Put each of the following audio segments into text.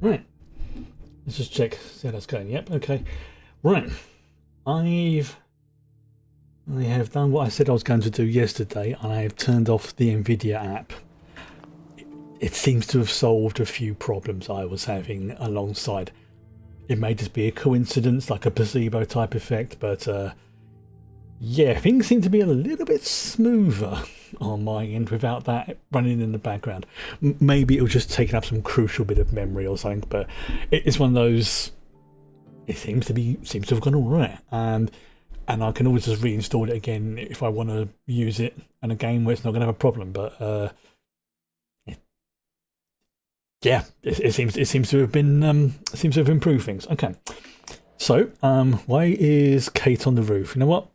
Right. Let's just check, see how that's going. Yep, okay. Right. I have done what I said I was going to do yesterday, and I have turned off the NVIDIA app. It seems to have solved a few problems I was having alongside. It may just be a coincidence, like a placebo type effect, but yeah, things seem to be a little bit smoother on my end without that running in the background. Maybe it was just taking up some crucial bit of memory or something, but it's one of those. It seems to have gone all right, and I can always just reinstall it again if I want to use it in a game where it's not going to have a problem. But yeah, it seems to have been seems to have improved things. Okay, so why is Kate on the roof? You know what?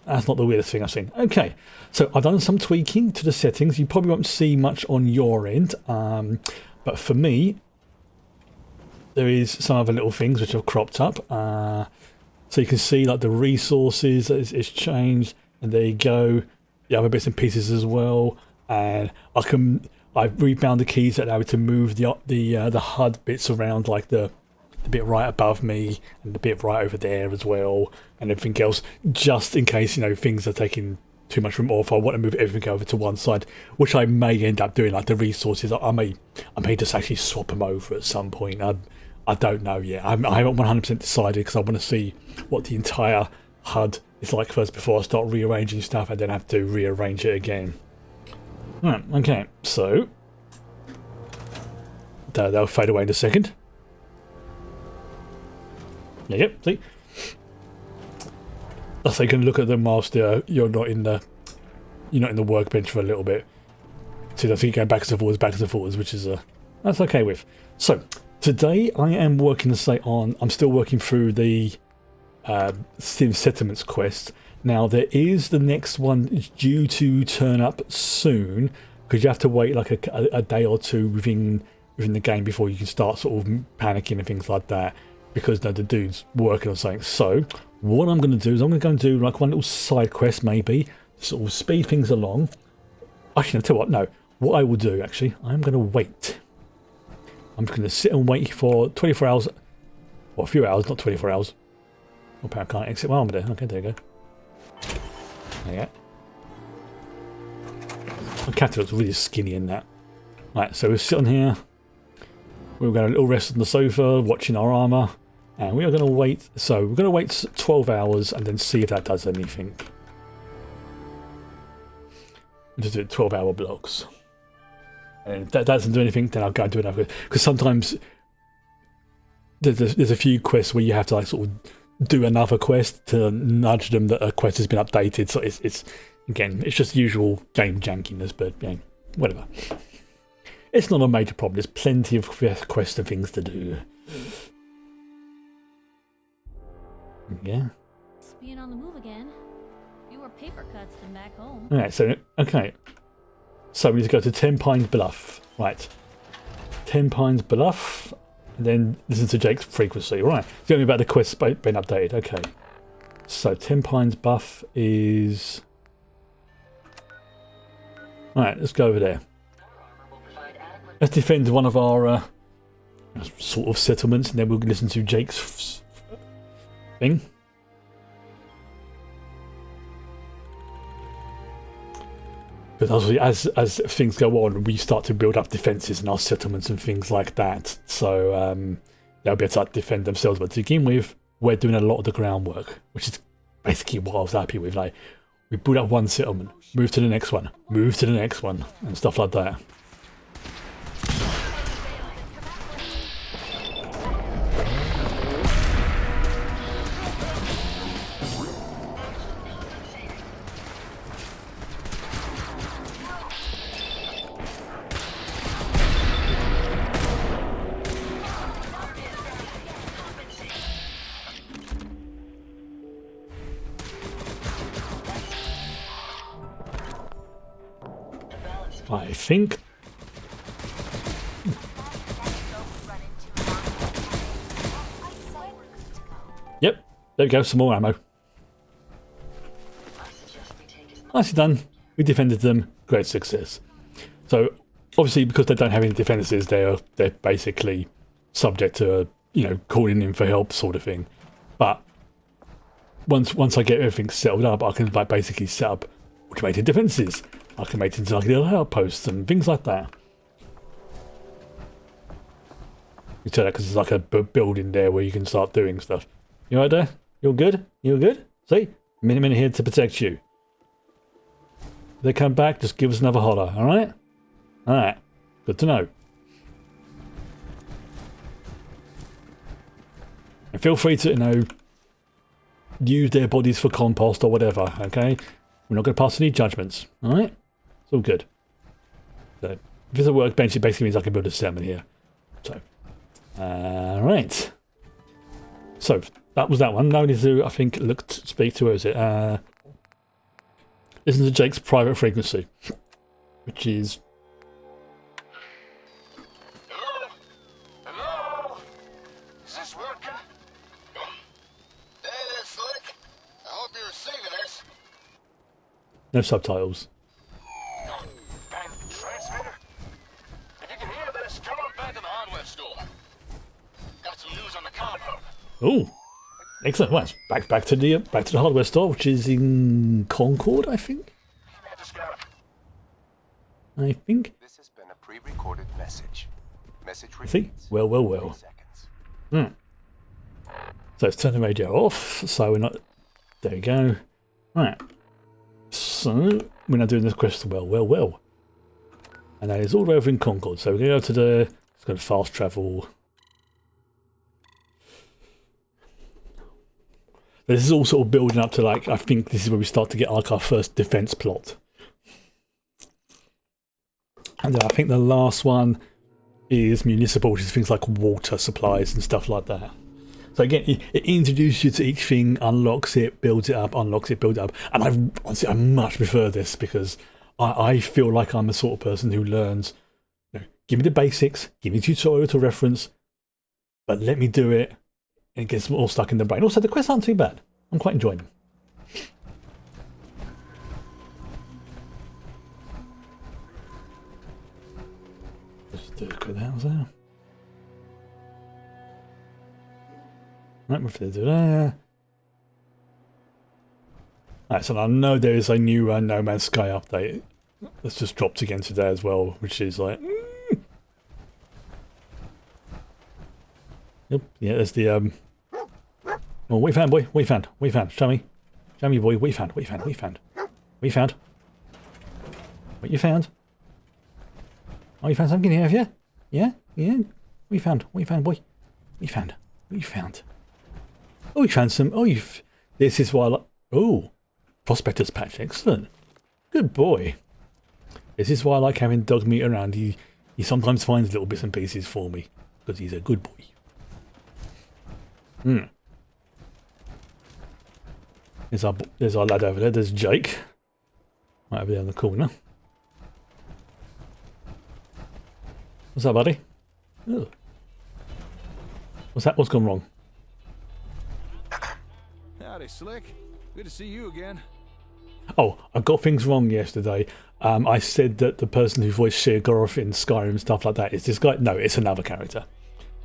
That's not the weirdest thing I've seen. Okay, so I've done some tweaking to the settings. You probably won't see much on your end, but for me, there is some other little things which have cropped up. So you can see like the resources is changed, and there you go. The other bits and pieces as well, and I've rebound the keys that allow me to move the HUD bits around, like the bit right above me and the bit right over there as well, and everything else, just in case things are taking too much room, or if I want to move everything over to one side, which I may end up doing. Like the resources, I may just actually swap them over at some point. I don't know yet. I haven't 100% decided, because I want to see what the entire HUD is like first before I start rearranging stuff and then have to rearrange it again. Right, okay, so they'll fade away in a second. Yep, see? So you can look at them whilst you're not in the workbench for a little bit. So I think going backwards and forwards, which is that's okay with. So today I am working I'm still working through the Sim Settlements quest. Now there is the next one due to turn up soon, because you have to wait like a day or two within the game before you can start sort of panicking and things like that, because the dude's working on something. So what I'm going to do is I'm going to go and do like one little side quest, maybe to sort of speed things along. Actually, I'll tell you what, no. What I will do, actually, I'm going to wait. I'm just going to sit and wait for 24 hours, or a few hours, not 24 hours. Oh, I can't exit my armor there. Okay, there you go. There you go. My cat looks really skinny in that. Right, so we'll sit on here. We're going to a little rest on the sofa, watching our armor, and we are going to wait. So we're going to wait 12 hours and then see if that does anything. We'll just do 12-hour blocks. And if that doesn't do anything, then I'll go and do another. Because sometimes there's a few quests where you have to like sort of do another quest to nudge them that a quest has been updated. So it's again, it's just usual game jankiness, but whatever. It's not a major problem. There's plenty of quests and things to do. Yeah. Being on the move again. Fewer paper cuts than back home. Alright, so okay. So we need to go to 10 Pines Bluff. Right. 10 Pines Bluff. And then listen to Jake's frequency. Right. Tell me about the quest being updated. Okay. So 10 Pines Bluff is... Alright, let's go over there. Let's defend one of our sort of settlements, and then we'll listen to Jake's thing. But obviously, as things go on, we start to build up defences in our settlements and things like that. So they'll be able to like, defend themselves. But to begin with, we're doing a lot of the groundwork, which is basically what I was happy with. Like, we build up one settlement, move to the next one, move to the next one, and stuff like that. I think. Yep, there we go, some more ammo. Nicely done. We defended them. Great success. So, obviously, because they don't have any defences, they're basically subject to, you know, calling in for help sort of thing. But once I get everything settled up, I can like basically set up automated defences. I can make it into like little outposts and things like that. You tell that because there's like a building there where you can start doing stuff. You right there? You're good? You're good? See? Minute here to protect you. If they come back, just give us another holler, alright? Alright. Good to know. And feel free to, you know, use their bodies for compost or whatever, okay? We're not going to pass any judgments, alright? It's all good. So, if it's a workbench, it basically means I can build a settlement here. So, alright. So, that was that one. Now we need to, I think, speak to, where is it? Listen to Jake's private frequency, which is... Hello? Hello? Is this working? Hey there, Slick. I hope you're receiving this. No subtitles. Bang, transmitter. If you can hear this, come on back to the hardware store. Got some news on the comm hub. Oh, excellent. Well, it's back to the hardware store, which is in Concord, I think. I just got I think. This has been a pre-recorded message. Message See? repeats. Well. 3 seconds. So let's turn the radio off. So we're not. There we go. Right. So we're now doing this quest. Well. And that is all the way over in Concord. So we're going to go to the. Let's go to fast travel. This is all sort of building up to, like, I think this is where we start to get like our first defense plot. And then I think the last one is municipal, which is things like water supplies and stuff like that. So again, it introduces you to each thing, unlocks it, builds it up, unlocks it, builds it up. And honestly, I much prefer this because I feel like I'm the sort of person who learns, you know, give me the basics, give me a tutorial to reference, but let me do it. And it gets all stuck in the brain. Also, the quests aren't too bad. I'm quite enjoying them. Just do a quick house there. Right, we're going to do there. Alright, so I know there is a new No Man's Sky update that's just dropped again today as well, which is like... Yep, yeah, there's the... Oh, what you found, boy? What you found? What you found? Show me. Show me, boy. What you found? What you found? What you found? What you found? What you found? Oh, you found something here, have you? Yeah? Yeah? What you found? What you found, boy? What you found? What you found? Oh, you found some... Oh, you've... This is why I like... Oh, Prospector's Patch. Excellent. Good boy. This is why I like having Dog Meat around. He sometimes finds little bits and pieces for me. Because he's a good boy. There's our lad over there. There's Jake. Right over there in the corner. What's that, buddy? Ugh. What's that? What's gone wrong? Howdy, Slick. Good to see you again. Oh, I got things wrong yesterday. I said that the person who voiced Sheargoroth in Skyrim and stuff like that is this guy. No, it's another character.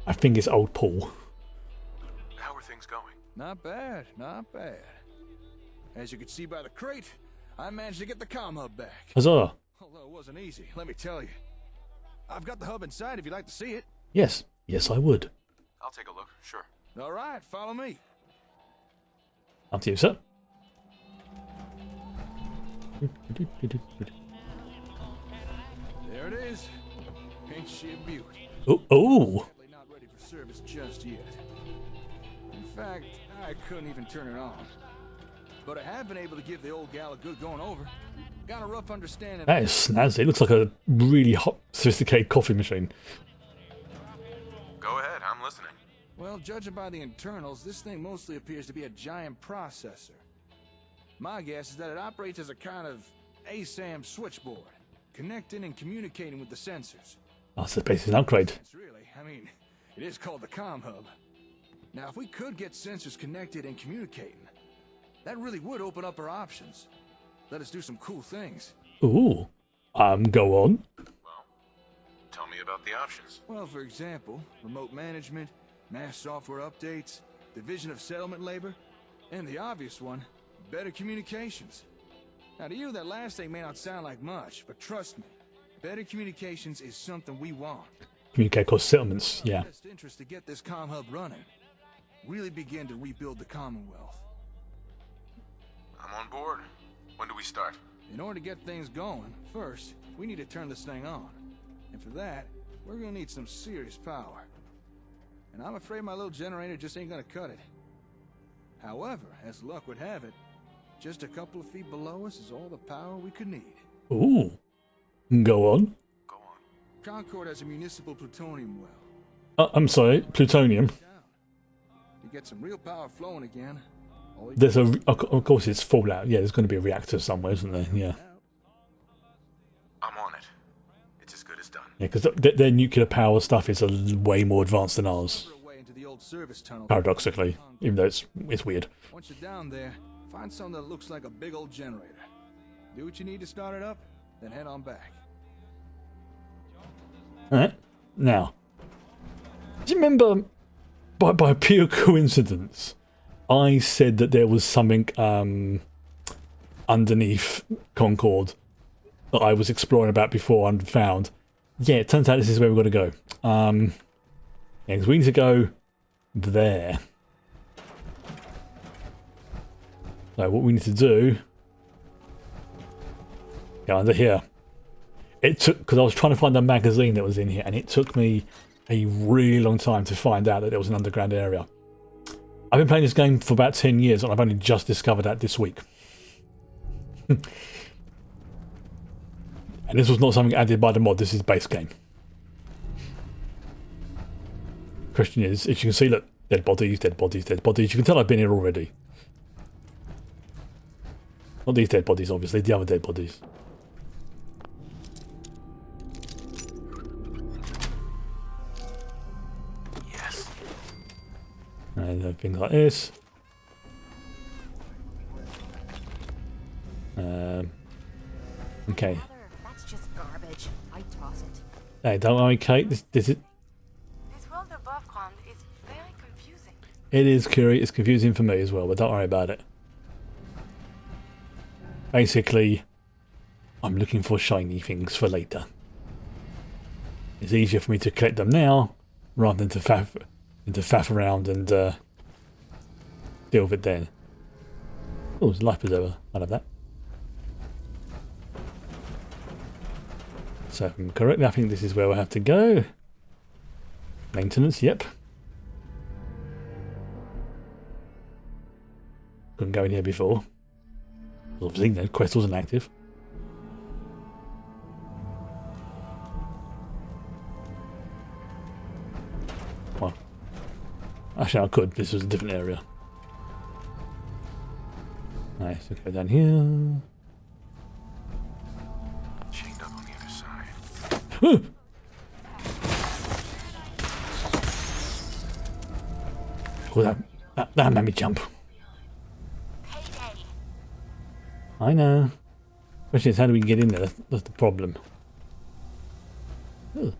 I think it's old Paul. How are things going? Not bad, not bad. As you can see by the crate, I managed to get the comm hub back. Huzzah! Although it wasn't easy, let me tell you. I've got the hub inside if you'd like to see it. Yes, yes, I would. I'll take a look, sure. All right, follow me. Up to you, sir. There it is. Ain't she a beaut? Oh! Sadly not ready for service just yet. In fact, I couldn't even turn it on. But I have been able to give the old gal a good going over. Got a rough understanding. That is snazzy. It looks like a really hot, sophisticated coffee machine. Go ahead, I'm listening. Well, judging by the internals, this thing mostly appears to be a giant processor. My guess is that it operates as a kind of ASAM switchboard, connecting and communicating with the sensors. That's basically an upgrade. It's really, I mean, it is called the comm hub. Now, if we could get sensors connected and communicating, that really would open up our options. Let us do some cool things. Ooh. Go on. Well, tell me about about the options. Well, for example, remote management, mass software updates, division of settlement labor, and the obvious one, better communications. Now to you, that last thing may not sound like much, but trust me, better communications is something we want. Communicate across settlements, yeah. Best interest to get this comm hub running. Really begin to rebuild the Commonwealth. I'm on board. When do we start? In order to get things going, first, we need to turn this thing on. And for that, we're gonna need some serious power. And I'm afraid my little generator just ain't gonna cut it. However, as luck would have it, just a couple of feet below us is all the power we could need. Ooh. Go on. Go on. Concord has a municipal plutonium well. I'm sorry, plutonium. To get some real power flowing again, all you There's of course it's fallout. Yeah, there's going to be a reactor somewhere, isn't there? Yeah. I'm on it. It's as good as done. Yeah, because their nuclear power stuff is way more advanced than ours. away into the old service tunnel. Paradoxically, even though it's weird. Once you're down there, find something that looks like a big old generator. Do what you need to start it up, then head on back. Alright. Now, do you remember, by pure coincidence, I said that there was something underneath Concord that I was exploring about before and found? Yeah, it turns out this is where we've got to go. Yeah, 'cause we need to go there. So what we need to do, go under here. It took, because I was trying to find the magazine that was in here, and it took me a really long time to find out that there was an underground area. I've been playing this game for about 10 years, and I've only just discovered that this week. And this was not something added by the mod, this is base game. Question is, if you can see, look, dead bodies, dead bodies, dead bodies. You can tell I've been here already. Not these dead bodies, obviously, the other dead bodies. Yes. And things like this. Okay. Mother, that's just garbage. I toss it. Hey, don't worry, Kate. This is. This world above ground is very confusing. It is curious. It's confusing for me as well, but don't worry about it. Basically, I'm looking for shiny things for later. It's easier for me to collect them now rather than to faff around and deal with it then. Oh, it's a life preserver. I love that. So if I'm correct, I think this is where we'll have to go. Maintenance, yep. Couldn't go in here before. Obviously, the quest wasn't active. Well, actually I could. This was a different area. Nice, so go down here. Chained up on the other side. Oh, that made me jump. Payday. I know. Question is, how do we get in there? That's the problem. Ugh.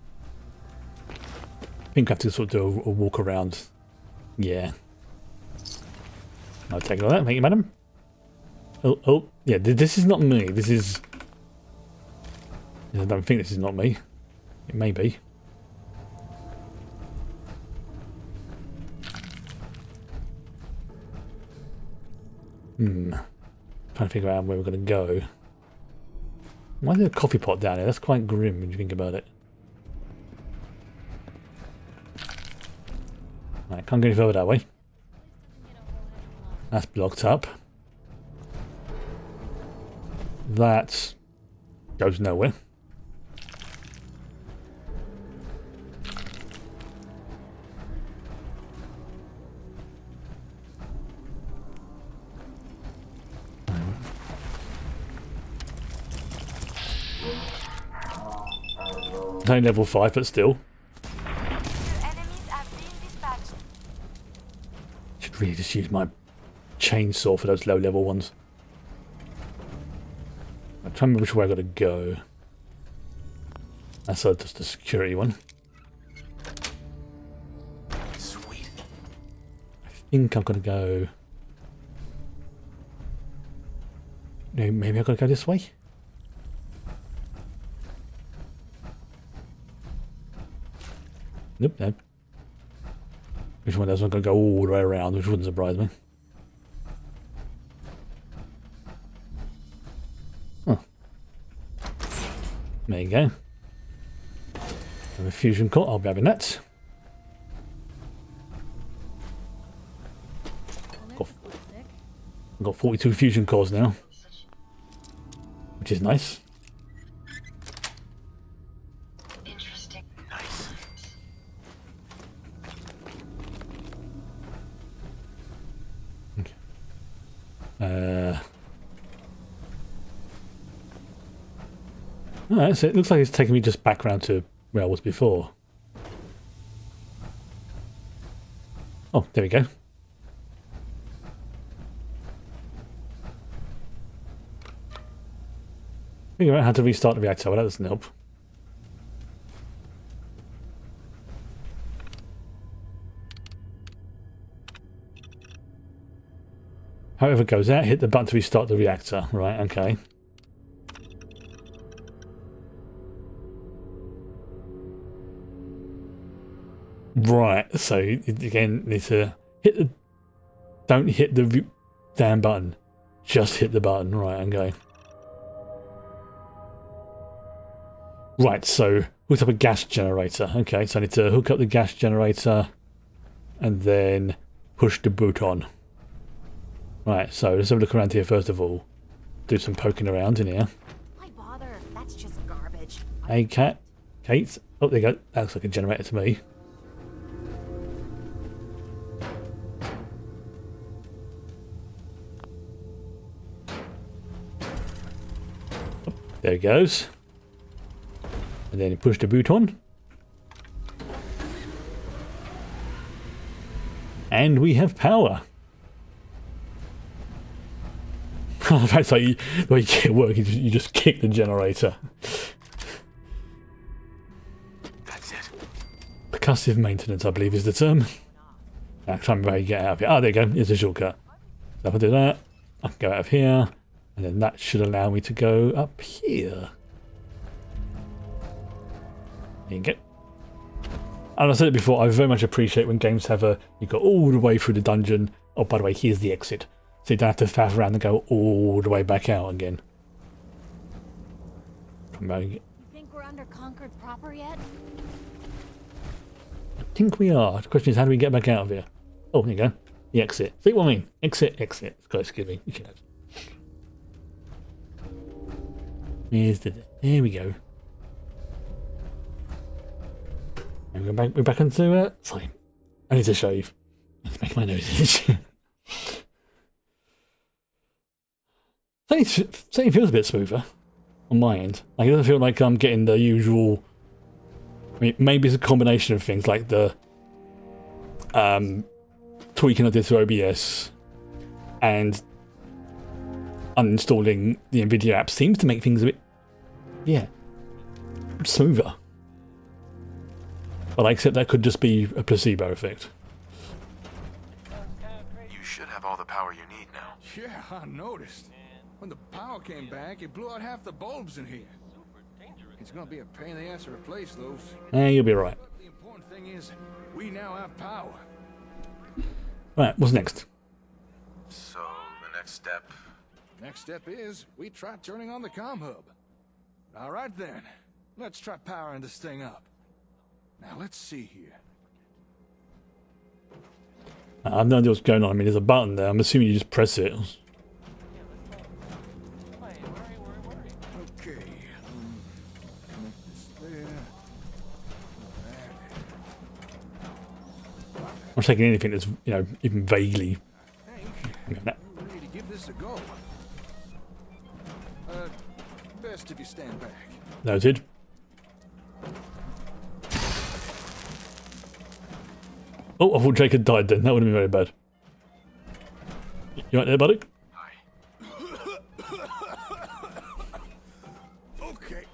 I think I have to sort of do a walk around. Yeah. I'll take all that. Thank you, madam. Oh, yeah, this is not me. This is... I don't think this is not me. It may be. Trying to figure out where we're going to go. Why is there a coffee pot down there? That's quite grim when you think about it. Right, can't go any further that way. That's blocked up. That goes nowhere. It's only level 5, but still. Enemies have been dispatched. Should really just use my chainsaw for those low level ones. I'm trying to remember which way I gotta go. That's just a security one. Sweet. I think I'm gonna go. No, maybe I've got to go this way. Nope, no. Which one doesn't going to go all the way around, which wouldn't surprise me. Huh. There you go. And a fusion core, I'll be having that. Well, this looks sick. I've got 42 fusion cores now, which is nice. Interesting. Nice. Alright, so it looks like it's taking me just back round to where I was before. Oh, there we go. Figure out how to restart the reactor, well that doesn't help. However it goes out, hit the button to restart the reactor. Right, okay. Right, so again, need to hit the... Don't hit the damn button. Just hit the button. Right, okay. Right, so hooked up a gas generator. Okay, so I need to hook up the gas generator and then push the boot on. Right, so let's have a look around here first of all. Do some poking around in here. Why bother? That's just garbage. Hey, cat. Kate. Oh, there you go. That looks like a generator to me. Oh, there it goes. And then you push the boot on. And we have power. That's like the way you get it working, you just kick the generator. That's it. Percussive maintenance, I believe, is the term. I can't remember how you get out of here. Oh, there you go. Here's a shortcut. So if I do that, I can go out of here. And then that should allow me to go up here. There you go. And I said it before, I very much appreciate when games have a... You go all the way through the dungeon. Oh, by the way, here's the exit. So you don't have to faff around and go all the way back out again. You think we're under Concord proper yet? I think we are. The question is, how do we get back out of here? Oh, there you go. The exit. See what I mean? Exit, exit. Excuse me. You should have. Here's the... There we go. And we're back into... Sorry. I need to shave. Let's make my nose itch. Certainly feels a bit smoother on my end. Like, it doesn't feel like I'm getting the usual... I mean, maybe it's a combination of things like the tweaking I did to OBS and uninstalling the NVIDIA app seems to make things a bit, yeah, smoother. But I accept that could just be a placebo effect. You should have all the power you need now. Yeah, I noticed. When the power came back, it blew out half the bulbs in here. It's gonna be a pain in the ass to replace those. You'll be right. The important thing is, we now have power. Right, what's next? So, the next step... Next step is, we try turning on the comm hub. Alright then, let's try powering this thing up. Now let's see here. I have no idea what's going on. I mean, there's a button there. I'm assuming you just press it. Okay, connect this there. I'm taking anything that's, you know, even vaguely... I think we're ready to give this a go. Best if you stand back. Noted. Oh, I thought Jake had died then. That would have been very bad. You right there, buddy? Hi. Okay.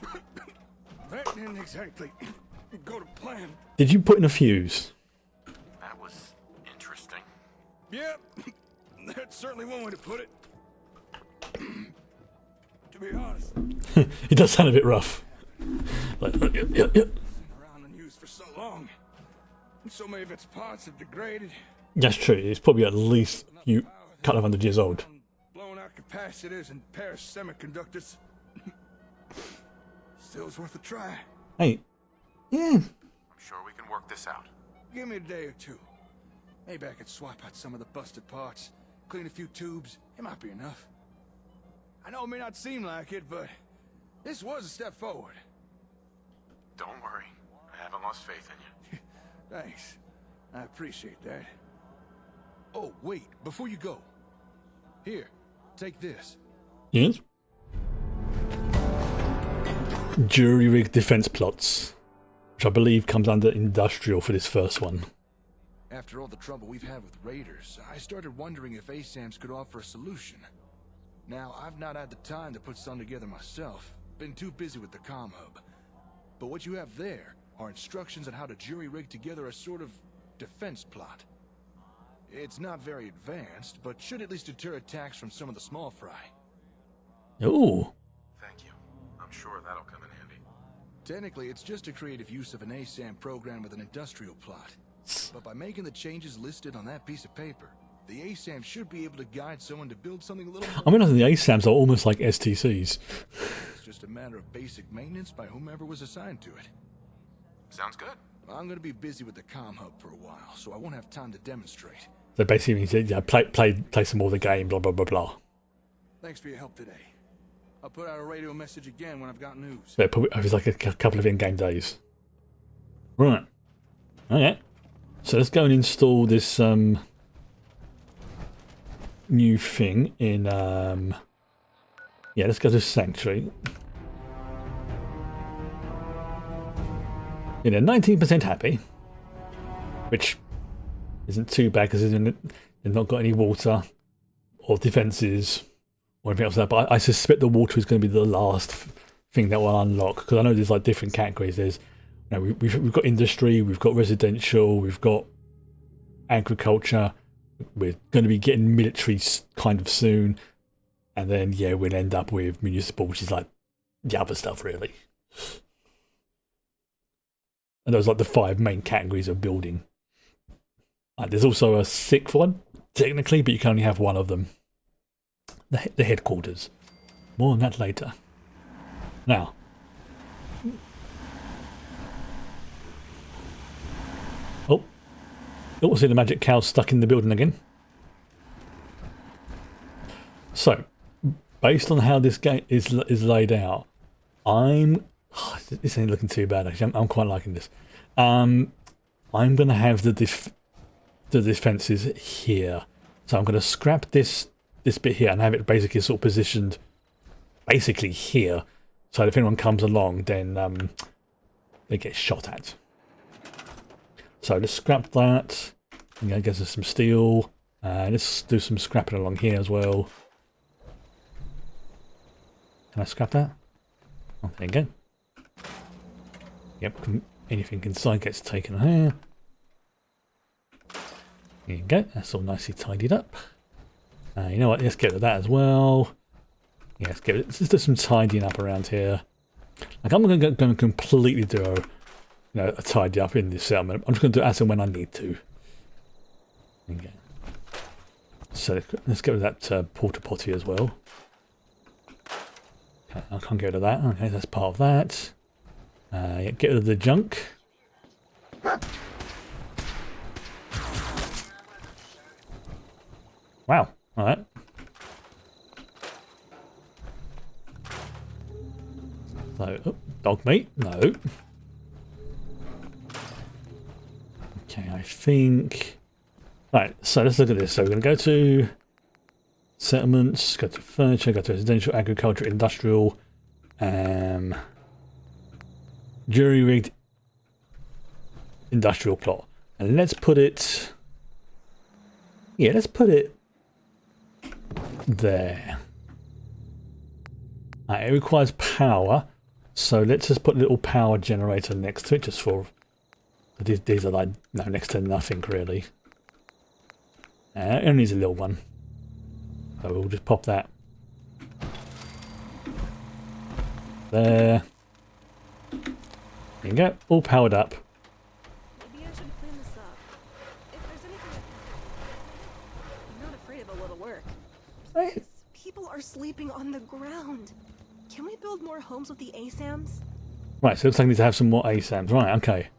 That didn't didn't exactly go to plan. Did you put in a fuse? That was interesting. Yeah, that's certainly one way to put it. To be honest, It does sound a bit rough. Like, yep. around and used for so long, and so many of its parts have degraded. That's true. It's probably at least a couple of 100 years old. Blown out capacitors and perished semiconductors. Still, it's worth a try. Hey, yeah. I'm sure we can work this out. Give me a day or two. Maybe I could swap out some of the busted parts, clean a few tubes. It might be enough. I know it may not seem like it, but this was a step forward. Don't worry. I haven't lost faith in you. Thanks. I appreciate that. Oh, wait, before you go. Here, take this. Yes. Jury rig defense plots, which I believe comes under industrial for this first one. After all the trouble we've had with raiders, I started wondering if ASAMs could offer a solution. Now, I've not had the time to put some together myself. Been too busy with the comm hub. But what you have there are instructions on how to jury rig together a sort of defense plot. It's not very advanced, but should at least deter attacks from some of the small fry. Oh, Thank you. I'm sure that'll come in handy. Technically, it's just a creative use of an ASAM program with an industrial plot. But by making the changes listed on that piece of paper, the ASAM should be able to guide someone to build something a little more. I mean, I think the ASAMs are almost like STCs. It's just a matter of basic maintenance by whomever was assigned to it. Sounds good. I'm going to be busy with the comm hub for a while, so I won't have time to demonstrate. So basically means, yeah, play some more of the game, blah, blah, blah, blah. Thanks for your help today. I'll put out a radio message again when I've got news. So it probably was like a couple of in-game days. Right. Okay. So let's go and install this new thing in yeah, let's go to Sanctuary. You know, 19% happy, which isn't too bad because they've not got any water or defences or anything else like that. But I suspect the water is going to be the last thing that will unlock, because I know there's like different categories. There's, you know, we've got industry, we've got residential, we've got agriculture. We're going to be getting military kind of soon, and then yeah, we'll end up with municipal, which is like the other stuff really. And those are like the 5 main categories of building. There's also a 6th one, technically, but you can only have one of them. The headquarters. More on that later. Now. Oh. Oh, see the magic cow stuck in the building again. So, based on how this game is laid out, this ain't looking too bad actually. I'm quite liking this. I'm going to have the defences here. So I'm going to scrap this bit here and have it basically sort of positioned basically here. So if anyone comes along, then they get shot at. So let's scrap that. I'm going to get us some steel. Let's do some scrapping along here as well. Can I scrap that? Oh, there you go. Yep, anything inside gets taken here. There you go, that's all nicely tidied up. You know what, let's get rid of that as well. Yeah, let's do some tidying up around here. Like, I'm going to completely do a tidy up in this settlement. I'm just going to do it as and when I need to. Okay. So let's get rid of that porta potty as well. Okay, I can't get rid of that. Okay, that's part of that. Yeah, get rid of the junk. Wow, alright. So, oh, dog meat? No. Okay, I think... Right, so let's look at this. So we're going to go to settlements, go to furniture, go to residential, agriculture, industrial, jury-rigged industrial plot. And let's put it... Yeah, let's put it there. It requires power So let's just put a little power generator next to it, just for... These are like, no, next to nothing really. It only needs a little one. So we'll just pop that. There. There you go, all powered up. Maybe I should clean this up. If there's anything I'm not afraid of a little work. Hey. People are sleeping on the ground. Can we build more homes with the ASAMs? Right, so it looks like we need to have some more ASAMs. Right, okay.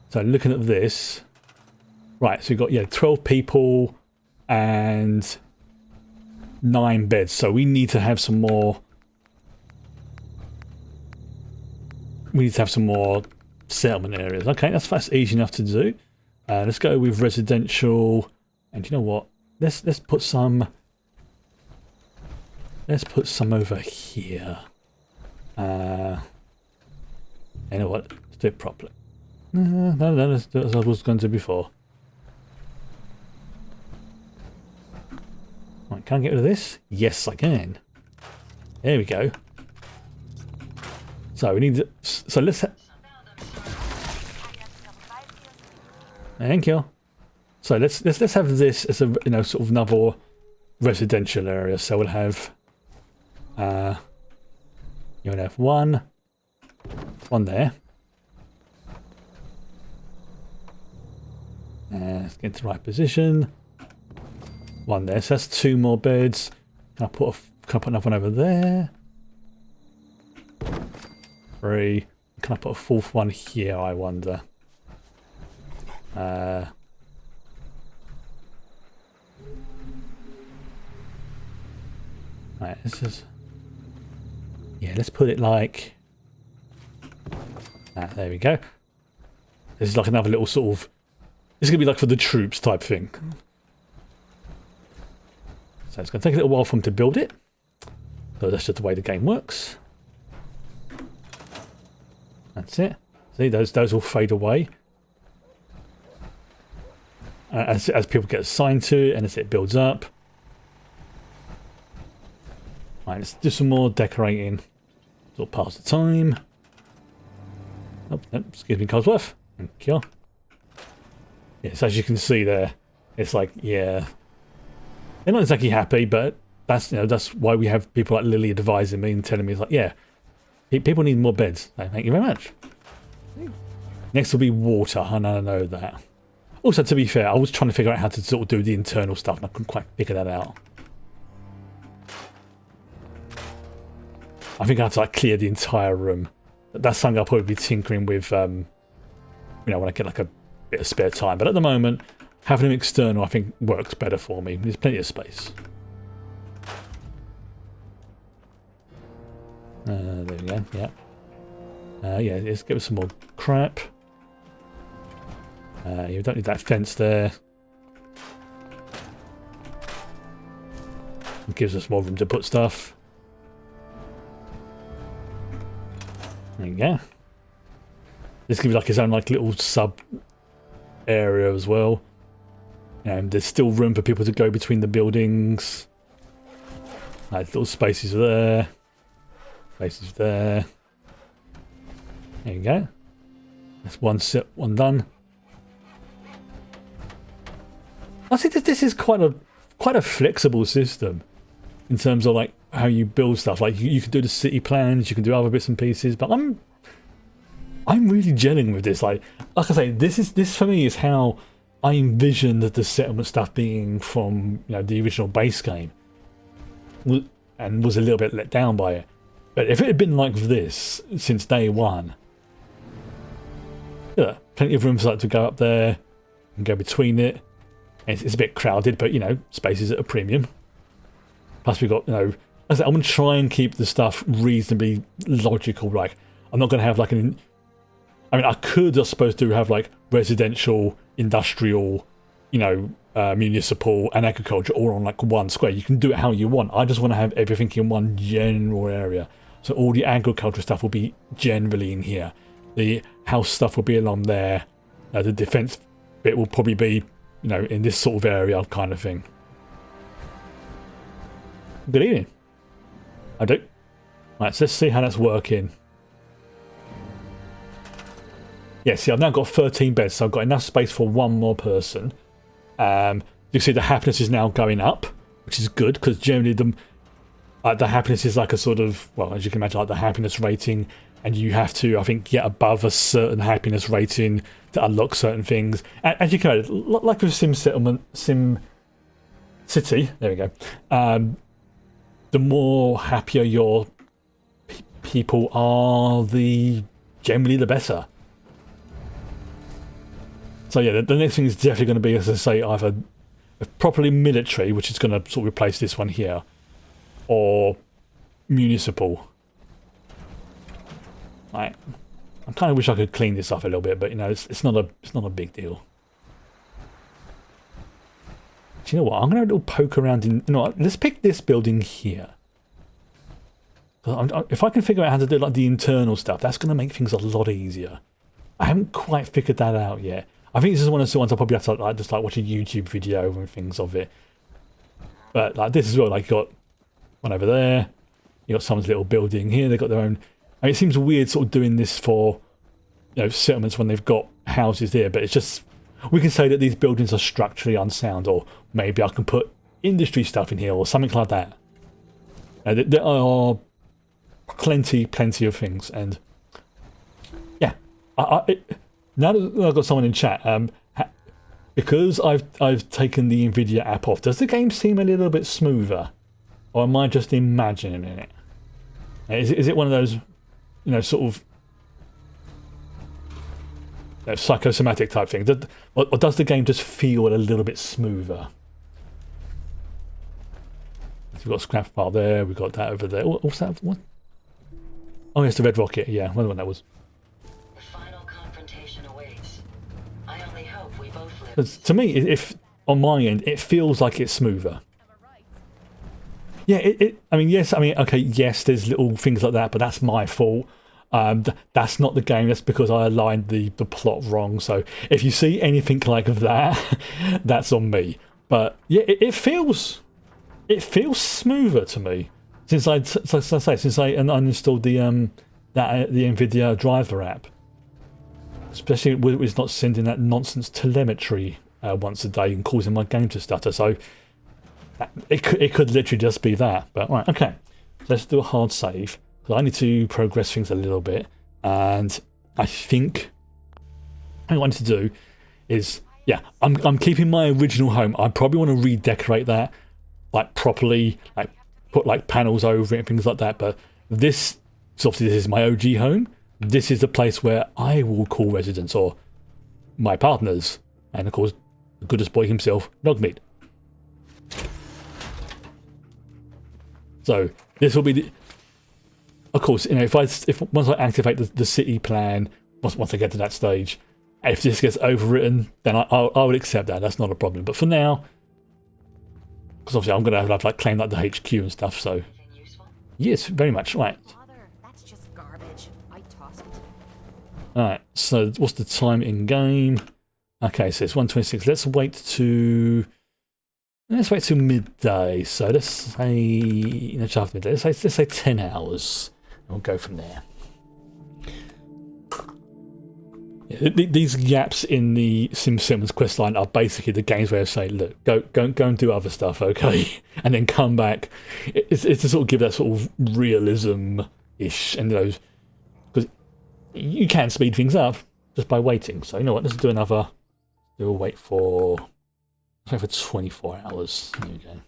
So looking at this... Right, so we've got, yeah, 12 people and 9 beds. So we need to have some more... We need to have some more settlement areas. Okay, that's easy enough to do. Let's go with residential. And you know what? Let's put some... Let's put some over here. You know what? Let's do it properly. No, let's do it as I was going to do before. Right, can I get rid of this? Yes, I can. There we go. So we need to, so let's thank you. So let's have this as a, you know, sort of another residential area. So we'll have you'll have one there. Let's get to the right position. One there. So that's 2 more beds. Can I put another one over there? 3. Can I put a 4th one here, I wonder? Right, this is... Yeah, let's put it like... there we go. This is like another little sort of... This is going to be like for the troops type thing. So it's going to take a little while for them to build it. So that's just the way the game works. That's it. See, those all fade away as people get assigned to it and as it builds up. Right, let's do some more decorating. Sort of pass the time. Oh, no, excuse me, Cosworth. Thank you. Yes, as you can see there, it's like, yeah, they're not exactly happy, but that's, you know, that's why we have people like Lily advising me and telling me, it's like, yeah, people need more beds. So thank you very much. Next will be water, and I know that. Also, to be fair, I was trying to figure out how to sort of do the internal stuff, and I couldn't quite figure that out. I think I have to like clear the entire room. That's something I'll probably be tinkering with, you know, when I get like a bit of spare time. But at the moment, having them external, I think, works better for me. There's plenty of space. There we go. Yeah. Yeah. Let's give us some more crap. You don't need that fence there. It gives us more room to put stuff. There you go. This gives like his own like little sub area as well. And there's still room for people to go between the buildings. Like little spaces there. Spaces there. There you go. That's one set, one done. I think that this is quite a flexible system in terms of like how you build stuff. Like you can do the city plans, you can do other bits and pieces, but I'm really gelling with this. Like I say, this for me is how I envisioned the settlement stuff being from, you know, the original base game, and was a little bit let down by it. But if it had been like this since day one, yeah, plenty of room for that to go up there and go between it. It's a bit crowded, but you know, space is at a premium. Plus, we've got, you know, I'm going to try and keep the stuff reasonably logical. Like, I'm not going to have like an. I mean, I could, I suppose, to have like residential, industrial, you know, municipal, and agriculture all on like one square. You can do it how you want. I just want to have everything in one general area. So all the agriculture stuff will be generally in here. The house stuff will be along there. The defense bit will probably be, you know, in this sort of area kind of thing. Good evening. I do. Right, so let's see how that's working. Yeah, see, I've now got 13 beds, so I've got enough space for one more person. You see the happiness is now going up, which is good, because generally the happiness is like a sort of, well, as you can imagine, like the happiness rating, and you have to, I think, get above a certain happiness rating to unlock certain things. And as you can imagine, like with Sim City, there we go, the more happier your people are, generally the better. So yeah, the next thing is definitely going to be, as I say, either properly military, which is going to sort of replace this one here, or municipal. Right. I kind of wish I could clean this up a little bit, but you know, it's not a big deal. Do you know what? I'm going to have a little poke around in. You know what? Let's pick this building here. If I can figure out how to do like the internal stuff, that's going to make things a lot easier. I haven't quite figured that out yet. I think this is one of those ones I probably have to like, just like watch a YouTube video and things of it. But like this as well, like you got one over there, you got someone's little building here. They've got their own. I mean, it seems weird sort of doing this for, you know, settlements when they've got houses there, but it's just, we can say that these buildings are structurally unsound, or maybe I can put industry stuff in here or something like that. There are plenty of things, and yeah, now that I've got someone in chat, because I've taken the Nvidia app off, does the game seem a little bit smoother, or am I just imagining it? Is it one of those, you know, sort of, you know, psychosomatic type thing, or does the game just feel a little bit smoother? So we've got a scrap pile there, we've got that over there. What's that? What? Oh, yes, the red rocket. Yeah, I wonder what that was. The final confrontation awaits. I only hope we both live. 'Cause to me, if on my end, it feels like it's smoother. Yeah, I mean, yes, I mean, okay, yes, there's little things like that, but that's my fault. That's not the game. That's because I aligned the plot wrong. So if you see anything like that, that's on me. But yeah, it feels smoother to me since I uninstalled the Nvidia driver app. Especially when it's not sending that nonsense telemetry once a day and causing my game to stutter. So it could literally just be that. But right, okay, so let's do a hard save. I need to progress things a little bit, and I think what I want to do is, yeah, I'm keeping my original home. I probably want to redecorate that, like properly, like put like panels over it and things like that. But this, so obviously this is my OG home. This is the place where I will call residence, or my partners, and of course the goodest boy himself, Dogmeat. So this will be the. Of course, you know, if once I activate the city plan, once I get to that stage, if this gets overwritten, then I would accept that. That's not a problem. But for now, because obviously I'm going to have like claim like the HQ and stuff. So yes, very much right. That's just garbage. I toss it. All right. So what's the time in game? Okay, so it's 1:26. Let's wait till midday. So let's say, you know, just after midday. Let's say 10 hours. We'll go from there. Yeah, these gaps in the Sims questline are basically the game's way of saying, look, go and do other stuff, okay, and then come back. It's to sort of give that sort of realism-ish, and those, because you can speed things up just by waiting. So you know what? Let's do another. We'll wait for 24 hours. There we go.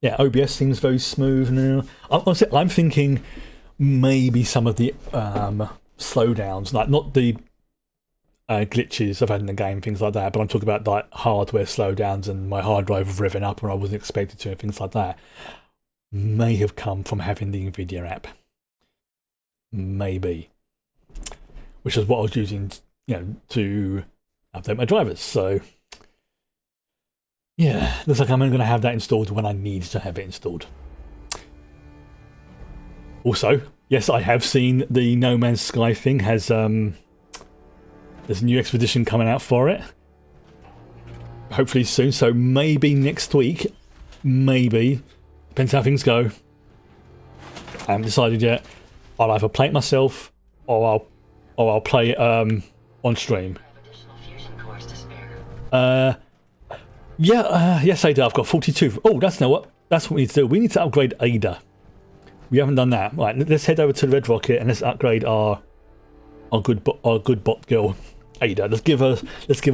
Yeah, OBS seems very smooth now. Honestly, I'm thinking maybe some of the slowdowns, like not the glitches I've had in the game, things like that, but I'm talking about like hardware slowdowns and my hard drive revving up when I wasn't expected to and things like that, may have come from having the Nvidia app. Maybe. Which is what I was using, you know, to update my drivers. So yeah, looks like I'm only going to have that installed when I need to have it installed. Also, yes, I have seen the No Man's Sky thing has there's a new expedition coming out for it. Hopefully soon, so maybe next week. Maybe. Depends how things go. I haven't decided yet. I'll either play it myself or I'll play it on stream. Additional fusion cores to spare. Yes, Ada. I've got 42. Oh, that's what we need to do. We need to upgrade Ada. We haven't done that. Right, let's head over to the Red Rocket and let's upgrade our good bot girl, Ada. Let's give her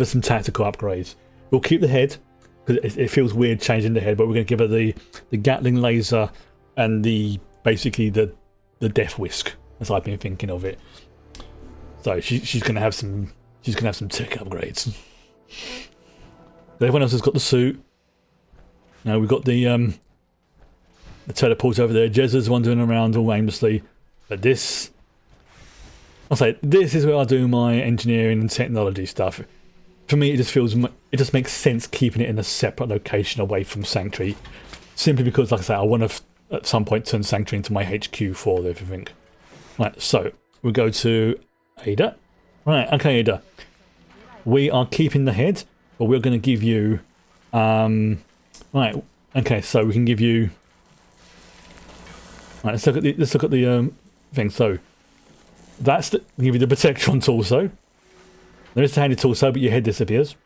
some tactical upgrades. We'll keep the head because it feels weird changing the head, but we're going to give her the Gatling laser and basically the Death Whisk, as I've been thinking of it. So she's going to have some tech upgrades. Everyone else has got the suit. Now we've got the teleport over there. Jezza's wandering around all aimlessly. But this is where I do my engineering and technology stuff. For me, it just makes sense keeping it in a separate location away from Sanctuary. Simply because, like I say, I want to at some point turn Sanctuary into my HQ for everything. Right, so we'll go to Ada. Right, okay, Ada. We are keeping the head. But we're going to give you, right? Okay, so we can give you. Right, let's look at the thing. So we give you the Protectron torso. There is the handy torso, but your head disappears.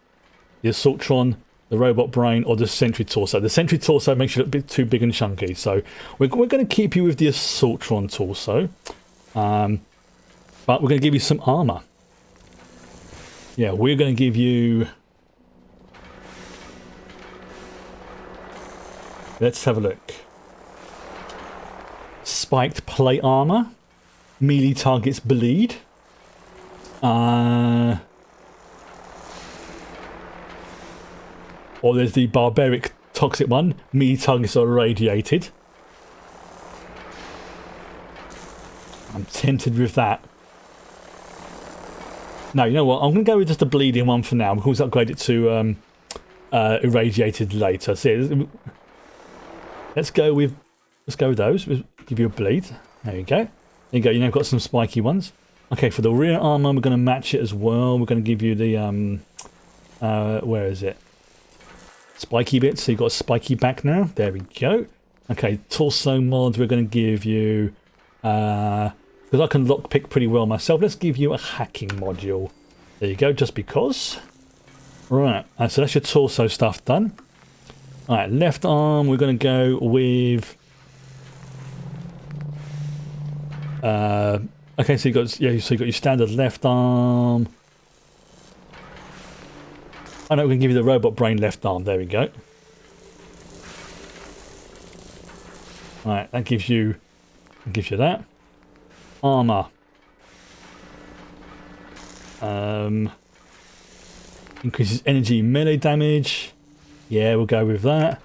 The Assaultron, the robot brain, or the Sentry torso. The Sentry torso makes you look a bit too big and chunky, so we're going to keep you with the Assaultron torso, but we're going to give you some armor. Yeah, we're going to give you. Let's have a look. Spiked plate armor. Melee targets bleed. Or there's the barbaric toxic one. Melee targets are irradiated. I'm tempted with that. No, you know what? I'm going to go with just the bleeding one for now. We can always upgrade it to irradiated later. So let's go with those. We'll give you a bleed. There you go. There you go. You've got some spiky ones. Okay, for the rear armor, we're going to match it as well. We're going to give you the where is it? Spiky bit. So you've got a spiky back now. There we go. Okay, torso mod. We're going to give you because I can lockpick pretty well myself. Let's give you a hacking module. There you go. Just because. Right. So that's your torso stuff done. Alright, left arm, we're going to go with... okay, so you got your standard left arm. I know we can give you the robot brain left arm, there we go. Alright, that gives you that. Armour. Increases energy melee damage. Yeah, we'll go with that.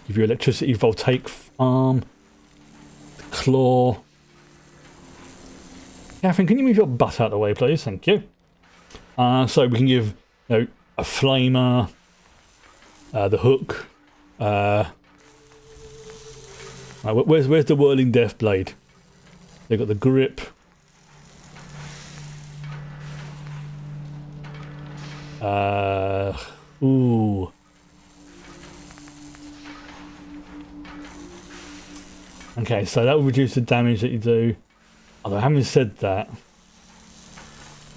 Give you electricity voltaic arm. Claw. Catherine, can you move your butt out of the way, please? Thank you. So we can give a flamer, the hook. Right, where's the whirling death blade? They've got the grip. Ooh. Okay, so that will reduce the damage that you do. Although having said that,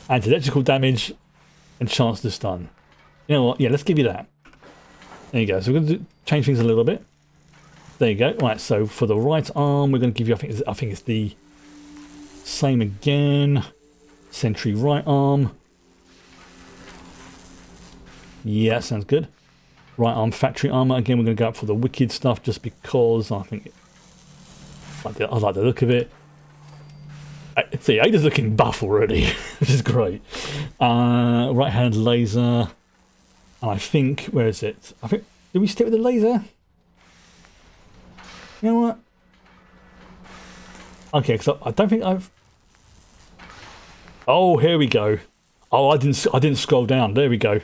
adds electrical damage and chance to stun. You know what? Yeah, let's give you that. There you go. So we're going to change things a little bit. There you go. Right. So for the right arm, we're going to give you. I think it's the same again. Sentry right arm. Yeah, sounds good. Right arm factory armor. Again, we're going to go up for the wicked stuff just because I think I like the look of it. See, Ada's looking buff already, which is great. Right hand laser. And I think, where is it? I think, did we stick with the laser? You know what? Okay, because I don't think I've... Oh, here we go. Oh, I didn't scroll down. There we go.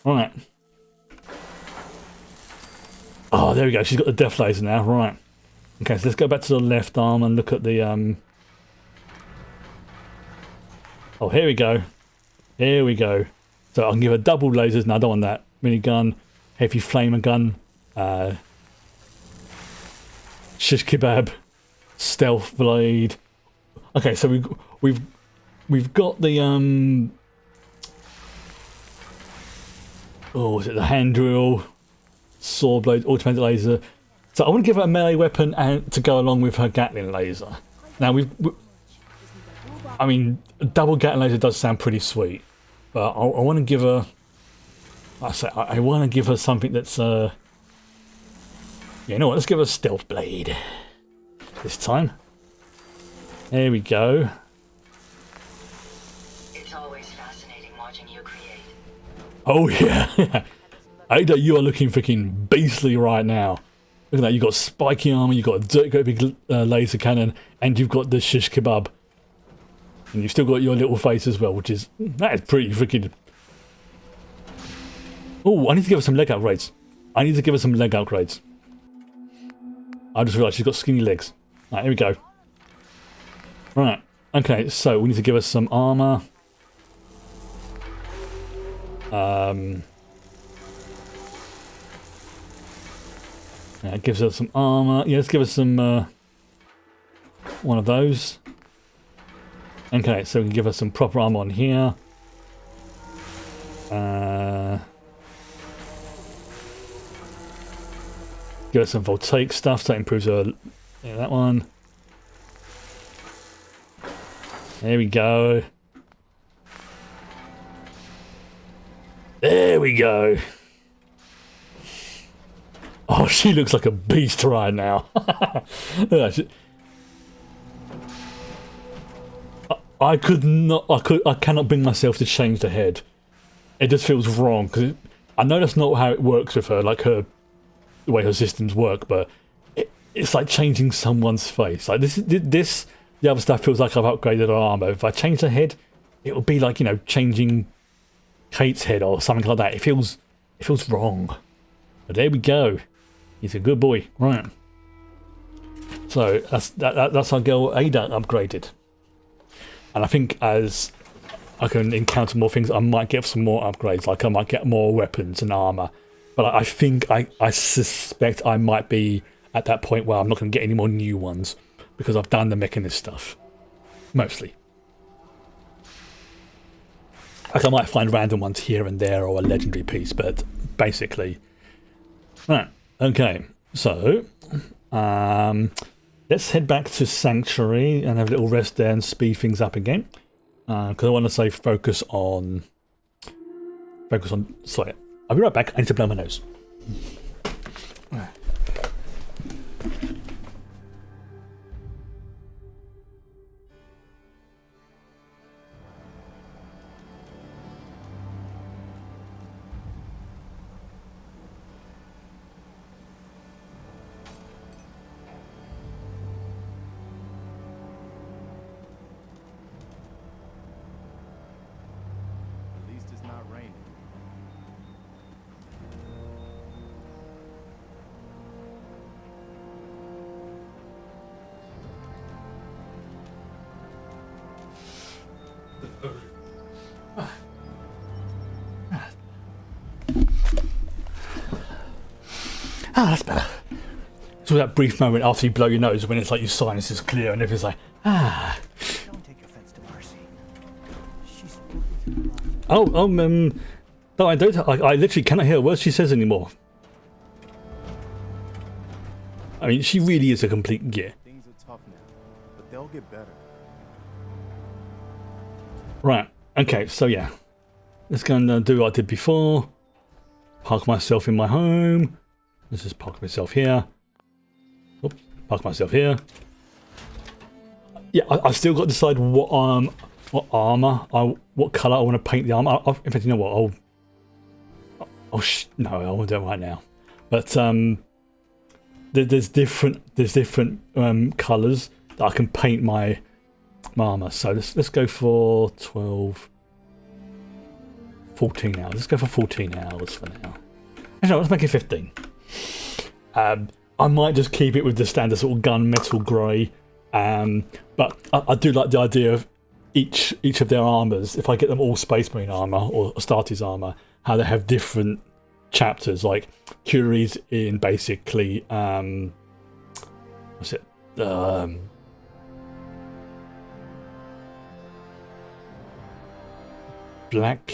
Right. Oh, there we go. She's got the death laser now. Right. Okay, so let's go back to the left arm and look at the... Oh, here we go. Here we go. So I can give her double lasers. No, I don't want that. Minigun, heavy flamer gun, shish kebab, stealth blade. Okay, so we've got the oh, was it the hand drill, sword blade, automatic laser. So I want to give her a melee weapon and to go along with her Gatling laser. Now I mean, a double Gatling laser does sound pretty sweet, but I want to give her. I want to give her something that's yeah, you know what? Let's give her a stealth blade this time. There we go. It's always fascinating watching you create. Oh yeah, Ada, you are looking freaking beastly right now. Look at that, you've got spiky armor, you've got a dirty great big laser cannon, and you've got the shish kebab. And you've still got your little face as well, which is, that is pretty freaking... Oh, I need to give her some leg upgrades. I just realised she's got skinny legs. Right, here we go. Right, okay, so we need to give her some armour. Yeah, it gives her some armour. Yeah, let's give her some one of those. Okay, so we can give her some proper armour on here. Give her some voltaic stuff, so that improves her. Yeah, that one. There we go. There we go. Oh, she looks like a beast right now. I cannot bring myself to change the head. It just feels wrong because I know that's not how it works with her, like the way her systems work. But it's like changing someone's face. Like the other stuff feels like I've upgraded her armor. If I change the head, it would be like, you know, changing Kate's head or something like that. It feels wrong. But there we go. He's a good boy, right? So that's our girl Ada upgraded. And I think as I can encounter more things, I might get some more upgrades. Like I might get more weapons and armor. But I think I suspect I might be at that point where I'm not going to get any more new ones because I've done the mechanist stuff mostly. Like I might find random ones here and there or a legendary piece, but basically, right. Okay, so let's head back to Sanctuary and have a little rest there and speed things up again. Because I want to say focus on. Sorry, I'll be right back. I need to blow my nose. At least it's not raining. Ah, that's better. So that brief moment after you blow your nose when it's like your sinus is clear and everything's like, ah. Don't take offense to Mercy. She's No, I don't. I literally cannot hear a word she says anymore. I mean, she really is a complete gear. things are tough now, but they'll get better. Right, okay, so yeah. Let's go and do what I did before. Park myself in my home. Let's just park myself here. Oops, park myself here. Yeah, I still got to decide what armor, what color I want to paint the armor. In fact, you know what? No, I won't do it right now. But there's different colors that I can paint my armor. So let's go for 12, 14 hours. Let's go for 14 hours for now. Actually, no, let's make it 15. I might just keep it with the standard sort of gunmetal grey. But I do like the idea of each of their armors. If I get them all Space Marine armor or Astartes armor, how they have different chapters. Like Curie's in basically what's it? Black.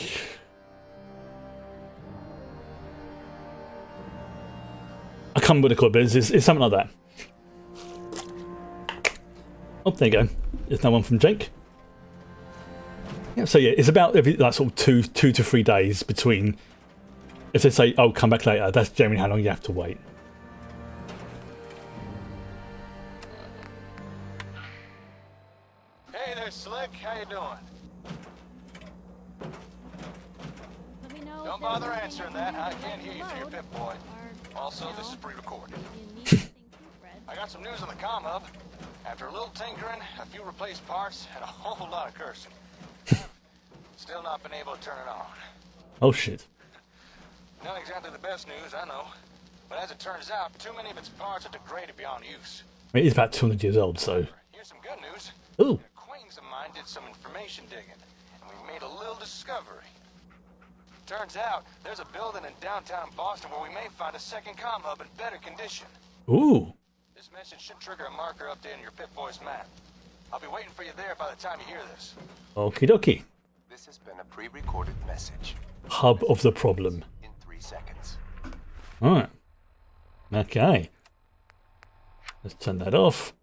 I can't remember what they call it, but it's something like that. Oh, there you go. There's no one from Jake. Yeah, so yeah, it's about every like sort of two to 3 days between. If they say, "Oh, come back later," that's generally how long you have to wait. Hey there, Slick. How you doing? Let me know. Don't bother answering that. I can't hear you through your Pip-Boy. Also, this is pre-recorded. I got some news on the comm hub. After a little tinkering, a few replaced parts, and a whole lot of cursing. Still not been able to turn it on. Oh shit. Not exactly the best news, I know. But as it turns out, too many of its parts are degraded beyond use. I mean, it's about 200 years old, so. Here's some good news. Ooh. An acquaintance of mine did some information digging, and we made a little discovery. Turns out, there's a building in downtown Boston where we may find a second comm hub in better condition. Ooh. This message should trigger a marker update on your Pip-Boy's map. I'll be waiting for you there by the time you hear this. Okie dokie. This has been a pre-recorded message. Hub of the problem. In 3 seconds. Alright. Okay. Let's turn that off.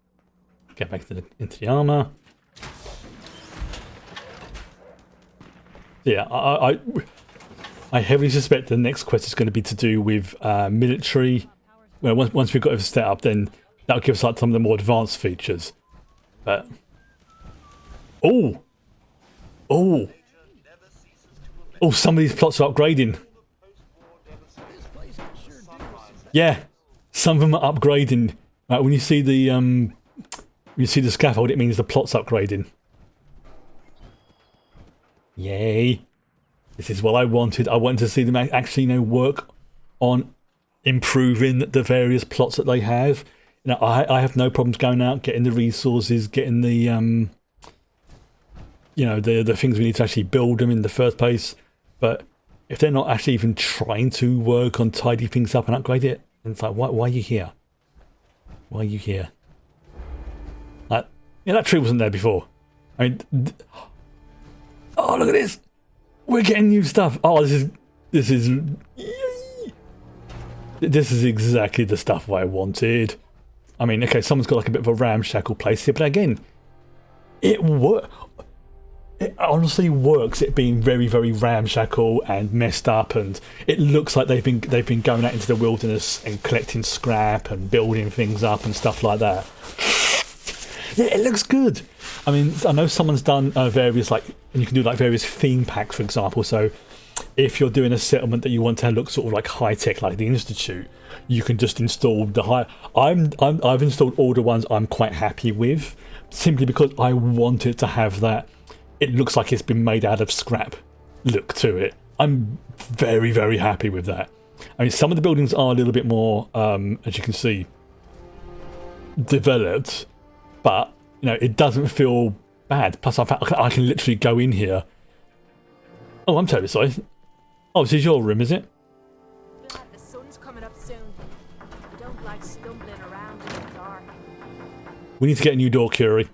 Get back to into the armor. Yeah, I heavily suspect the next quest is going to be to do with military. Well, once we've got everything set up, then that'll give us like some of the more advanced features. But oh, some of these plots are upgrading. Yeah, some of them are upgrading. When you see the scaffold, it means the plot's upgrading. Yay! This is what I wanted. I wanted to see them actually, work on improving the various plots that they have. I have no problems going out, getting the resources, getting the the things we need to actually build them in the first place. But if they're not actually even trying to work on tidy things up and upgrade it, then it's like, why are you here? Why are you here? Like, that tree wasn't there before. I mean, oh, look at this! We're getting new stuff. Oh, this is exactly the stuff I wanted. I mean, okay, someone's got like a bit of a ramshackle place here, but again, it honestly works. It being very, very ramshackle and messed up, and it looks like they've been going out into the wilderness and collecting scrap and building things up and stuff like that. Yeah, it looks good. I mean, I know someone's done various and you can do like various theme packs, for example. So if you're doing a settlement that you want to look sort of like high tech, like the Institute, you can just install the high. I've installed all the ones I'm quite happy with, simply because I want it to have that. It looks like it's been made out of scrap look to it. I'm very, very happy with that. I mean, some of the buildings are a little bit more, as you can see, developed, but it doesn't feel bad. Plus, I can literally go in here. Oh, I'm totally sorry. Oh, this is your room, is it? The sun's coming up soon. I don't like stumbling around in the dark. We need to get a new door, Curie.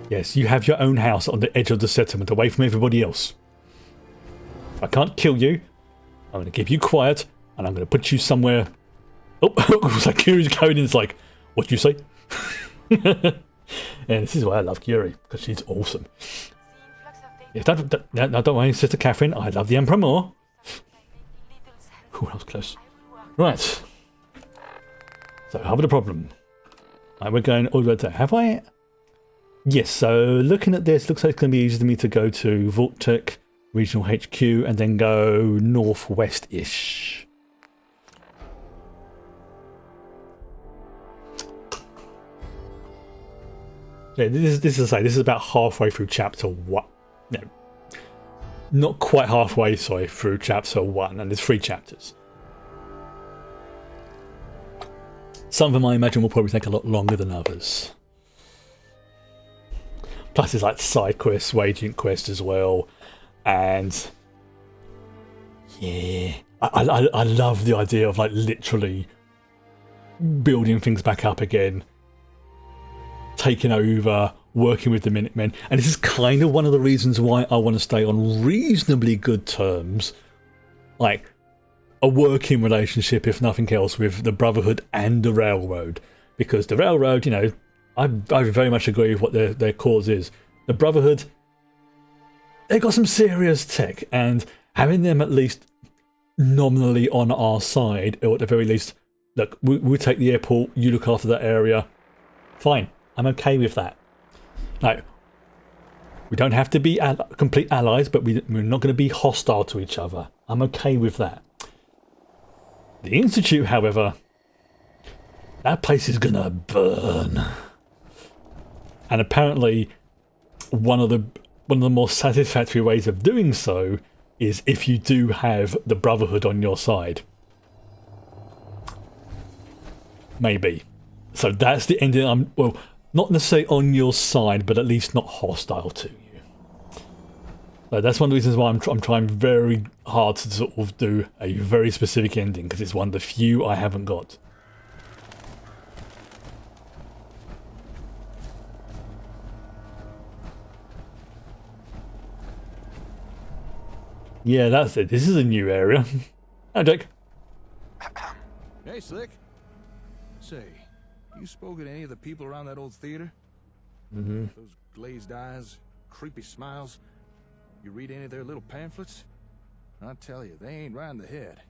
Yes, you have your own house on the edge of the settlement, away from everybody else. If I can't kill you, I'm going to keep you quiet, and I'm going to put you somewhere. Oh, it's like Curie's going in. It's like, what do you say? And this is why I love Curie, because she's awesome. Yeah, no, don't worry, Sister Catherine. I love the Emperor more. Ooh, that was close. Right. So, how about the problem? Right, we're going all the way there. Have I? Yes, so looking at this, looks like it's going to be easy for me to go to Vortec Regional HQ and then go northwest-ish. Yeah, this is about halfway through chapter 1. No, not quite halfway, sorry, through chapter 1, and there's 3 chapters. Some of them, I imagine, will probably take a lot longer than others. Plus, there's like side quests, waging quests as well, and yeah, I love the idea of like literally building things back up again, taking over, working with the Minutemen, and this is kind of one of the reasons why I want to stay on reasonably good terms, like a working relationship, if nothing else, with the Brotherhood and the Railroad, because the Railroad, you know, I very much agree with what their cause is. The Brotherhood, they've got some serious tech, and having them at least nominally on our side, or at the very least, look, we'll take the airport, you look after that area, fine, I'm okay with that. Like, we don't have to be complete allies, but we're not going to be hostile to each other. I'm okay with that. The Institute, however, that place is going to burn. And apparently, one of the more satisfactory ways of doing so is if you do have the Brotherhood on your side. Maybe. So that's the ending. Well, not necessarily on your side, but at least not hostile to you. So that's one of the reasons why I'm trying very hard to sort of do a very specific ending, because it's one of the few I haven't got. Yeah, that's it. This is a new area. Hi, Jake. Hey, Slick. Say, you spoken to any of the people around that old theater? Mm-hmm. Those glazed eyes, creepy smiles. You read any of their little pamphlets? I tell you, they ain't right in the head.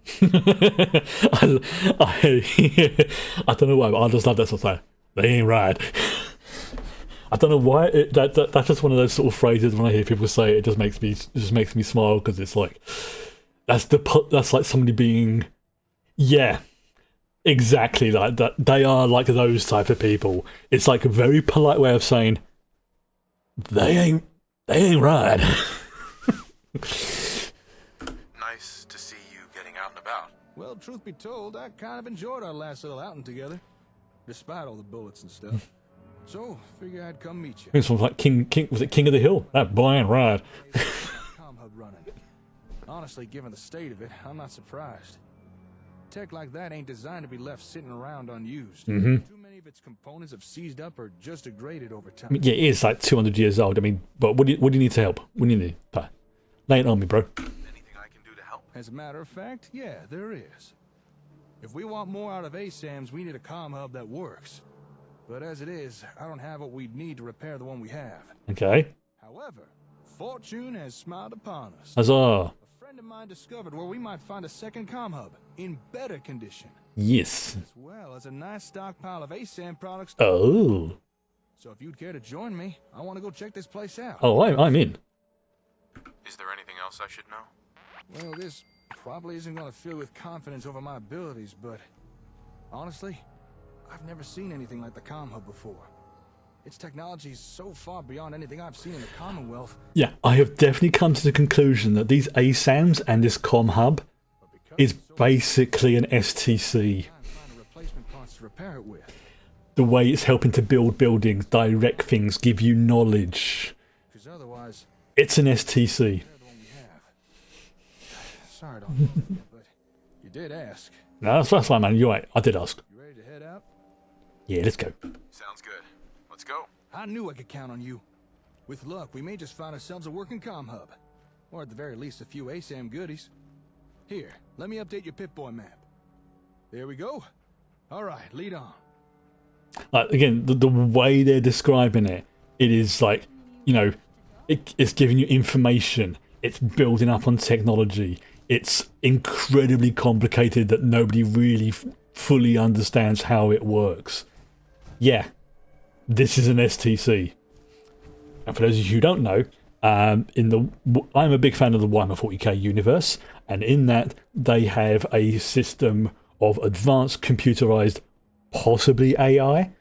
I don't know why, but I just love that sort of thing. They ain't right. I don't know why. That's just one of those sort of phrases when I hear people say it, it just makes me smile, because it's like that's like somebody being, yeah, exactly like that. They are like those type of people. It's like a very polite way of saying they ain't right. Nice to see you getting out and about. Well, truth be told, I kind of enjoyed our last little outing together, despite all the bullets and stuff. So, figure I'd come meet you. It's like King was it King of the Hill? That boy ain't right. Com hub running. Honestly, given the state of it, I'm not surprised. Tech like that ain't designed to be left sitting around unused. Mm-hmm. Too many of its components have seized up or just degraded over time. I mean, yeah, it is like 200 years old. I mean, but what do you need to help? What do you need? Lay it on me, bro. Anything I can do to help? As a matter of fact, yeah, there is. If we want more out of ASAMs, we need a comm hub that works. But as it is, I don't have what we'd need to repair the one we have. Okay. However, fortune has smiled upon us. Huzzah. A friend of mine discovered where we might find a second comm hub in better condition. Yes. As well as a nice stockpile of ASAM products. Oh. So if you'd care to join me, I want to go check this place out. Oh, I'm in. Is there anything else I should know? Well, this probably isn't going to fill you with confidence over my abilities, but honestly, I've never seen anything like the comm hub before. Its technology is so far beyond anything I've seen in the Commonwealth. Yeah, I have definitely come to the conclusion that these ASAMs and this comm hub is basically an STC. The way it's helping to build buildings, direct things, give you knowledge. It's an STC. Sorry, don't but you did ask. No, that's fine, man. You're right. I did ask. You ready to head out? Yeah, let's go. Sounds good. Let's go. I knew I could count on you. With luck, we may just find ourselves a working comm hub. Or at the very least, a few ASAM goodies. Here, let me update your Pip-Boy map. There we go. Alright, lead on. Again, the way they're describing it, it is like, you know, it's giving you information. It's building up on technology. It's incredibly complicated that nobody really fully understands how it works. Yeah, this is an STC. And for those of you who don't know, I'm a big fan of the Warhammer 40k universe, and in that they have a system of advanced computerized, possibly AI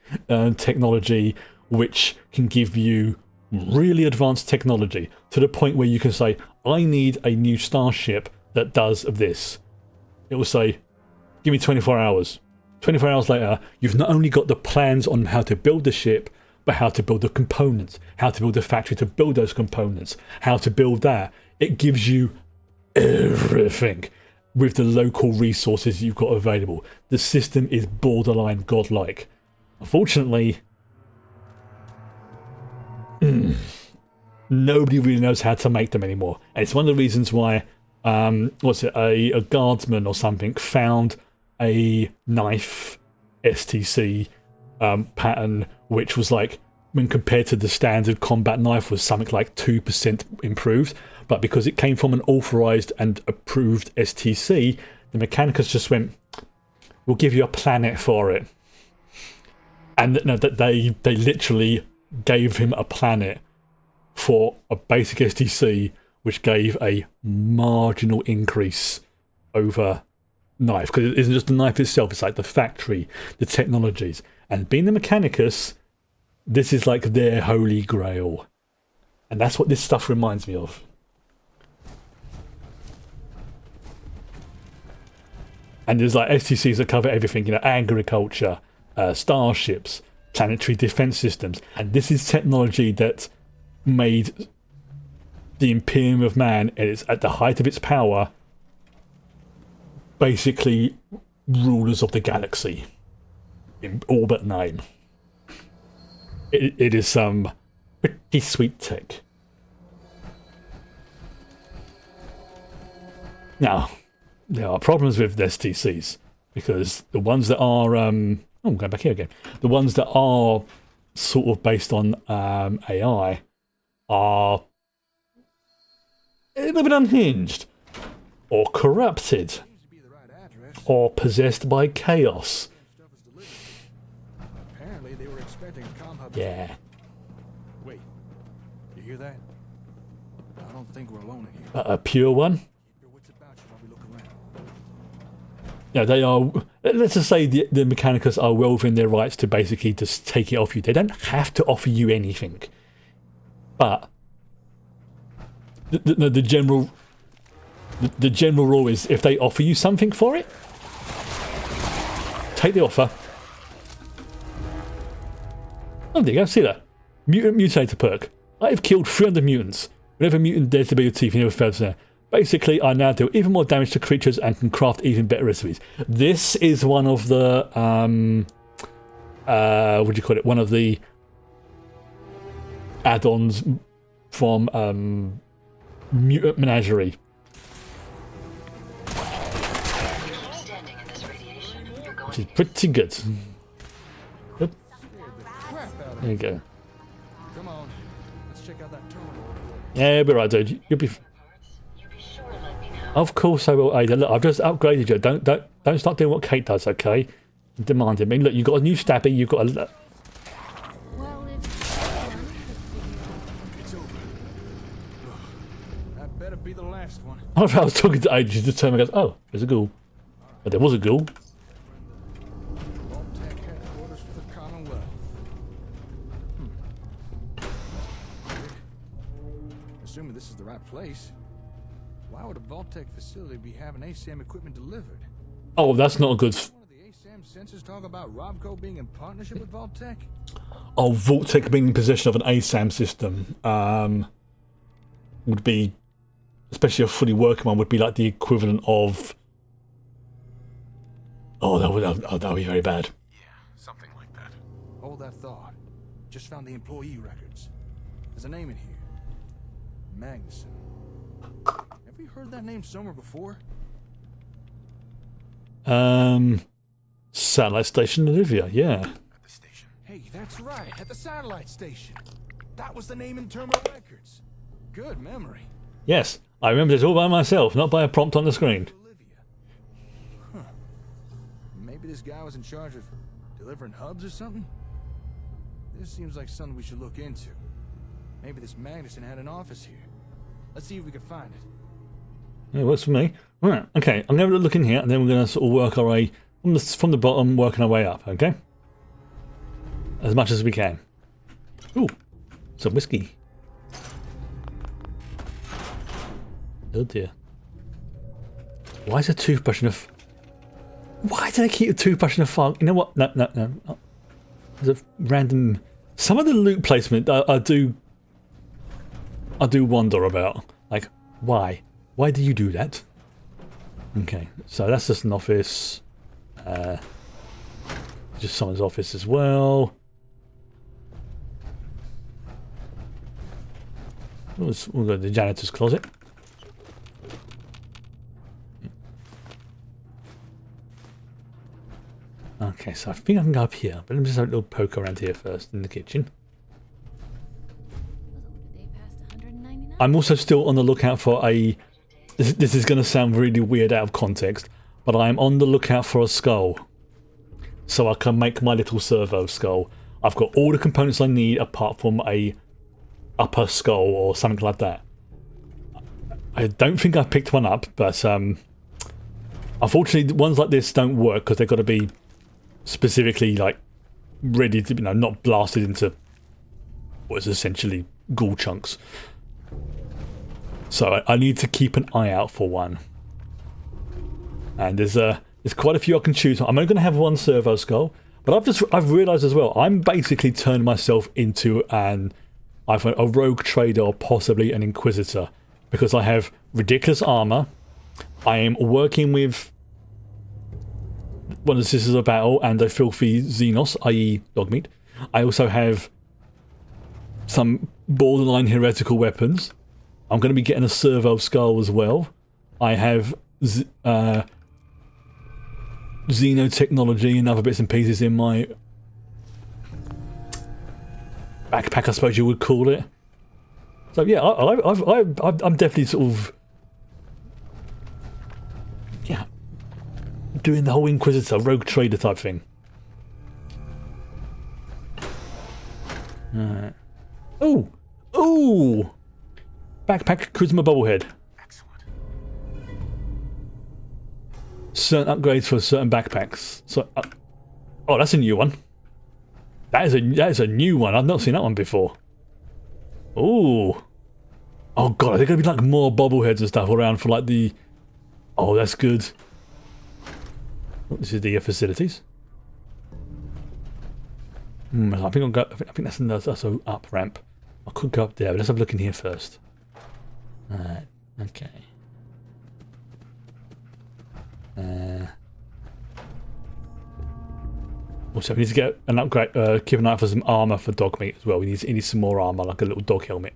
technology, which can give you really advanced technology to the point where you can say, I need a new starship that does this. It will say, give me 24 hours. 24 hours later, you've not only got the plans on how to build the ship, but how to build the components, how to build a factory to build those components, how to build that. It gives you everything. with the local resources you've got available. The system is borderline godlike. Unfortunately, nobody really knows how to make them anymore. And it's one of the reasons why, a guardsman or something found a knife STC pattern, which was like, when compared to the standard combat knife, was something like 2% improved. But because it came from an authorized and approved STC, the Mechanicus just went, we'll give you a planet for it. And no, that they literally gave him a planet for a basic STC, which gave a marginal increase over knife. Because it isn't just the knife itself, it's like the factory, the technologies. And being the Mechanicus, this is like their holy grail. And that's what this stuff reminds me of. And there's like STCs that cover everything, agriculture, starships, planetary defense systems. And this is technology that made the Imperium of Man, at the height of its power, basically rulers of the galaxy. In all but name. It is some pretty sweet tech. Now, there are problems with STCs, because the ones that are I'm going back here again. The ones that are sort of based on AI are a little bit unhinged, or corrupted, or possessed by chaos. Apparently they were expecting a comm hub. Yeah. Wait, you hear that? I don't think we're alone in here. A pure one? Yeah, they are. Let's just say the Mechanicus are well within their rights to basically just take it off you. They don't have to offer you anything, but the general rule is, if they offer you something for it, take the offer. Oh, there you go. See that? Mutant Mutator perk. I have killed 300 mutants. Whenever a mutant dares to be your teeth, you never fail to know. Basically, I now deal even more damage to creatures and can craft even better recipes. This is one of the what do you call it? One of the add-ons from Mutant Menagerie. Which is pretty good. Yep. There you go. Come on, let's check out that terminal. Yeah, you'll be right, dude. You'll be. Of course I will, Ada. Look, I've just upgraded you. Don't start doing what Kate does, okay? Demanding me. Look, you've got a new stabby. You've got a. Well, if It's over. That better be the last one. I was talking to Ada. She just turned and goes, "Oh, there's a ghoul." But there was a ghoul. Vault-Tec headquarters for the Commonwealth. Assuming this is the right place. Why would a Vault-Tec facility be having ASAM equipment delivered? Oh, that's not a good. One of the ASAM sensors talk about Robco being in partnership with Vault-Tec? Oh, Vault-Tec being in possession of an ASAM system would be, especially a fully working one, would be like the equivalent of. Oh, that would be very bad. Yeah, something like that. Hold that thought. Just found the employee records. There's a name in here. Magnuson. Have we heard that name somewhere before? Satellite station Olivia, yeah. At the station. Hey, that's right, at the satellite station. That was the name in terminal records. Good memory. Yes, I remember it all by myself, not by a prompt on the screen. Olivia. Huh. Maybe this guy was in charge of delivering hubs or something? This seems like something we should look into. Maybe this Magnuson had an office here. Let's see if we can find it. It works for me. Right, okay, I'm going to look in here and then we're going to sort of work our way from the bottom, working our way up, okay? As much as we can. Ooh, some whiskey. Oh dear. Why is a toothbrush in a... Why do they keep a toothbrush in a fog? You know what? No. There's a random... Some of the loot placement I do wonder about. Like, why? Why do you do that? Okay, so that's just an office. Just someone's office as well. We'll go to the janitor's closet. Okay, so I think I can go up here, but let me just have a little poke around here first in the kitchen. I'm also still on the lookout for a... This is going to sound really weird out of context, but I'm on the lookout for a skull. So I can make my little servo skull. I've got all the components I need apart from a upper skull or something like that. I don't think I picked one up, but unfortunately ones like this don't work because they've got to be specifically like ready to, not blasted into what is essentially ghoul chunks. So I need to keep an eye out for one. And there's quite a few I can choose. I'm only going to have one servo skull, but I've realised as well, I'm basically turned myself into either a rogue trader or possibly an inquisitor, because I have ridiculous armour. I am working with one of the Sisters of Battle and a filthy Xenos, i.e. dogmeat. I also have some borderline heretical weapons. I'm going to be getting a servo skull as well. I have xenotechnology and other bits and pieces in my backpack, I suppose you would call it. So yeah, I'm definitely sort of doing the whole Inquisitor, rogue trader type thing. Alright. Oh! Backpack Charisma Bubblehead. Excellent. Certain upgrades for certain backpacks. So, oh, that's a new one. That is a new one. I've not seen that one before. Oh. Oh god, are there going to be like more bobbleheads and stuff around for like the... Oh, that's good. Oh, this is the facilities. I think I'll go. I think that's an up ramp. I could go up there, but let's have a look in here first. Alright, okay. Also, we need to get an upgrade. Keep an eye for some armor for dogmeat as well. He needs some more armor, like a little dog helmet.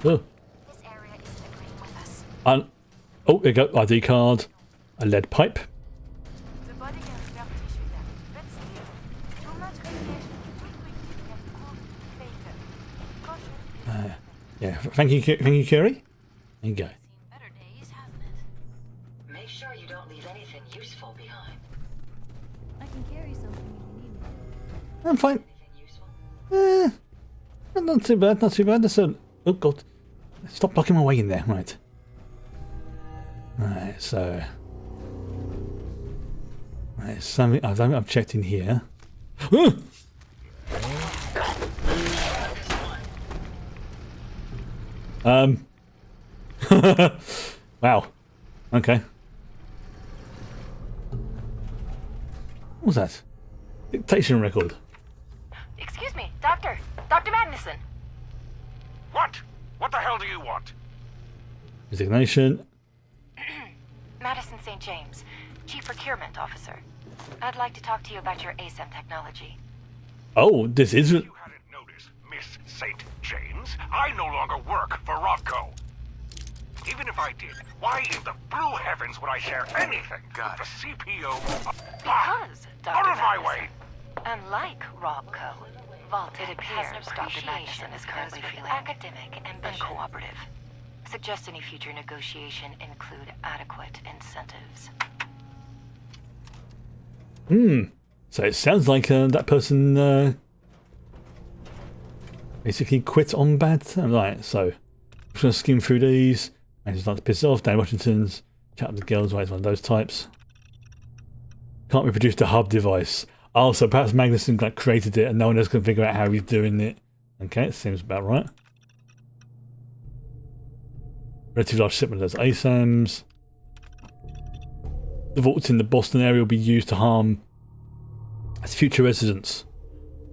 Oh. This area isn't agreeing with us. Oh, there you go. ID card. A lead pipe. The body can start tissue there, but still, too much radiation too quickly can prove fatal. Caution. Yeah. Thank you, Kerry. There you go. Better days, hasn't it? Make sure you don't leave anything useful behind. I can carry something if you need me. I'm fine. Anything useful? Not too bad. Not too bad. That's a... Oh god. Stop blocking my way in there. Right. Right, so... Right, something... I don't think I've checked in here. Wow. Okay. What was that? Dictation record. Excuse me, Doctor. Dr. Magnuson. What? What the hell do you want? Resignation. Madison St. James, Chief Procurement Officer. I'd like to talk to you about your ASEM technology. Oh, this is... You hadn't noticed, Miss St. James. I no longer work for Robco. Even if I did, why in the blue heavens would I share anything with the CPO? Because, Dr. Out of my Magnuson, way! unlike Robco, it appears Dr. Magnuson is currently feeling academic and cooperative. Suggest any future negotiation include adequate incentives. So it sounds like that person basically quit on bad terms. Right, so I'm just going to skim through these. I just like to piss off. Dan Washington's chat with the girls, right, it's one of those types. Can't reproduce the hub device. Oh, so perhaps Magnuson like, created it and no one else can figure out how he's doing it. Okay, it seems about right. Relatively large shipment of ASAMs. The vaults in the Boston area will be used to harm its future residents.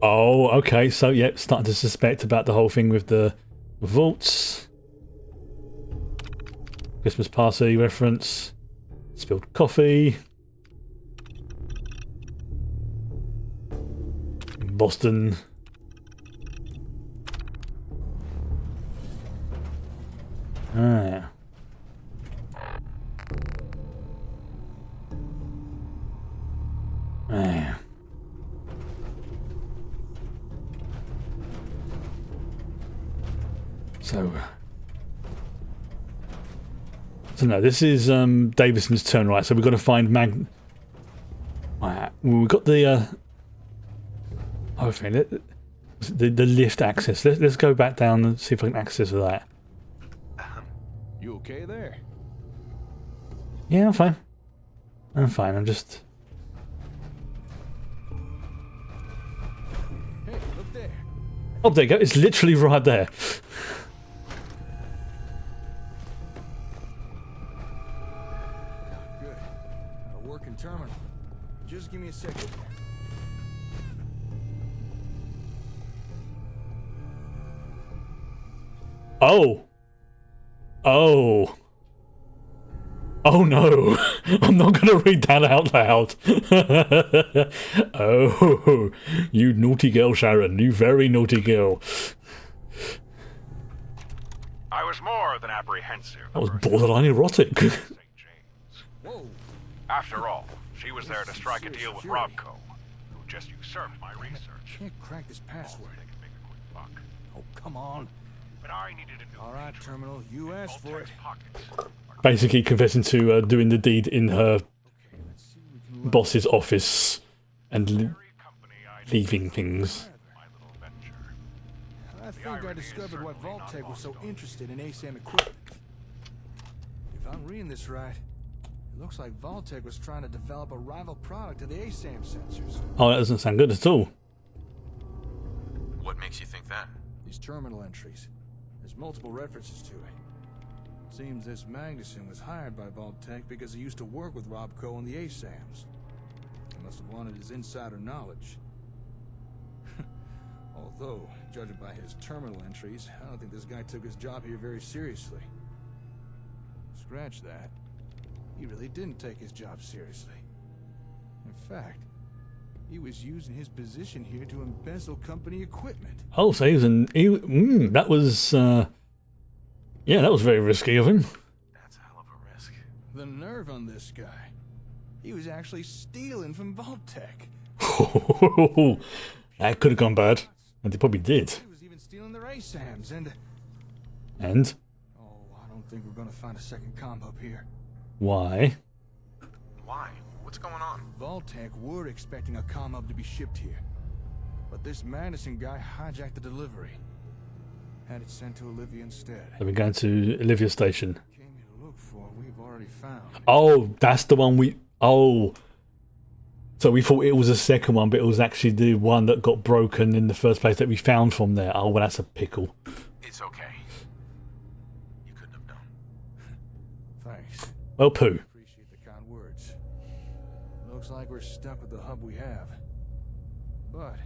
Oh, okay. So, yeah, starting to suspect about the whole thing with the vaults. Christmas party reference. Spilled coffee. Boston. Ah. Ah. So no, this is Davison's turn, right? So we've got to find Right, we've got the the lift access. Let's go back down and see if I can access that. You okay there? Yeah, I'm fine. I'm fine. I'm just. Hey, look there. Oh, there you go. It's literally right there. Good. Got a working terminal. Just give me a second. Oh. Oh. Oh no. I'm not going to read that out loud. Oh, you naughty girl, Sharon. You very naughty girl. I was more than apprehensive. That was borderline erotic. St. James. Whoa. After all, she was there to strike a deal with Robco, who just usurped my research. Can't crack this password. They could make a quick buck. Oh, come on. But I needed a new All right, feature terminal. You in asked for it. Voltaire's pockets. Basically confessing to doing the deed in her Okay, let's see what we can learn. boss's office and Very company I leaving things. my little venture. I think I discovered why Vault-Tec was so interested in ASAM equipment. If I'm reading this right, it looks like Vault-Tec was trying to develop a rival product to the ASAM sensors. Oh, that doesn't sound good at all. What makes you think that? These terminal entries. There's multiple references to it. Seems this Magnuson was hired by Vault-Tec because he used to work with Robco on the ASAMs. He must have wanted his insider knowledge. Although, judging by his terminal entries, I don't think this guy took his job here very seriously. Scratch that. He really didn't take his job seriously. In fact, he was using his position here to embezzle company equipment. Oh, so he was that was yeah, that was very risky of him. That's a hell of a risk. The nerve on this guy. He was actually stealing from Vault-Tec. That could have gone bad, and they probably did. He was even stealing their ASAMs and... And Oh, I don't think we're gonna find a second comp up here. why? Why? What's going on? Vault-Tec were expecting a comm hub to be shipped here. But this Madison guy hijacked the delivery. Had it sent to Olivia instead. Are we going to Olivia Station? Came here to look for, we've already found. Oh, that's the one we. Oh, so we thought it was a second one, but it was actually the one that got broken in the first place that we found from there. Oh, well, that's a pickle. It's okay. You couldn't have known. Thanks. Well, poo. Appreciate the kind words. Looks like we're stuck with the hub we have. But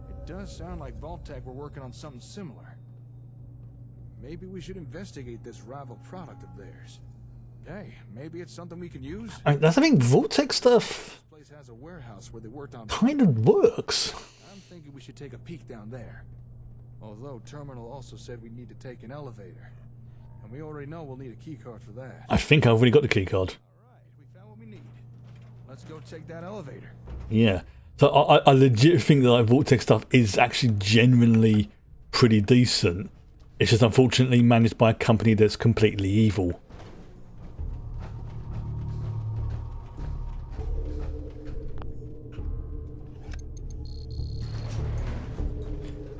it does sound like Vault-Tec were working on something similar. Maybe we should investigate this rival product of theirs. Hey, maybe it's something we can use. I mean, that's the thing. Vortex stuff This place has a warehouse where they worked on. kind of works. I'm thinking we should take a peek down there. Although Terminal also said we need to take an elevator. And we already know we'll need a keycard for that. I think I've already got the keycard. Alright, we found what we need. Let's go take that elevator. Yeah. So I legit think that like Vortex stuff is actually genuinely pretty decent. It's just unfortunately managed by a company that's completely evil.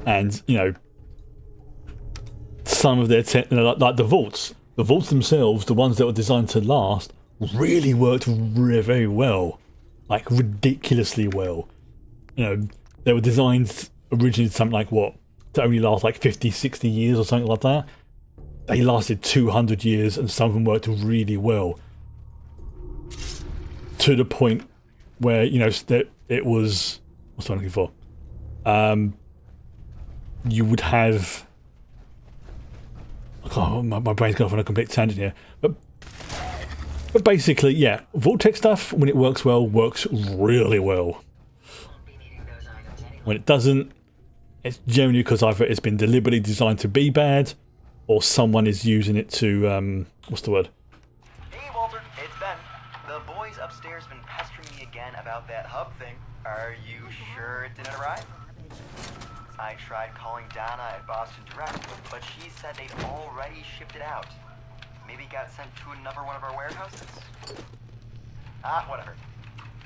And, you know, some of their like the vaults themselves, the ones that were designed to last, really worked very well. Like, ridiculously well. You know, they were designed originally something like what? To only last like 50, 60 years or something like that. They lasted 200 years and some of them worked really well. To the point where, you know, it was... What's I looking for? you would have... Oh, my brain's gone off on a complete tangent here. But basically, yeah, Vault-Tec stuff, when it works well, works really well. When it doesn't, it's generally because either it's been deliberately designed to be bad, or someone is using it to, what's the word? Hey Walter, it's Ben. The boys upstairs have been pestering me again about that hub thing. Are you sure it didn't arrive? I tried calling Donna at Boston Direct, but she said they'd already shipped it out. Maybe it got sent to another one of our warehouses? Ah, whatever.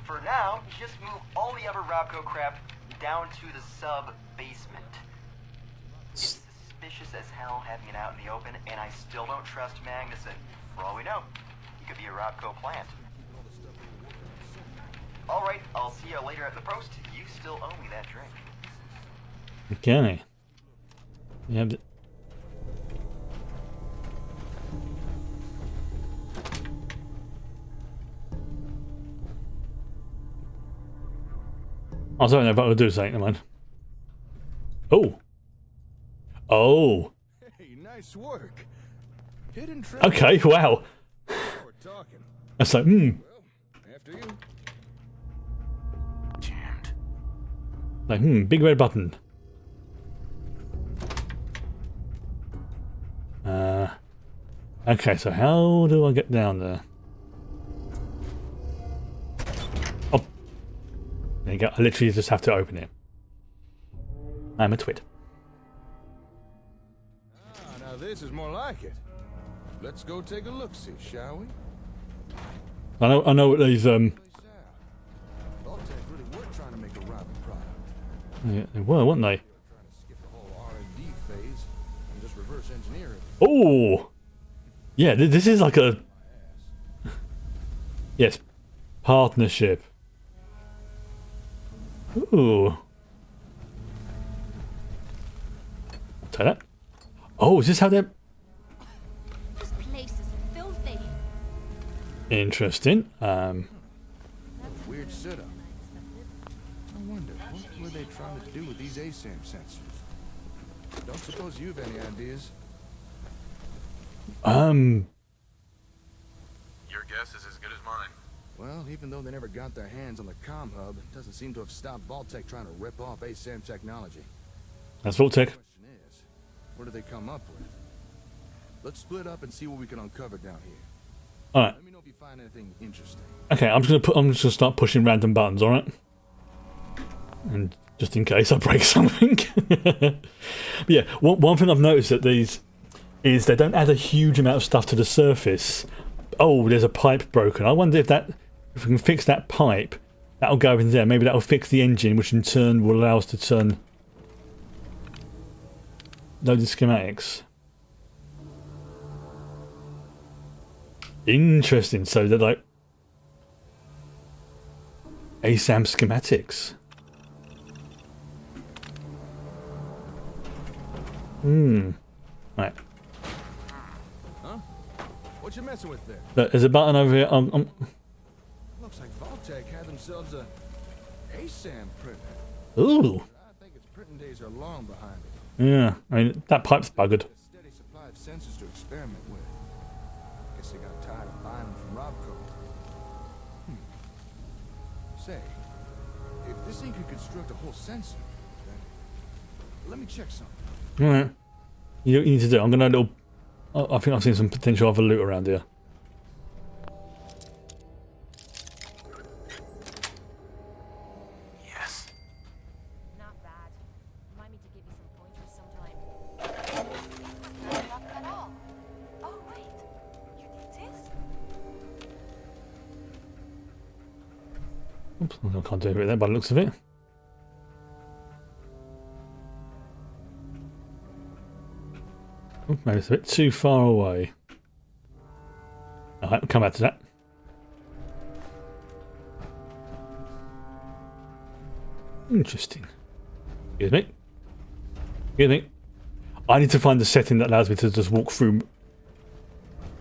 For now, just move all the other Robco crap down to the sub-basement. It's suspicious as hell having it out in the open, and I still don't trust Magnuson. For all we know, he could be a Robco plant. Alright, I'll see you later at the post. You still owe me that drink. Okay. Yeah, but... I don't know if I'll do something, never mind. Oh. Oh. Hey, nice work. Hidden treasure. Okay, wow. We're talking. That's like, Well, after you. Jammed. Like, big red button. Okay, so how do I get down there? Oh. There you go. I literally just have to open it. I'm a twit. Ah, now this is more like it. Let's go take a look-see, shall we? I know what these Vault-Tec really were trying to make a Robin product. yeah, they were, weren't they? Trying to skip the whole R&D phase and just reverse engineer it. Oh, yeah. This is like a yes, partnership. Ooh, take that. Oh, is this how they're This place is filthy. interesting? Weird setup. I wonder, what were they trying to do with these ASAM sensors? Don't suppose you've any ideas? Your guess is as good as mine. Well, even though they never got their hands on the comm hub, it doesn't seem to have stopped Vault-Tec trying to rip off ASAM technology. That's Vault-Tec. Question is, what do they come up with? Let's split up and see what we can uncover down here. All right. Let me know if you find anything interesting. Okay, I'm just gonna start pushing random buttons. All right. And just in case I break something. But yeah, one thing I've noticed that these is they don't add a huge amount of stuff to the surface. Oh, there's a pipe broken. I wonder if we can fix that pipe, that'll go in there. Maybe that'll fix the engine, which in turn will allow us to turn loads of schematics. Interesting. So they're like ASAM schematics. Right. Huh? What you messing with there? Look, there's a button over here. Looks like Vault-Tec had themselves a ASAM printer. Ooh. I think its printing days are long behind it. Yeah. I mean, that pipe's buggered. A steady supply of sensors to experiment with. Guess they got tired of buying them from Robco. Say, if this thing could construct a whole sensor, then let me check something. Alright. You know what you need to do? I'm gonna little. I think I've seen some potential other loot around here. Yes. Not bad. Remind me to give you some pointers sometime. Not luck at all. Oh, wait. You did this? Oops, I can't do it there by the looks of it. Oh, maybe it's a bit too far away. Alright, we'll come back to that. Interesting. Excuse me. Excuse me. I need to find the setting that allows me to just walk through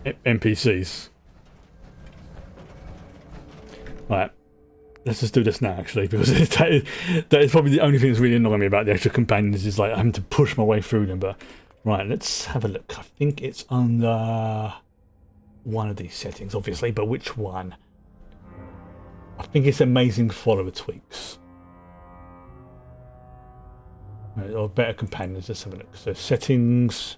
NPCs. Right. let's just do this now, actually, because that is probably the only thing that's really annoying me about the extra companions is like having to push my way through them. But right, let's have a look. I think it's under one of these settings, obviously, but which one? I think it's amazing follower tweaks. Right, or better companions. Let's have a look. So settings.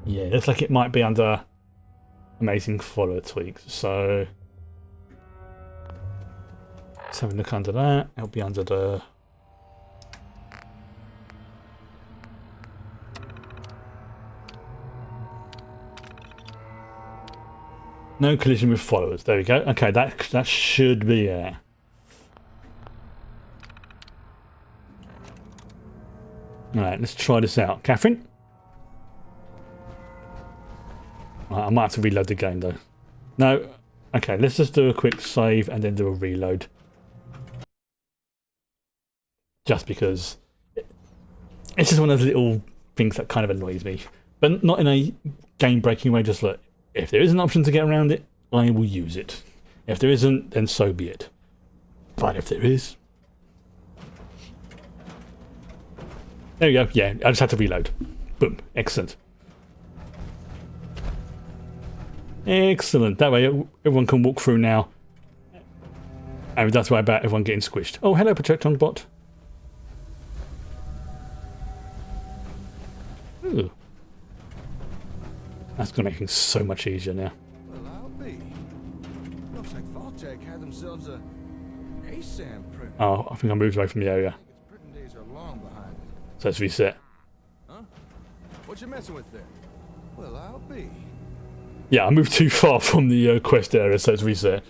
Yeah, looks like it might be under amazing follower tweaks. So let's have a look under that. It'll be under the no collision with followers. There we go. Okay, that should be it. Alright, let's try this out. Catherine? I might have to reload the game though. No. Okay, let's just do a quick save and then do a reload. Just because it's just one of those little things that kind of annoys me. But not in a game-breaking way, just like, if there is an option to get around it, I will use it. If there isn't, then so be it. But if there is... There we go. Yeah, I just had to reload. Boom. Excellent. Excellent. That way everyone can walk through now. And that's why about everyone getting squished. Oh, hello, Protectron bot. Ooh. That's going to make things so much easier now. Well, I'll be. Looks like palJake had themselves a ASAM printer. Oh, I think I moved away from the area. Its printing days are long behind it. So let's reset. Huh? What you messing with there? Well, I'll be. Yeah, I moved too far from the quest area, so let's reset.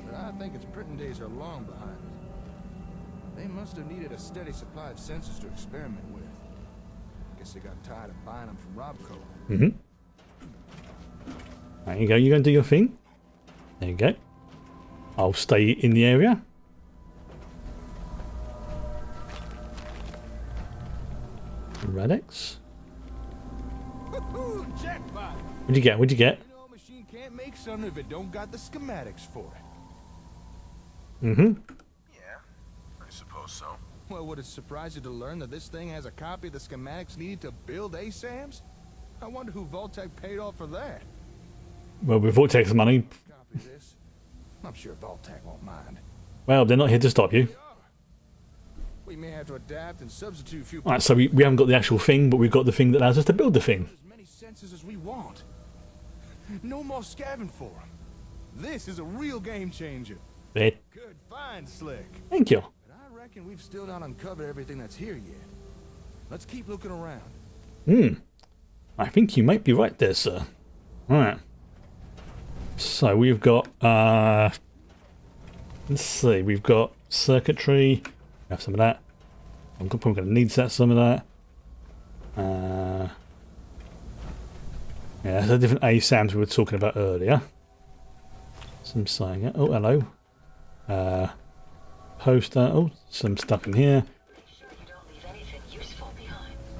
But I think its printing days are long behind it. They must have needed a steady supply of sensors to experiment with. Guess they got tired of buying them from Robco. Mm-hmm. There you go. You're going to do your thing. There you go. I'll stay in the area. Radix. Jackpot. What'd you get? What'd you get? You know, a machine can't make something if it don't got the schematics for it. Mm-hmm. Yeah, I suppose so. Well, would it surprise you to learn that this thing has a copy of the schematics needed to build ASAMs? I wonder who Vault-Tec paid off for that. Well, with Vortex money. Copy this. I'm sure Vault-Tec won't mind. Well, they're not here to stop you. We may have to adapt and substitute a few. Alright, so we haven't got the actual thing, but we've got the thing that allows us to build the thing. As many sensors as we want. No more scavenging for them. This is a real game changer. Good find, Slick. Thank you. But I reckon we've still not uncovered everything that's here yet. Let's keep looking around. I think you might be right there, sir. Alright. So we've got let's see, we've got circuitry. We have some of that. I'm probably going to need some of that. Yeah, there's the different ASAMs we were talking about earlier. Some saying it. Oh, hello. Poster. Oh, some stuff in here.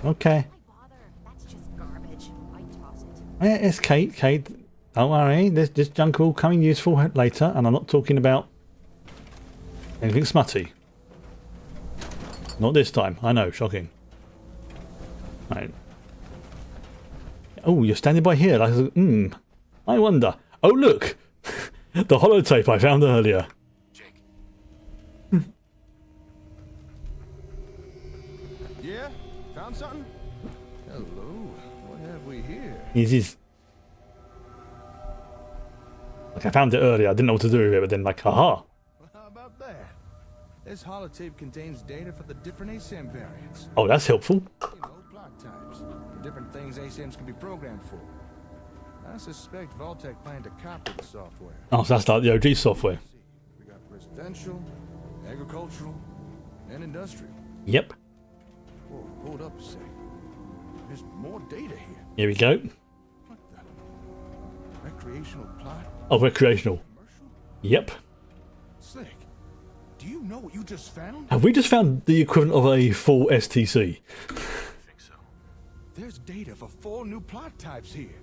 Okay. Yeah, it's Kate. Kate, don't worry. This junk will come in useful later, and I'm not talking about anything smutty. Not this time. I know. Shocking. Right. Oh, you're standing by here. Like, I wonder. Oh, look. The holotape I found earlier. Jake. Yeah? Found something? Hello. What have we here? This is. Like, I found it earlier. I didn't know what to do with it, but then, like, haha. Well, how about that? This holotape contains data for the different ASAM variants. Oh, that's helpful. You know, plot types. The different things ASAMs can be programmed for. I suspect Vault-Tec planned to copy the software. Oh, so that's like the OG software. We got residential, agricultural, and industrial. Yep. Whoa, hold up a sec. There's more data here. Here we go. What the? Recreational plot? Oh, recreational. Commercial? Yep. Slick, do you know what you just found? Have we just found the equivalent of a full STC? I think so. There's data for 4 new plot types here.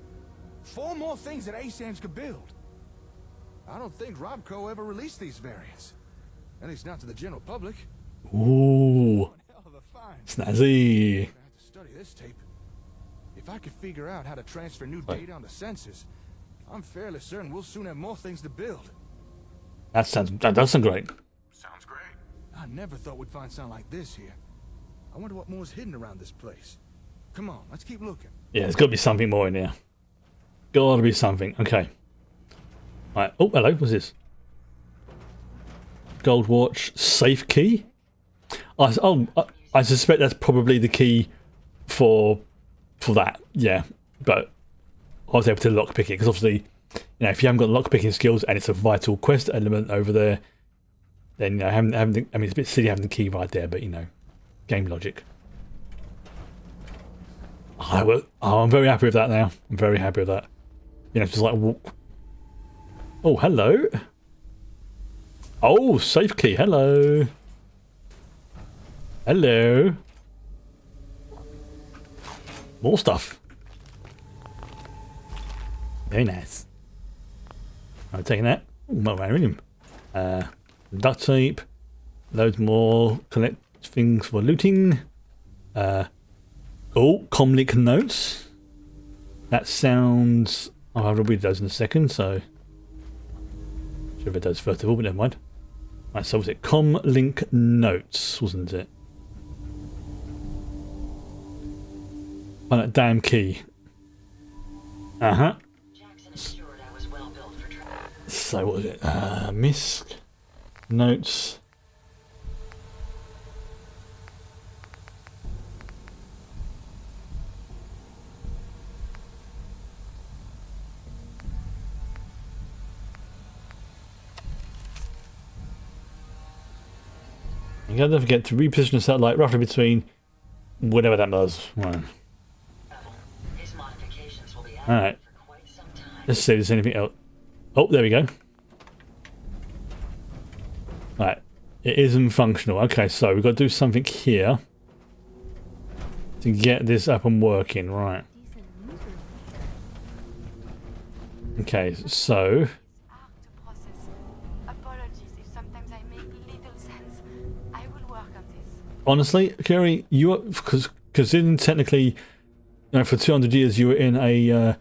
4 more things that ASAMs could build. I don't think Robco ever released these variants. At least not to the general public. Ooh. Snazzy. I have to study this tape. If I could figure out how to transfer new data on the sensors, I'm fairly certain we'll soon have more things to build. That does sound great. Sounds great. I never thought we'd find something like this here. I wonder what more's hidden around this place. Come on, let's keep looking. Yeah, there's got to be something more in here. Gotta be something. Okay. Right. Oh, hello. What's this? Gold watch. Safe key? I suspect that's probably the key for that. Yeah. But I was able to lockpick it because obviously, you know, if you haven't got lockpicking skills and it's a vital quest element over there, then, you know, I mean, it's a bit silly having the key right there, but, you know, game logic. I'm very happy with that now. I'm very happy with that. You know, just like walk. Oh, hello. Oh, safe key. Hello. Hello. More stuff. Very nice. I'm taking that. More duct tape. Loads more. Collect things for looting. Oh, comlink notes. That sounds... I'll read those in a second, so... Should have read those first of all, but never mind. Right, so was it comlink notes, wasn't it? Find that damn key. Uh-huh. So what was it? MISC. Notes. You gotta don't forget to reposition the satellite roughly between whatever that does. Right. Alright. Let's see if there's anything else. Oh, there we go. Right. It isn't functional. Okay, so we've got to do something here to get this up and working. Right. Okay, so... Honestly, Kerry, you are, because technically, you know, for 200 years you were in a, you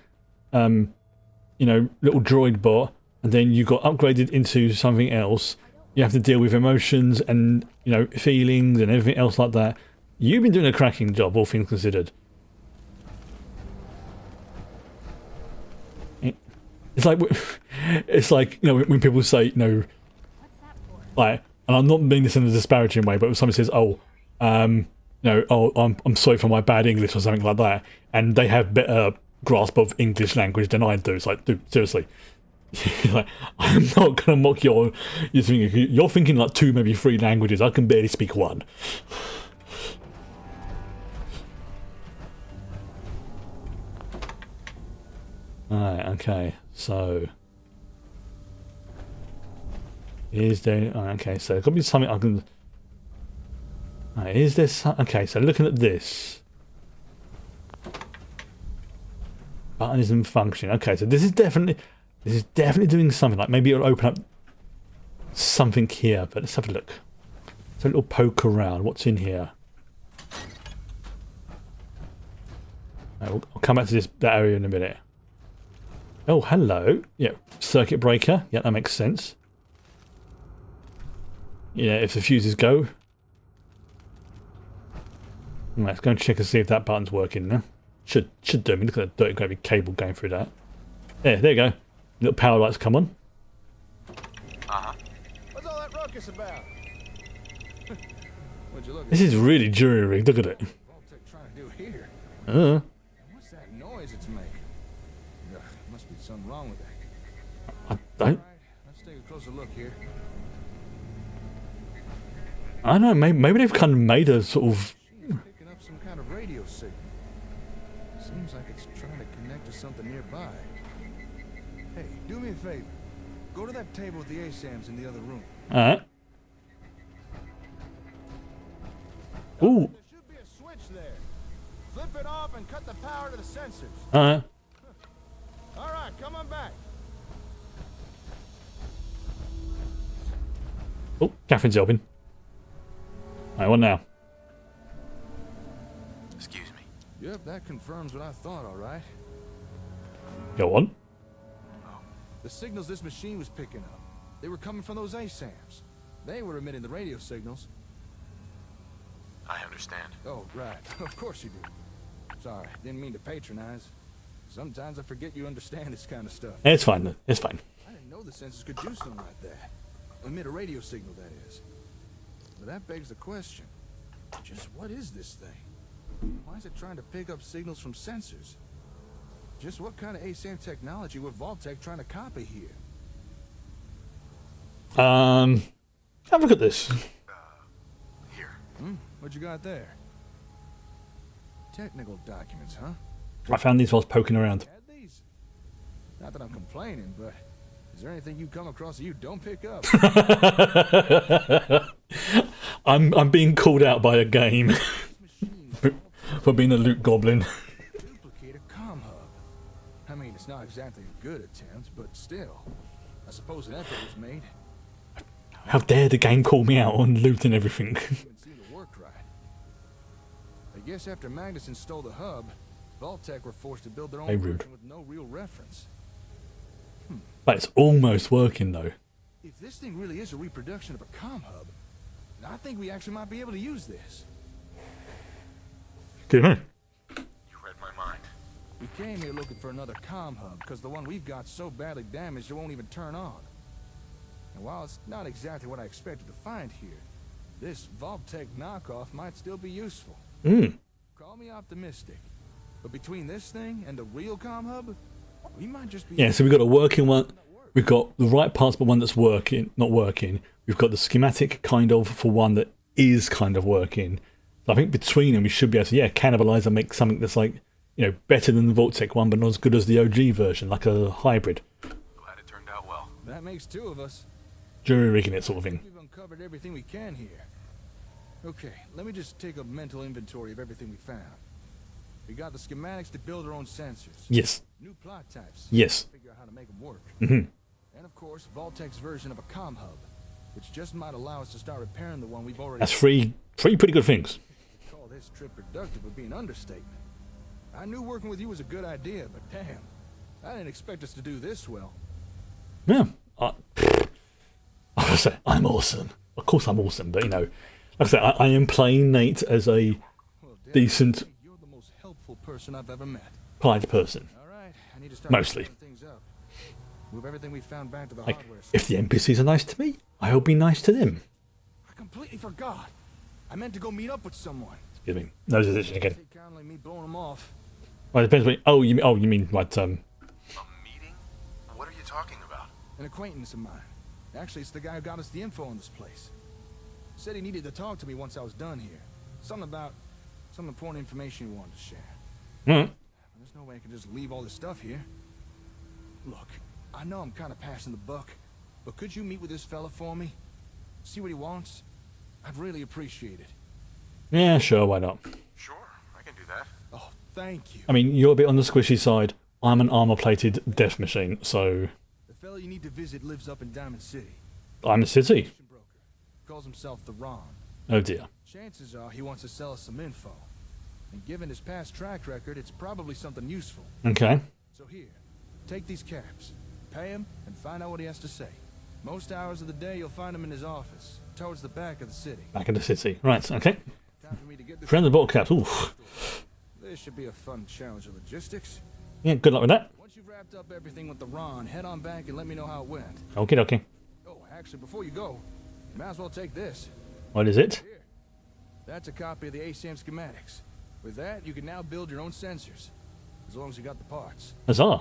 know, little droid bot, and then you got upgraded into something else. You have to deal with emotions and, you know, feelings and everything else like that. You've been doing a cracking job, all things considered. It's like, you know, when people say, you know, like, and I'm not meaning this in a disparaging way, but when somebody says, oh, you know, oh, I'm sorry for my bad English or something like that, and they have better grasp of English language than I do. It's like, dude, seriously, like, I'm not gonna mock your thinking. You're thinking like 2, maybe 3 languages. I can barely speak 1. Alright, okay, so is there? Okay, so there's got to be something I can. Is this okay? So looking at this, button isn't functioning. Okay, so this is definitely doing something. Like maybe it'll open up something here. But let's have a look. So a little poke around. What's in here? I'll come back to that area in a minute. Oh, hello. Yeah, circuit breaker. Yeah, that makes sense. Yeah, if the fuses go. Let's go and check and see if that button's working now. Should do. I mean, look at that dirty gravy cable going through that. There you go. Little power lights come on. What's all that ruckus about? Would you look This is really jury rigged. Look at it. trying to do here? What's that noise it's making? Ugh, must be something wrong with it. I don't. Right, let's take a closer look here. I don't know. Maybe they've kind of made a sort of. Picking up some kind of radio signal. Seems like it's trying to connect to something nearby. Hey, do me a favor. Go to that table with the ASAMs in the other room. Alright. Ooh. There should be a switch there. Flip it off and cut the power to the sensors. Alright. All right, come on back. Oh, Catherine's helping. Alright, what now? Excuse me. Yep, that confirms what I thought, all right. Go on. The signals this machine was picking up, they were coming from those ASAMs. They were emitting the radio signals. I understand. Oh, right. Of course you do. Sorry, didn't mean to patronize. Sometimes I forget you understand this kind of stuff. It's fine, then. It's fine. I didn't know the sensors could do something like that. Emit a radio signal, that is. But that begs the question. Just what is this thing? Why is it trying to pick up signals from sensors? Just what kind of ASAM technology were Vault-Tec trying to copy here? Have a look at this. Here. What you got there? Technical documents, huh? I found these while I was poking around. Had these? Not that I'm complaining, but is there anything you come across that you don't pick up? I'm being called out by a game for being a loot goblin. Duplicate a comm hub. I mean, it's not exactly a good attempt, but still, I suppose an effort was made. How dare the game call me out on loot and everything? Didn't seem to work right. I guess after Magnuson stole the hub, Vault-Tec were forced to build their own Hey, rude. version with no real reference. But it's almost working though. If this thing really is a reproduction of a comm hub, I think we actually might be able to use this. Good man. You read my mind. We came here looking for another comm hub because the one we've got so badly damaged it won't even turn on. And while it's not exactly what I expected to find here, this Vault-Tec knockoff might still be useful. Call me optimistic, but between this thing and the real comm hub, we might just be... Yeah, so we've got a working one. We've got the right parts, but one that's working, not working. We've got the schematic kind of for one that is kind of working. I think between them we should be able to, cannibalize and make something that's like, better than the Vault-Tec one, but not as good as the OG version, like a hybrid. Glad it turned out well. That makes two of us. Jury rigging it sort of thing. We've uncovered everything we can here. Okay, let me just take a mental inventory of everything we found. We got the schematics to build our own sensors. Yes. New plot types. Yes. Figure out how to make them work. Mm-hmm. And of course, Vault-Tec's version of a comm hub, which just might allow us to start repairing the one we've already... That's three pretty good things. To call this trip productive would be an understatement. I knew working with you was a good idea, but damn, I didn't expect us to do this well. Yeah. I say, I'm awesome. Of course I'm awesome, but like I said, I am playing Nate as a decent, You're the most helpful person I've ever met. polite person. All right, I need to start Mostly. things up. Move everything we found back to the Like, hardware. if the NPCs are nice to me, I'll be nice to them. I completely forgot. I meant to go meet up with someone. Excuse me. No decision again. Take kindly me blowing them off. Well, it depends what you mean what, A meeting? What are you talking about? An acquaintance of mine. Actually, it's the guy who got us the info on this place. Said he needed to talk to me once I was done here. Something about some important information he wanted to share. There's no way I can just leave all this stuff here. Look, I know I'm kind of passing the buck, but could you meet with this fella for me? See what he wants? I'd really appreciate it. Yeah, sure, why not? Sure, I can do that. Oh, thank you. I mean, you're a bit on the squishy side. I'm an armor-plated death machine, so The fella you need to visit lives up in Diamond City. I'm a city. Broker. Calls himself the Ron. Oh dear. Chances are he wants to sell us some info. And given his past track record, it's probably something useful. Okay. So here, take these caps, pay him, and find out what he has to say. Most hours of the day you'll find him in his office, towards the back of the city. Back in the city. Right, okay. Time for me to get this... Friend of the bottle caps. Ooh. This should be a fun challenge of logistics. Yeah, good luck with that. Once you've wrapped up everything with the Ron, head on back and let me know how it went. Okay. Oh, actually, before you go, you might as well take this. What is it? Here. That's a copy of the ASAM schematics. With that, you can now build your own sensors. As long as you got the parts. Huzzah.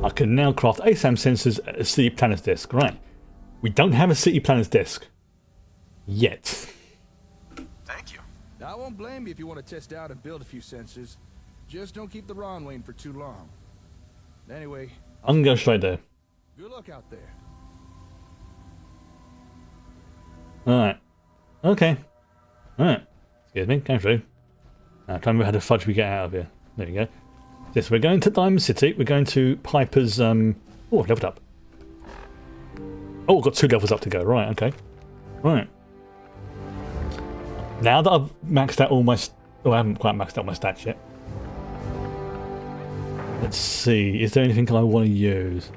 I can now craft ASAM sensors at a City Planners desk. Right. We don't have a City Planners desk. Yet. Thank you. I won't blame you if you want to test out and build a few sensors. Just don't keep the Ron waiting for too long. Anyway, I'm gonna go straight there. good luck out there. Alright. Okay. Alright. Excuse me, go through. Now, trying to remember how the fudge we get out of here. There you go. Yes, we're going to Diamond City. We're going to Piper's. Oh, I've leveled up. Oh, I've got 2 levels up to go. Right, okay. Right. Now that I've maxed out all my... Oh, I haven't quite maxed out my stats yet. Let's see. Is there anything I want to use?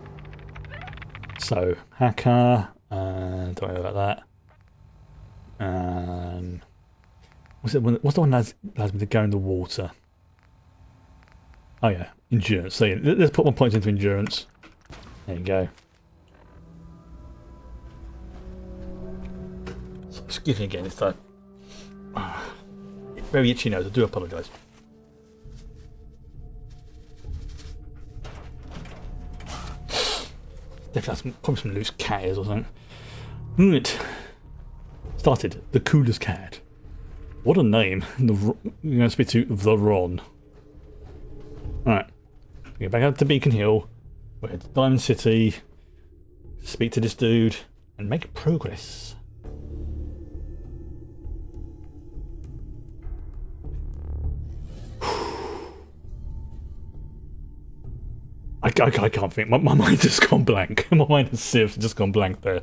So, hacker. Don't worry about that. And... What's the one that allows me to go in the water? Oh yeah, endurance. So yeah, let's put 1 point into endurance. There you go. So excuse me again if I... very itchy nose, I do apologise. Definitely probably some loose cat ears or something. Right. Started. The coolest cat. What a name. You're going to speak to the Ron. Alright. Go back out to Beacon Hill. We're at Diamond City. Speak to this dude. And make progress. I can't think. My mind has gone blank. My mind has seriously just gone blank there.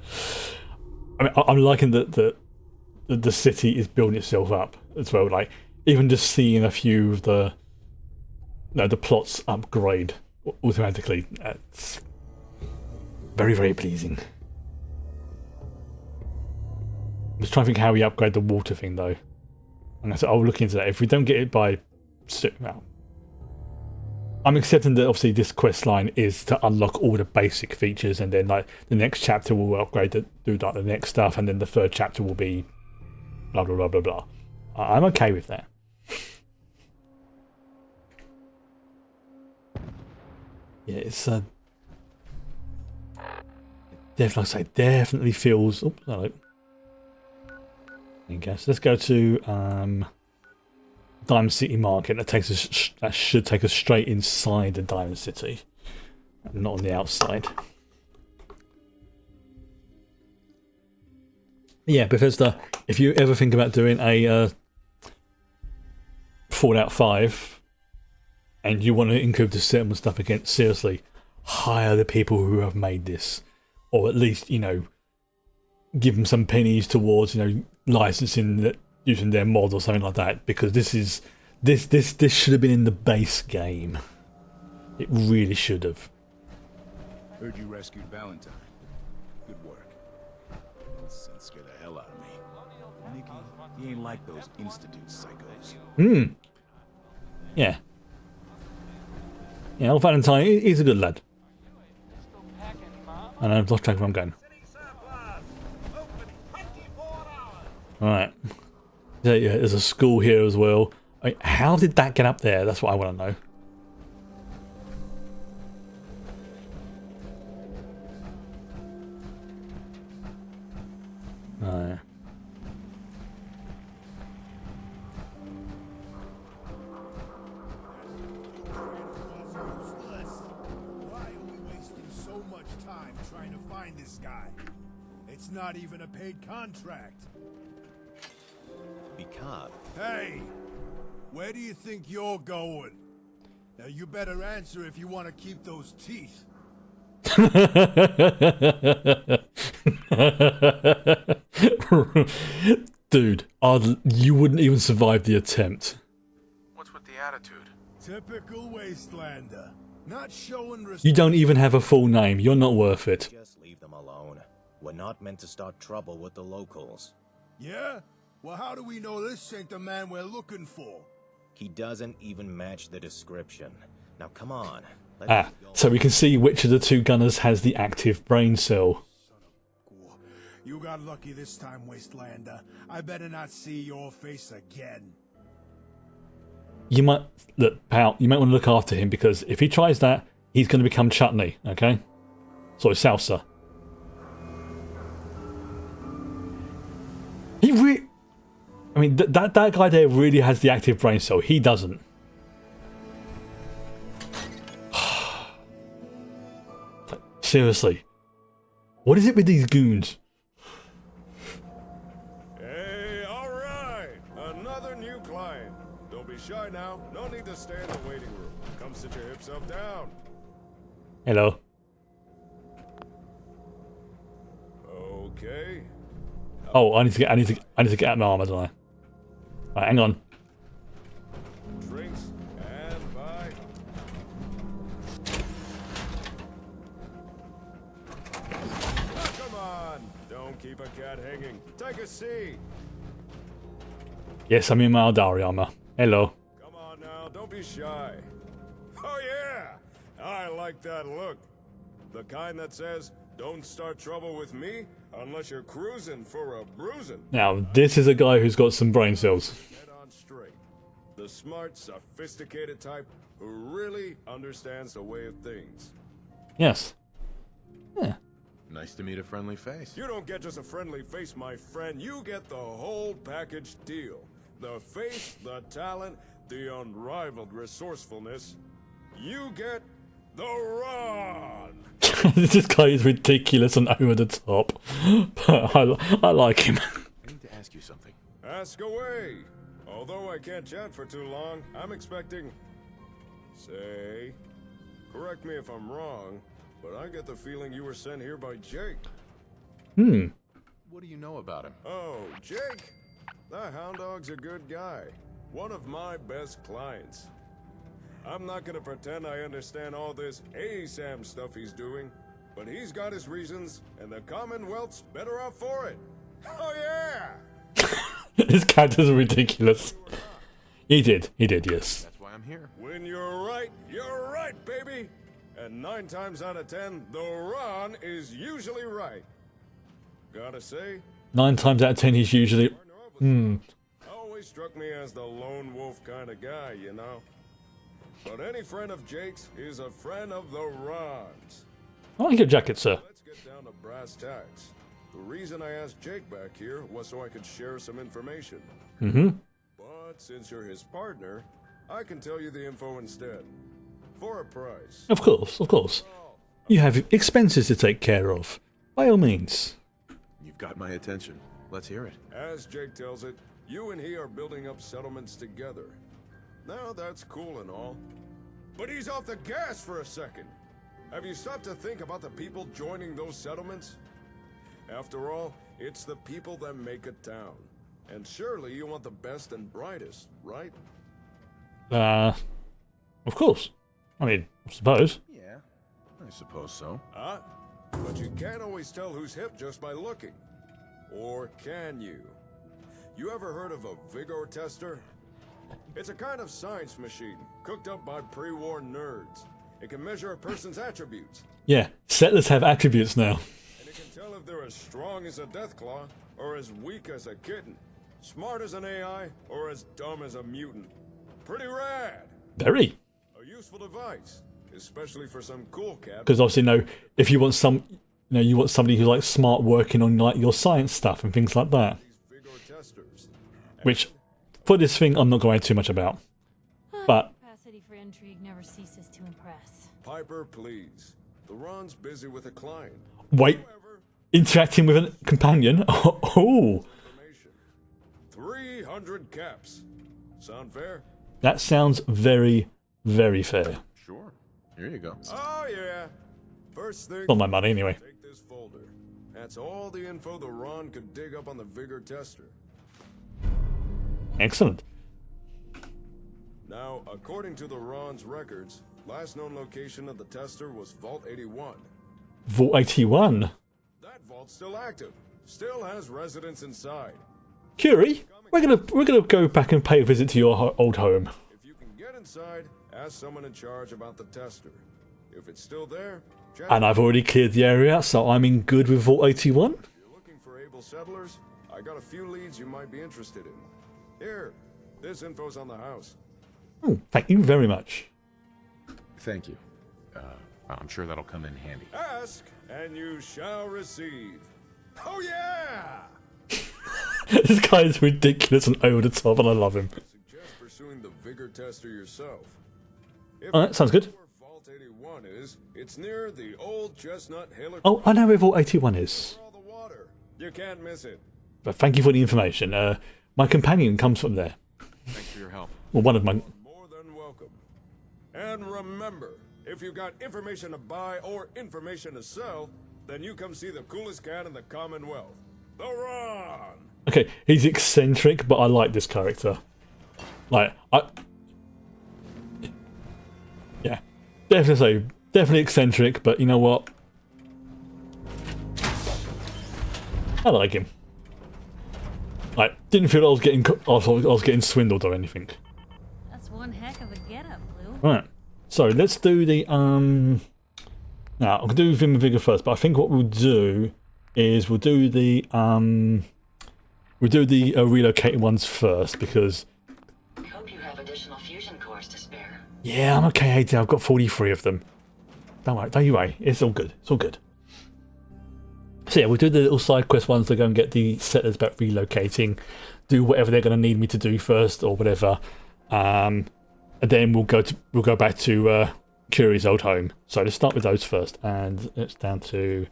I mean, I'm liking that the city is building itself up as well. Like, even just seeing a few of the plots upgrade automatically. That's very, very pleasing. I'm just trying to think how we upgrade the water thing, though. And I'll look into that. If we don't get it by... Well, I'm accepting that obviously this quest line is to unlock all the basic features, and then like the next chapter will upgrade do like the next stuff, and then the 3rd chapter will be blah blah blah blah blah. I'm okay with that. Yeah, it's definitely feels. Oops, hello. There you go. So let's go to Diamond City Market. That should take us straight inside the Diamond City, not on the outside. Yeah, Bethesda, if you ever think about doing a Fallout 5 and you want to include the settlement stuff again, seriously, hire the people who have made this, or at least, you know, give them some pennies towards, you know, licensing that, using their mod or something like that, because this should have been in the base game. It really should have. Heard you rescued Valentine. Good work. Those sons scare the hell out of me. Nikki, he ain't like those Institute psychos. Yeah. Yeah, old Valentine, he's a good lad. And I've lost track of where I'm going. Alright. Yeah, there's a school here as well. I mean, how did that get up there? That's what I want to know. Alright. Why are we wasting so much time trying to find this guy? It's not even a paid contract. Because... Hey! Where do you think you're going? Now you better answer if you want to keep those teeth. Dude, you wouldn't even survive the attempt. What's with the attitude? Typical wastelander. Not showing respect. You don't even have a full name. You're not worth it. Just leave them alone. We're not meant to start trouble with the locals. Yeah? Well, how do we know this ain't the man we're looking for? He doesn't even match the description. Now come on. So we can see which of the 2 gunners has the active brain cell. You got lucky this time, wastelander. I better not see your face again. You might... Look, pal, you might want to look after him, because if he tries that, he's going to become chutney, okay? Sorry, salsa. I mean, that guy there really has the active brain cell. He doesn't. Seriously. What is it with these goons? Hey, alright! Another new client. Don't be shy now. No need to stay in the waiting room. Come sit your hip self down. Hello. Okay. Oh, I need to get out my armor, don't I? Right, hang on. Drinks and bye. Oh, come on. Don't keep a cat hanging. Take a seat. Yes, I'm in my Aldari armor. Hello. Come on now, don't be shy. Oh yeah! I like that look. The kind that says, don't start trouble with me unless you're cruising for a bruising. Now, this is a guy who's got some brain cells. Head on straight. The smart, sophisticated type who really understands the way of things. Yes. Yeah. Nice to meet a friendly face. You don't get just a friendly face, my friend. You get the whole package deal. The face, the talent, the unrivaled resourcefulness. You get the Ron! This guy is ridiculous and over the top. But I like him. I need to ask you something. Ask away. Although I can't chat for too long, I'm expecting... Say... Correct me if I'm wrong, but I get the feeling you were sent here by Jake. Hmm. What do you know about him? Oh, Jake? That hound dog's a good guy. One of my best clients. I'm not gonna pretend I understand all this ASAM stuff he's doing, but he's got his reasons, and the Commonwealth's better off for it. Oh yeah! This character's ridiculous. He did, yes. That's why I'm here. When you're right, baby! And 9 times out of 10, the Ron is usually right. Gotta say... 9 times out of 10 he's usually... Always struck me as the lone wolf kind of guy, you know? But any friend of Jake's is a friend of the Ron's. I like your jacket, sir. Let's get down to brass tacks. The reason I asked Jake back here was so I could share some information. Mm-hmm. But since you're his partner, I can tell you the info instead. For a price. Of course, of course. You have expenses to take care of. By all means. You've got my attention. Let's hear it. As Jake tells it, you and he are building up settlements together. Now that's cool and all. But he's off the gas for a second. Have you stopped to think about the people joining those settlements? After all, it's the people that make a town. And surely you want the best and brightest, right? Of course. I mean, I suppose. Yeah, I suppose so. But you can't always tell who's hip just by looking. Or can you? You ever heard of a vigor tester? It's a kind of science machine, cooked up by pre-war nerds. It can measure a person's attributes. Yeah, settlers have attributes now. And it can tell if they're as strong as a deathclaw, or as weak as a kitten. Smart as an AI, or as dumb as a mutant. Pretty rad! Very. A useful device, especially for some cool cat. Because obviously, if you want you want somebody who's like smart working on like your science stuff and things like that. Which, for this thing, I'm not going too much about. But capacity for intrigue never ceases to impress. Piper, please. The Ron's busy with a client. Wait, interacting with a companion? Oh, 300 caps. Sound fair? That sounds very, very fair. Sure. Here you go. Oh yeah. First thing. Not my money anyway. Take this folder. That's all the info the Ron could dig up on the vigor tester. Excellent. Now, according to the Ron's records, last known location of the tester was Vault 81. Vault 81? That vault's still active. Still has residents inside. Curie, we're gonna go back and pay a visit to your old home. If you can get inside, ask someone in charge about the tester. If it's still there, check. And I've already cleared the area, so I'm in good with Vault 81. If you're looking for able settlers, I got a few leads you might be interested in. Here, this info's on the house. Oh, thank you very much. Thank you. I'm sure that'll come in handy. Ask, and you shall receive. Oh yeah! This guy is ridiculous and over the top, and I love him. I suggest pursuing the vigor tester yourself. Alright, sounds good. Where Vault 81 is, it's near the old chestnut hill. Oh, I know where Vault 81 is. All the water. You can't miss it. But thank you for the information. My companion comes from there. Thanks for your help. Well, one of my... More than welcome. And remember, if you got information to buy or information to sell, then you come see the coolest cat in the Commonwealth. The Ron! Okay, he's eccentric, but I like this character. Like, yeah, definitely eccentric, but you know what? I like him. Like, didn't feel I was getting swindled or anything. That's one heck of a get-up, Blue. Right, so let's do the Now I'll do Vim Vigor first, but I think what we'll do is we'll do the relocated ones first because. Hope you have additional fusion cores to spare. Yeah, I'm okay, AD. I've got 43 of them. Don't you worry. It's all good. It's all good. So yeah, we'll do the little side quest ones to go and get the settlers about relocating, do whatever they're going to need me to do first or whatever, and then we'll go back to Curie's old home. So let's start with those first, and it's down to.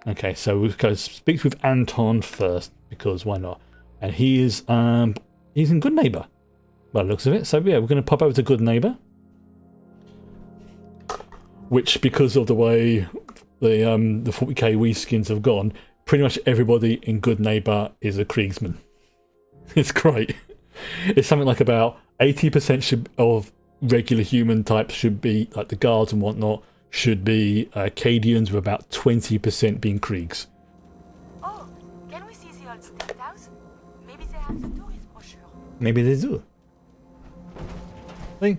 Okay, so we'll go speak with Anton first because why not? And he is he's in Good Neighbor, by the looks of it. So yeah, we're going to pop over to Good Neighbor, which because of the way the 40k Wii skins have gone, pretty much everybody in Good Neighbor is a Kriegsman. It's great. It's something like about 80% of regular human types should be like the guards and whatnot. Should be Cadians, with about 20% being Kriegs. Oh, can we see the old state house? Maybe they have the tourist brochure. Maybe they do. Hey.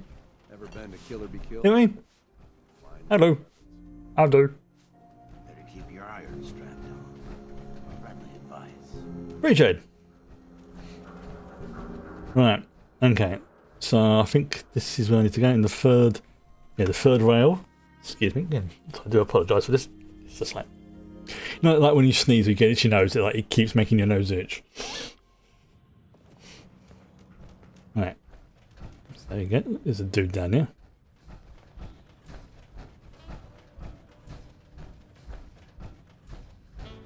Ever been to Kill or Be Killed? Hey. Hello. I'll do. Better keep your iron strapped on. Friendly advice. Appreciate it. Right. Okay. So I think this is where I need to go in the third. Yeah, the third rail. Excuse me, again, I do apologise for this. It's just like, you know, like when you sneeze, you get itchy nose. It keeps making your nose itch. Right, so there you go. There's a dude down here.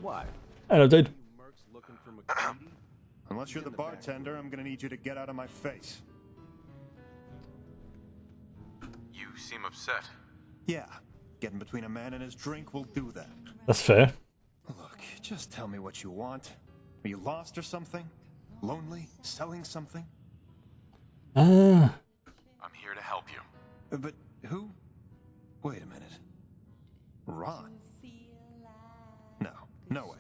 What? Hello, dude. Unless you're the bartender, I'm gonna need you to get out of my face. You seem upset. Yeah, getting between a man and his drink will do that. That's fair. Look, just tell me what you want. Are you lost or something? Lonely? Selling something? I'm here to help you. But who? Wait a minute. Ron? No way.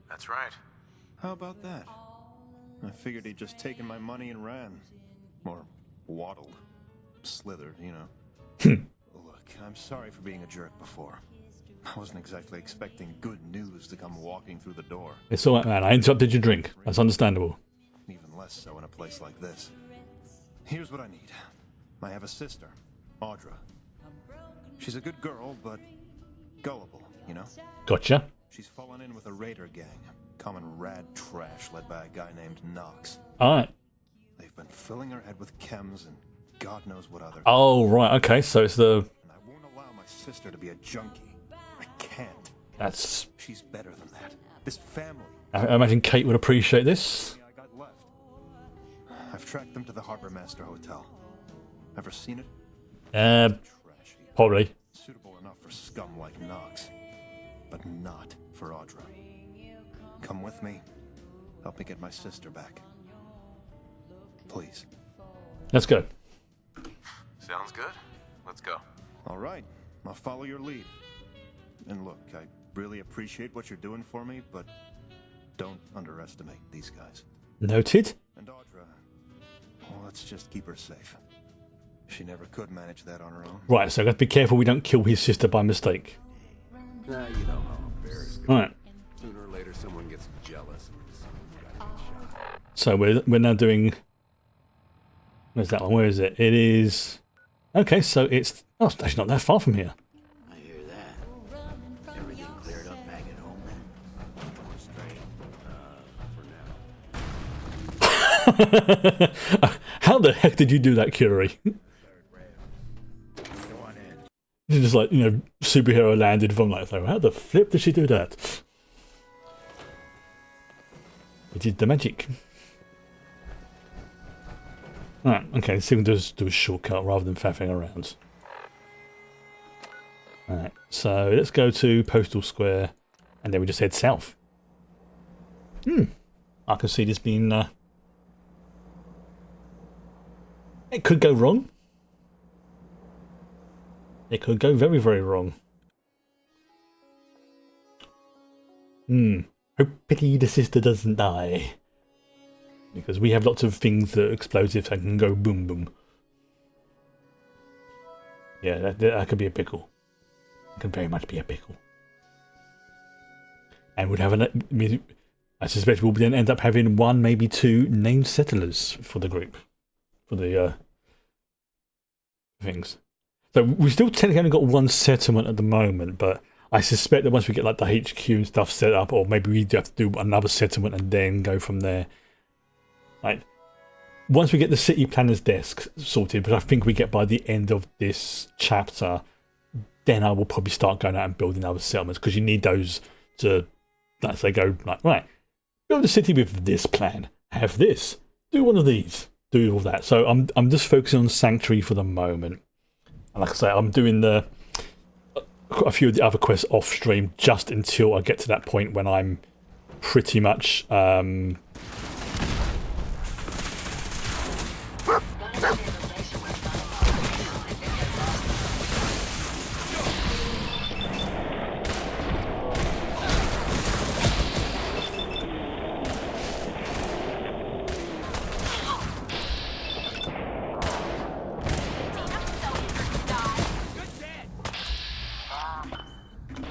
That's right. How about that? I figured he'd just taken my money and ran. Or waddled. Slithered, you know. Look, I'm sorry for being a jerk before. I wasn't exactly expecting good news to come walking through the door. It's alright, man. I interrupted your drink. That's understandable. Even less so in a place like this. Here's what I need. I have a sister, Audra. She's a good girl, but gullible, you know? Gotcha. She's fallen in with a raider gang. Common rad trash led by a guy named Knox. Alright. They've been filling her head with chems and God knows what other. Oh, right. Okay, so it's the... And I won't allow my sister to be a junkie. I can't. That's... She's better than that. This family. I imagine Kate would appreciate this. I got left. I've tracked them to the Harbor Master Hotel. Ever seen it? Probably. Suitable enough for scum like Knox, but not for Audra. Come with me. Help me get my sister back. Please. Let's go. Sounds good. Let's go. All right. I'll follow your lead. And look, I really appreciate what you're doing for me, but don't underestimate these guys. Noted. And Audra, well, let's just keep her safe. She never could manage that on her own. Right, so let's be careful we don't kill his sister by mistake. Nah, you know how affairs go. Alright. Sooner or later, someone gets jealous. So we're now doing... Where's that one? Where is it? It is... Okay, so it's... Oh, it's actually not that far from here. I hear that. Everything cleared up back at home then? For now. How the heck did you do that, Curie? It's just like, you know, superhero landed from like, so how the flip did she do that? We did the magic. Alright, okay, let's see if we can just do a shortcut rather than faffing around. Alright, so let's go to Postal Square and then we just head south. I can see this being... it could go wrong. It could go very, very wrong. Hopefully the sister doesn't die. Because we have lots of things that are explosives that can go boom boom. Yeah, that could be a pickle. It could very much be a pickle. And would have an... I suspect we'll then end up having 1, maybe 2 named settlers for the group. For the things. So we still technically only got 1 settlement at the moment, but I suspect that once we get like the HQ and stuff set up, or maybe we do have to do another settlement and then go from there. Like, once we get the city planner's desk sorted, but I think we get by the end of this chapter, then I will probably start going out and building other settlements, because you need those to, let's say, go like, right, build a city with this plan, have this, do one of these, do all that. So I'm just focusing on Sanctuary for the moment. And like I say, I'm doing a few of the other quests off stream just until I get to that point when I'm pretty much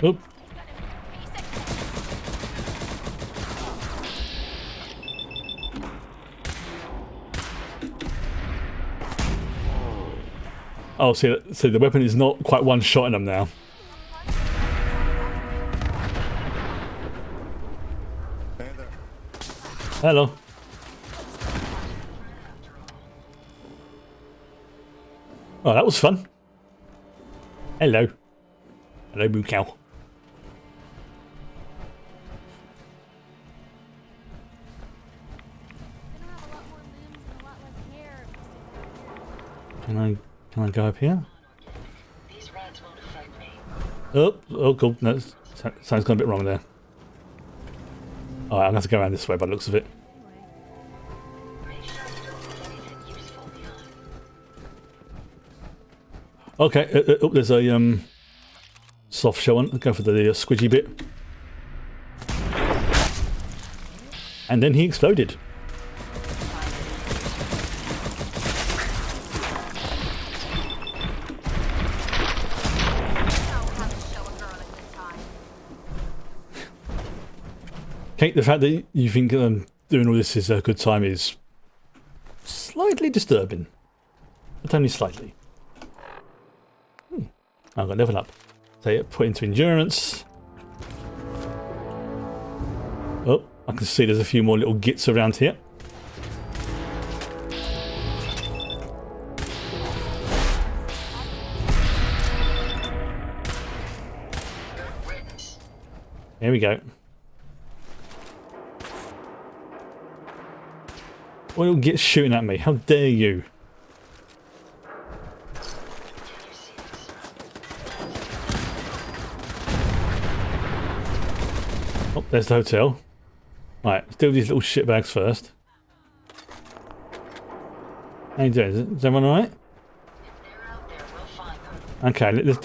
Oop. Oh, see, the weapon is not quite one-shotting them now. Hey there. Hello. Oh, that was fun. Hello. Hello, Moo Cow. Can I go up here? These rats won't affect me. Oh, cool. No, sounds gone a bit wrong there. Alright, I'm going to have to go around this way by the looks of it. Okay, there's a soft shell one. Go for the squidgy bit. And then he exploded. Okay, the fact that you think doing all this is a good time is slightly disturbing. But only slightly. I've got level up. So yeah, put into endurance. Oh, I can see there's a few more little gits around here. There we go. What little gits shooting at me? How dare you? Oh, there's the hotel. Right, let's do these little shitbags first. How you doing? Is everyone alright? Okay, let's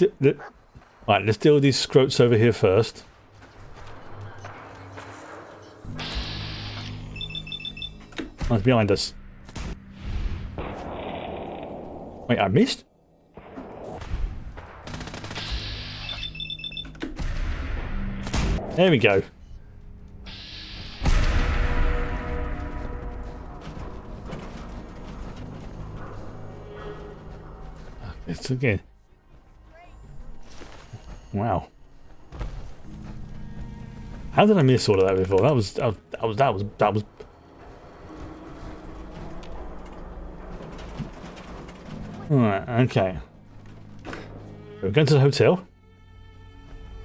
deal with these scroats over here first. Oh, it's behind us. Wait, I missed? There we go. It's again. Wow. How did I miss all of that before? That was. Alright, okay. We're going to the hotel.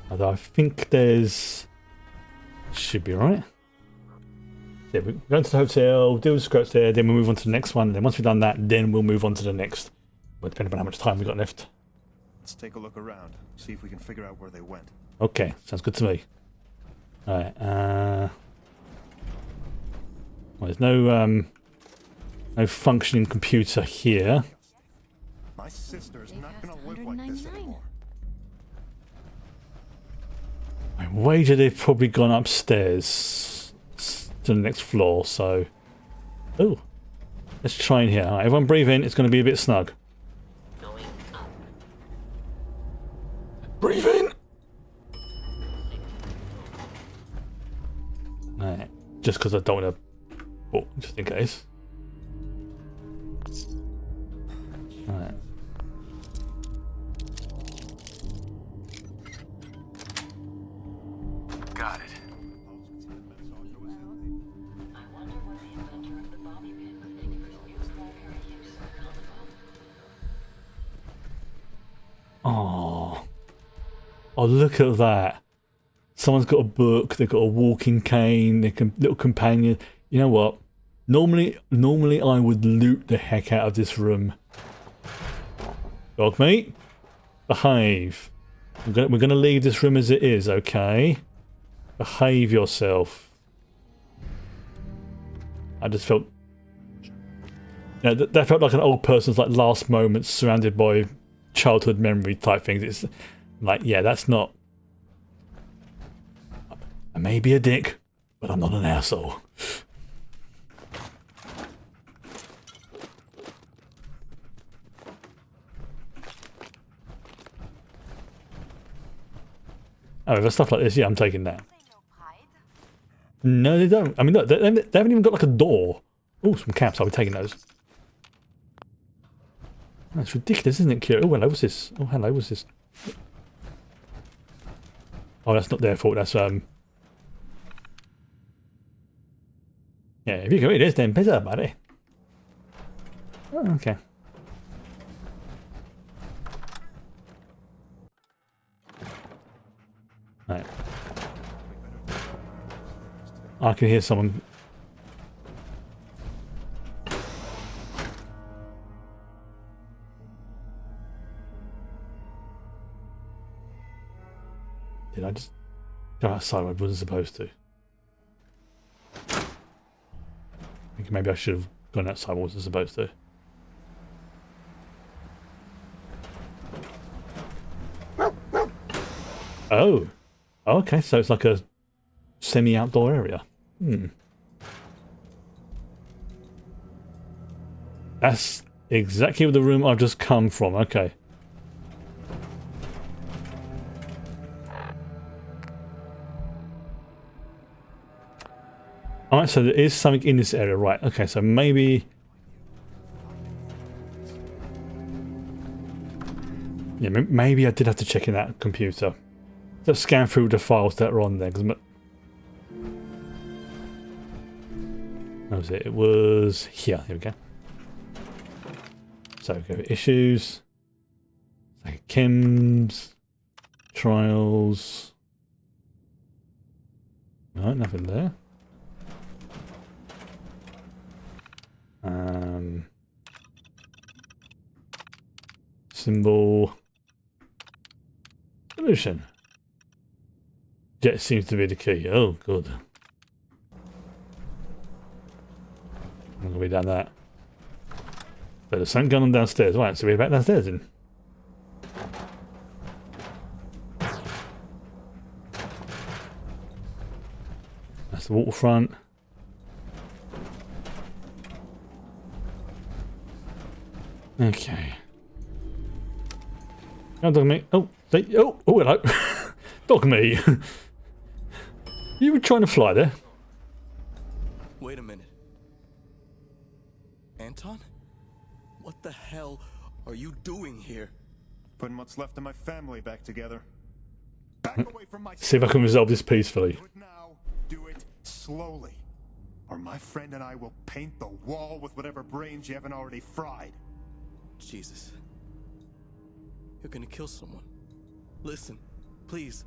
Although I think there's... should be right. Yeah, we go to the hotel, do the scraps there, then we'll move on to the next one. Then once we've done that, then we'll move on to the next. Well, depending on how much time we've got left. Let's take a look around, see if we can figure out where they went. Okay, sounds good to me. Alright, well, there's no functioning computer here. My sister's not gonna live like this anymore. I wager they've probably gone upstairs to the next floor, so... Oh, let's try in here. Alright, everyone breathe in, it's going to be a bit snug. Breathe in! Alright, just because I don't want to... Oh, just in case. Alright. Got it. Oh, look at that. Someone's got a book, they've got a walking cane, they can little companion. You know what? Normally I would loot the heck out of this room. Dog meat, behave. We're gonna leave this room as it is, okay? Behave yourself. I just felt, you know, that felt like an old person's like last moments surrounded by childhood memory type things. It's like, yeah, that's not. I may be a dick, but I'm not an asshole. However, stuff like this, yeah, I'm taking that. No, they don't. I mean, look, they haven't even got like a door. Oh, some caps. I'll be taking those. That's ridiculous, isn't it, Kira? Oh, hello, what's this? Oh, hello, what's this? Oh, that's not their fault. That's yeah. If you can read this, then piss up, buddy. Oh, okay. Right. I can hear someone. Did I just go outside where I wasn't supposed to? I think maybe I should have gone outside where I wasn't supposed to. Oh. Okay, so it's like a semi-outdoor area. That's exactly the room I've just come from. Okay. Alright, so there is something in this area, right? Okay, so maybe... Yeah, maybe I did have to check in that computer. Just scan through the files that are on there. That was it. It was here. Here we go. So go issues. Like chems. Trials. No, nothing there. Symbol. Solution. Jet seems to be the key. Oh, good. I'm going to be down that. So there's something going on downstairs. Right, so we're back downstairs then. That's the waterfront. Okay. Oh, dog me. Oh, hello. Dog me. You were trying to fly there. Wait a minute. Anton? What the hell are you doing here? Putting what's left of my family back together. Back away from my See if I can resolve this peacefully. Do it now. Do it slowly. Or my friend and I will paint the wall with whatever brains you haven't already fried. Jesus. You're gonna kill someone. Listen, please.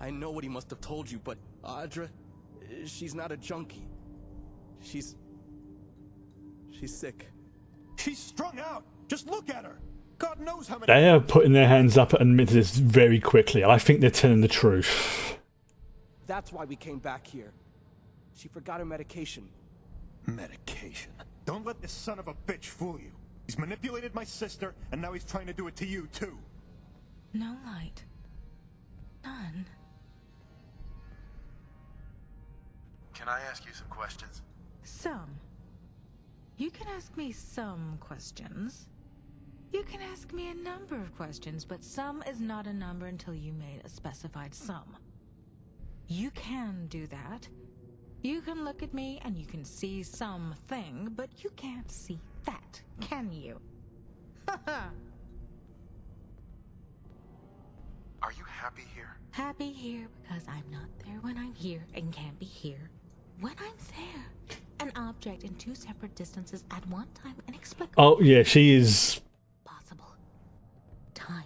I know what he must have told you, but Audra, she's not a junkie. She's sick. She's strung out. Just look at her. God knows how many. They are putting their hands up and admitting this very quickly. I think they're telling the truth. That's why we came back here. She forgot her medication. Medication? Don't let this son of a bitch fool you. He's manipulated my sister, and now he's trying to do it to you, too. No light. None. Can I ask you some questions? Some. You can ask me some questions. You can ask me a number of questions, but some is not a number until you made a specified sum. You can do that. You can look at me and you can see something, but you can't see that, can you? Are you happy here? Happy here because I'm not there when I'm here and can't be here when I'm there. An object in two separate distances at one time inexplicable. Oh, yeah, she is Possible. Time.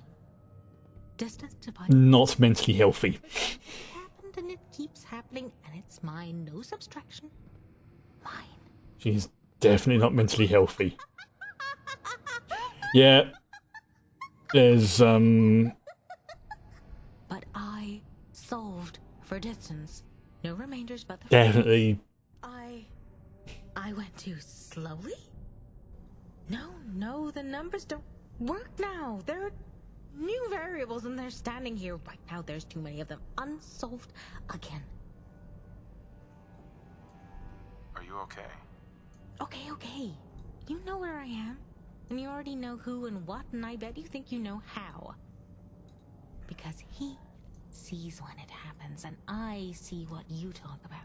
Distance divided. not mentally healthy. It happened and it keeps happening and it's mine. No subtraction. Mine. She's definitely not mentally healthy. Yeah. There's, But I solved for distance. No remainders but the... definitely... I went too slowly? No, the numbers don't work now. There are new variables and they're standing here right now. There's too many of them. Unsolved again. Are you okay? Okay. You know where I am. And you already know who and what, and I bet you think you know how. Because he sees when it happens, and I see what you talk about.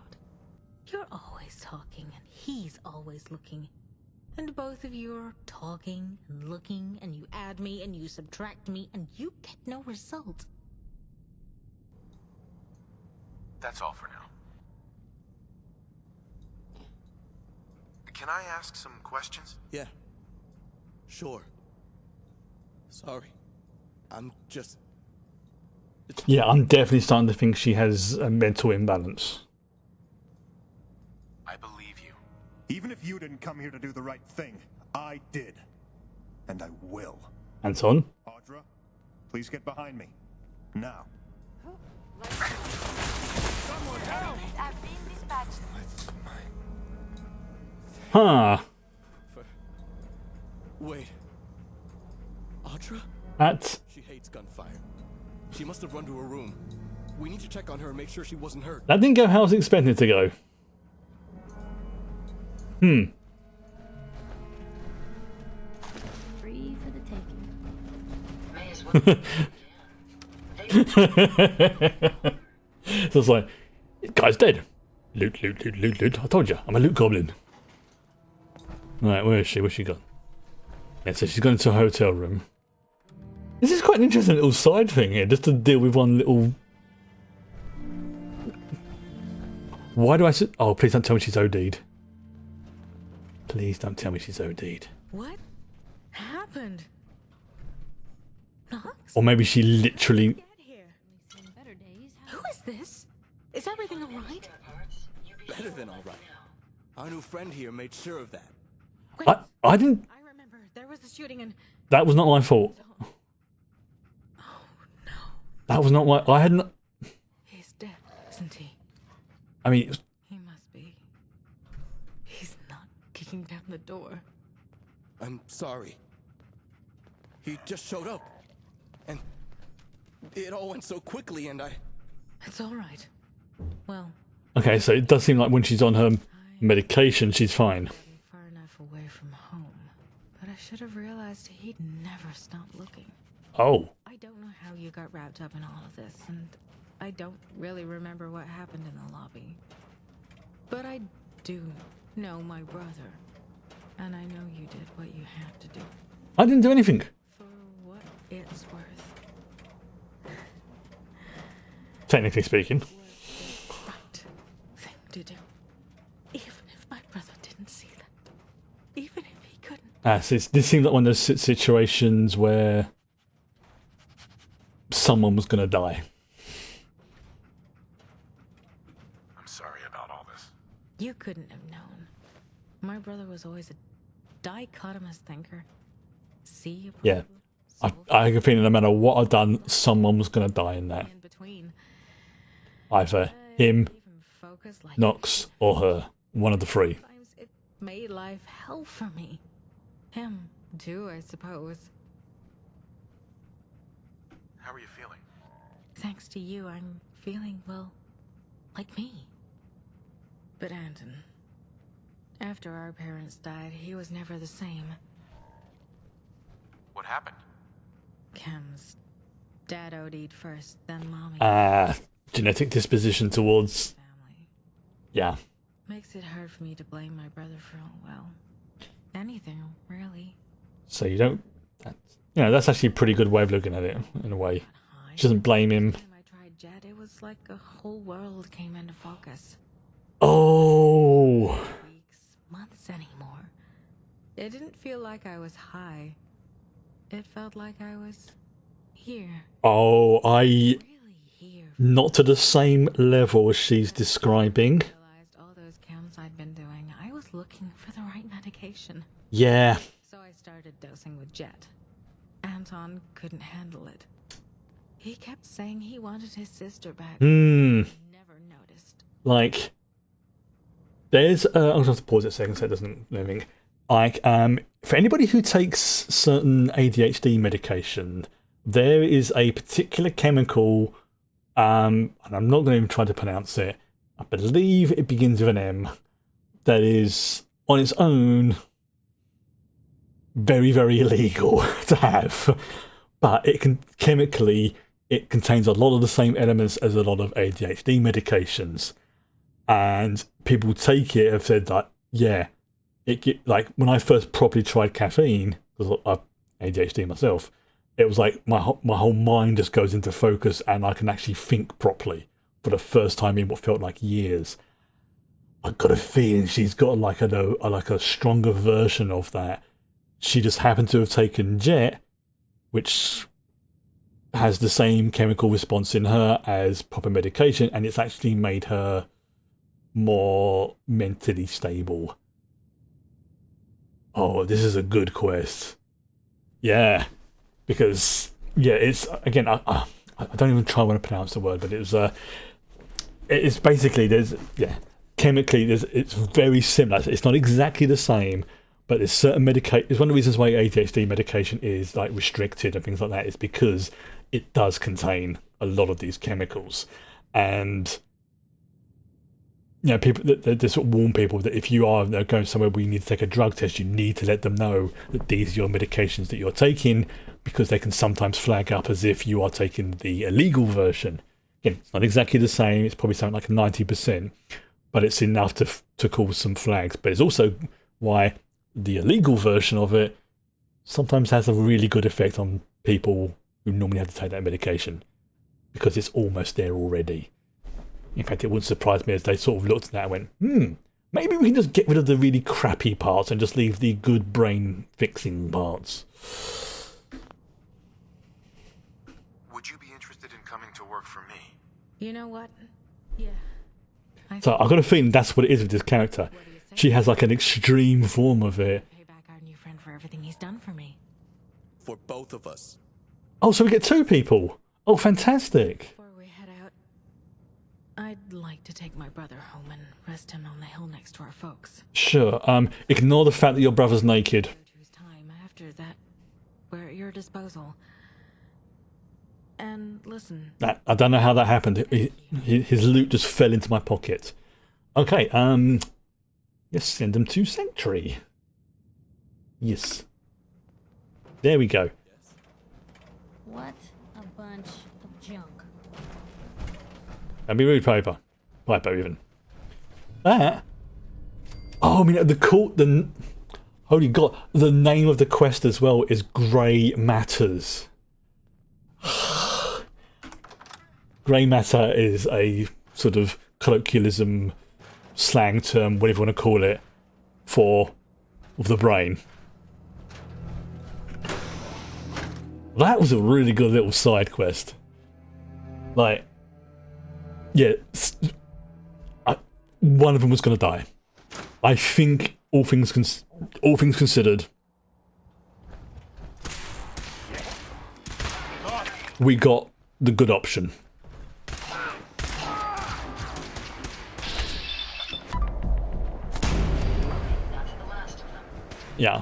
You're always talking, and he's always looking. And both of you are talking and looking, and you add me, and you subtract me, and you get no result. That's all for now. Can I ask some questions? Yeah. Sure. Sorry. I'm just... Yeah, I'm definitely starting to think she has a mental imbalance. I believe you. Even if you didn't come here to do the right thing, I did. And I will. Anton? Audra, please get behind me. Now. Someone help! I've been dispatched. Huh. Wait. Audra? That's... She hates gunfire. She must have run to her room. We need to check on her and make sure she wasn't hurt. That didn't go how I was expecting it to go. Free for the taking. May as well. So it's like, guy's dead. Loot. I told you, I'm a loot goblin. Right, where is she? Where's she gone? Yeah, so she's gone into a hotel room. This is quite an interesting little side thing here, just to deal with one little... Why do I... Oh, please don't tell me she's OD'd. Please don't tell me she's OD'd. What happened? Knox? Or maybe she literally... Get here. Who is this? Is everything alright? Better than alright. Our new friend here made sure of that. Wait, I didn't... I remember. There was a shooting and... That was not my fault. Oh, no. That was not my... I hadn't... He's dead, isn't he? I mean... It was... He must be. He's not kicking down the door. I'm sorry. He just showed up. And it all went so quickly and I... It's alright. Well... Okay, so it does seem like when she's on her medication, she's fine. Far enough away from home. But I should have realized he'd never stop looking. Oh. I don't know how you got wrapped up in all of this, and I don't really remember what happened in the lobby. But I do know my brother. And I know you did what you had to do. I didn't do anything. For what it's worth. Technically speaking. Right thing to do. Even if my brother didn't see that. Even if he couldn't. So this seems like one of those situations where someone was going to die. I'm sorry about all this. You couldn't have known. My brother was always a dichotomous thinker. See a Yeah. problem, I have a feeling no matter what I've done, someone was going to die in that. in between. Either him, Focus like Knox, or her. One of the three. sometimes it made life hell for me. Him, too, I suppose. How are you feeling? Thanks to you, I'm feeling, well, like me. But Anton, after our parents died, he was never the same. What happened? Cam's dad OD'd first, then mommy. Genetic disposition towards... Yeah. Makes it hard for me to blame my brother for, well, anything, really. So you don't... that's actually a pretty good way of looking at it, in a way. She doesn't blame him. I tried Jet, it was like a whole world came into focus. Oh! Weeks, months anymore. It didn't feel like I was high. It felt like I was here. Oh, not to the same level as she's describing. Realized all those chems I'd been doing, I was looking for the right medication. Yeah. So I started dosing with Jet. Anton couldn't handle it. He kept saying he wanted his sister back. Never noticed. Like, there's I'm gonna have to pause it a second so it doesn't moving. Like, for anybody who takes certain ADHD medication, there is a particular chemical, and I'm not going to even try to pronounce it. I believe it begins with an M. That is on its own very, very illegal to have, but it can chemically. It contains a lot of the same elements as a lot of ADHD medications. And people take it have said that, yeah, like when I first properly tried caffeine, because I have ADHD myself, it was like my whole mind just goes into focus and I can actually think properly for the first time in what felt like years. I got a feeling she's got like a stronger version of that. She just happened to have taken Jet, which has the same chemical response in her as proper medication, and it's actually made her more mentally stable. Oh, this is a good quest. Yeah, because it's again I don't even try want to pronounce the word, but it's basically chemically it's very similar. It's not exactly the same, but there's certain medication. It's one of the reasons why ADHD medication is like restricted and things like that. Is because it does contain a lot of these chemicals, and people they sort of warn people that if you are going somewhere where you need to take a drug test, you need to let them know that these are your medications that you're taking, because they can sometimes flag up as if you are taking the illegal version. Again, it's not exactly the same. It's probably something like 90%, but it's enough to cause some flags. But it's also why the illegal version of it sometimes has a really good effect on people who normally have to take that medication, because it's almost there already. In fact, it wouldn't surprise me as they sort of looked at that and went, maybe we can just get rid of the really crappy parts and just leave the good brain fixing parts. Would you be interested in coming to work for me? You know what? Yeah. So I've got a feeling that's what it is with this character. She has like an extreme form of it. Pay back our new friend for everything he's done for me. For both of us. Oh, so we get two people. Oh, fantastic. Before we head out, I'd like to take my brother home and rest him on the hill next to our folks. Sure. Ignore the fact that your brother's naked. Time after that, we're at your disposal. And listen. I don't know how that happened. His loot just fell into my pocket. Okay, yes, send them to Sanctuary. Yes. There we go. What a bunch of junk. That'd be rude, Piper. Piper, even. That? Oh, I mean, holy God, the name of the quest as well is Grey Matters. Grey matter is a sort of colloquialism, slang term, whatever you want to call it, for the brain. That was a really good little side quest. Like, yeah, one of them was going to die. I think all things considered, we got the good option. Yeah.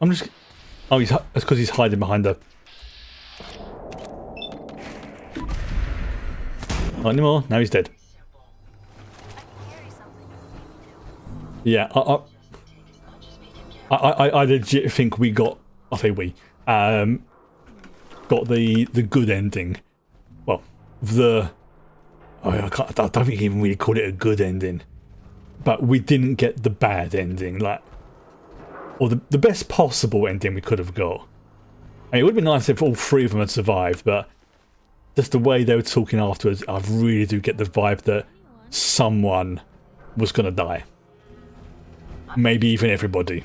I'm just... Oh, it's because he's hiding behind her. Not anymore. Now he's dead. Yeah, I legit think we got... I say we. Got the good ending. Well, I don't think you can even really call it a good ending. But we didn't get the bad ending. Like... Or the best possible ending we could have got. I mean, it would be nice if all three of them had survived, but just the way they were talking afterwards, I really do get the vibe that someone was going to die. Maybe even everybody.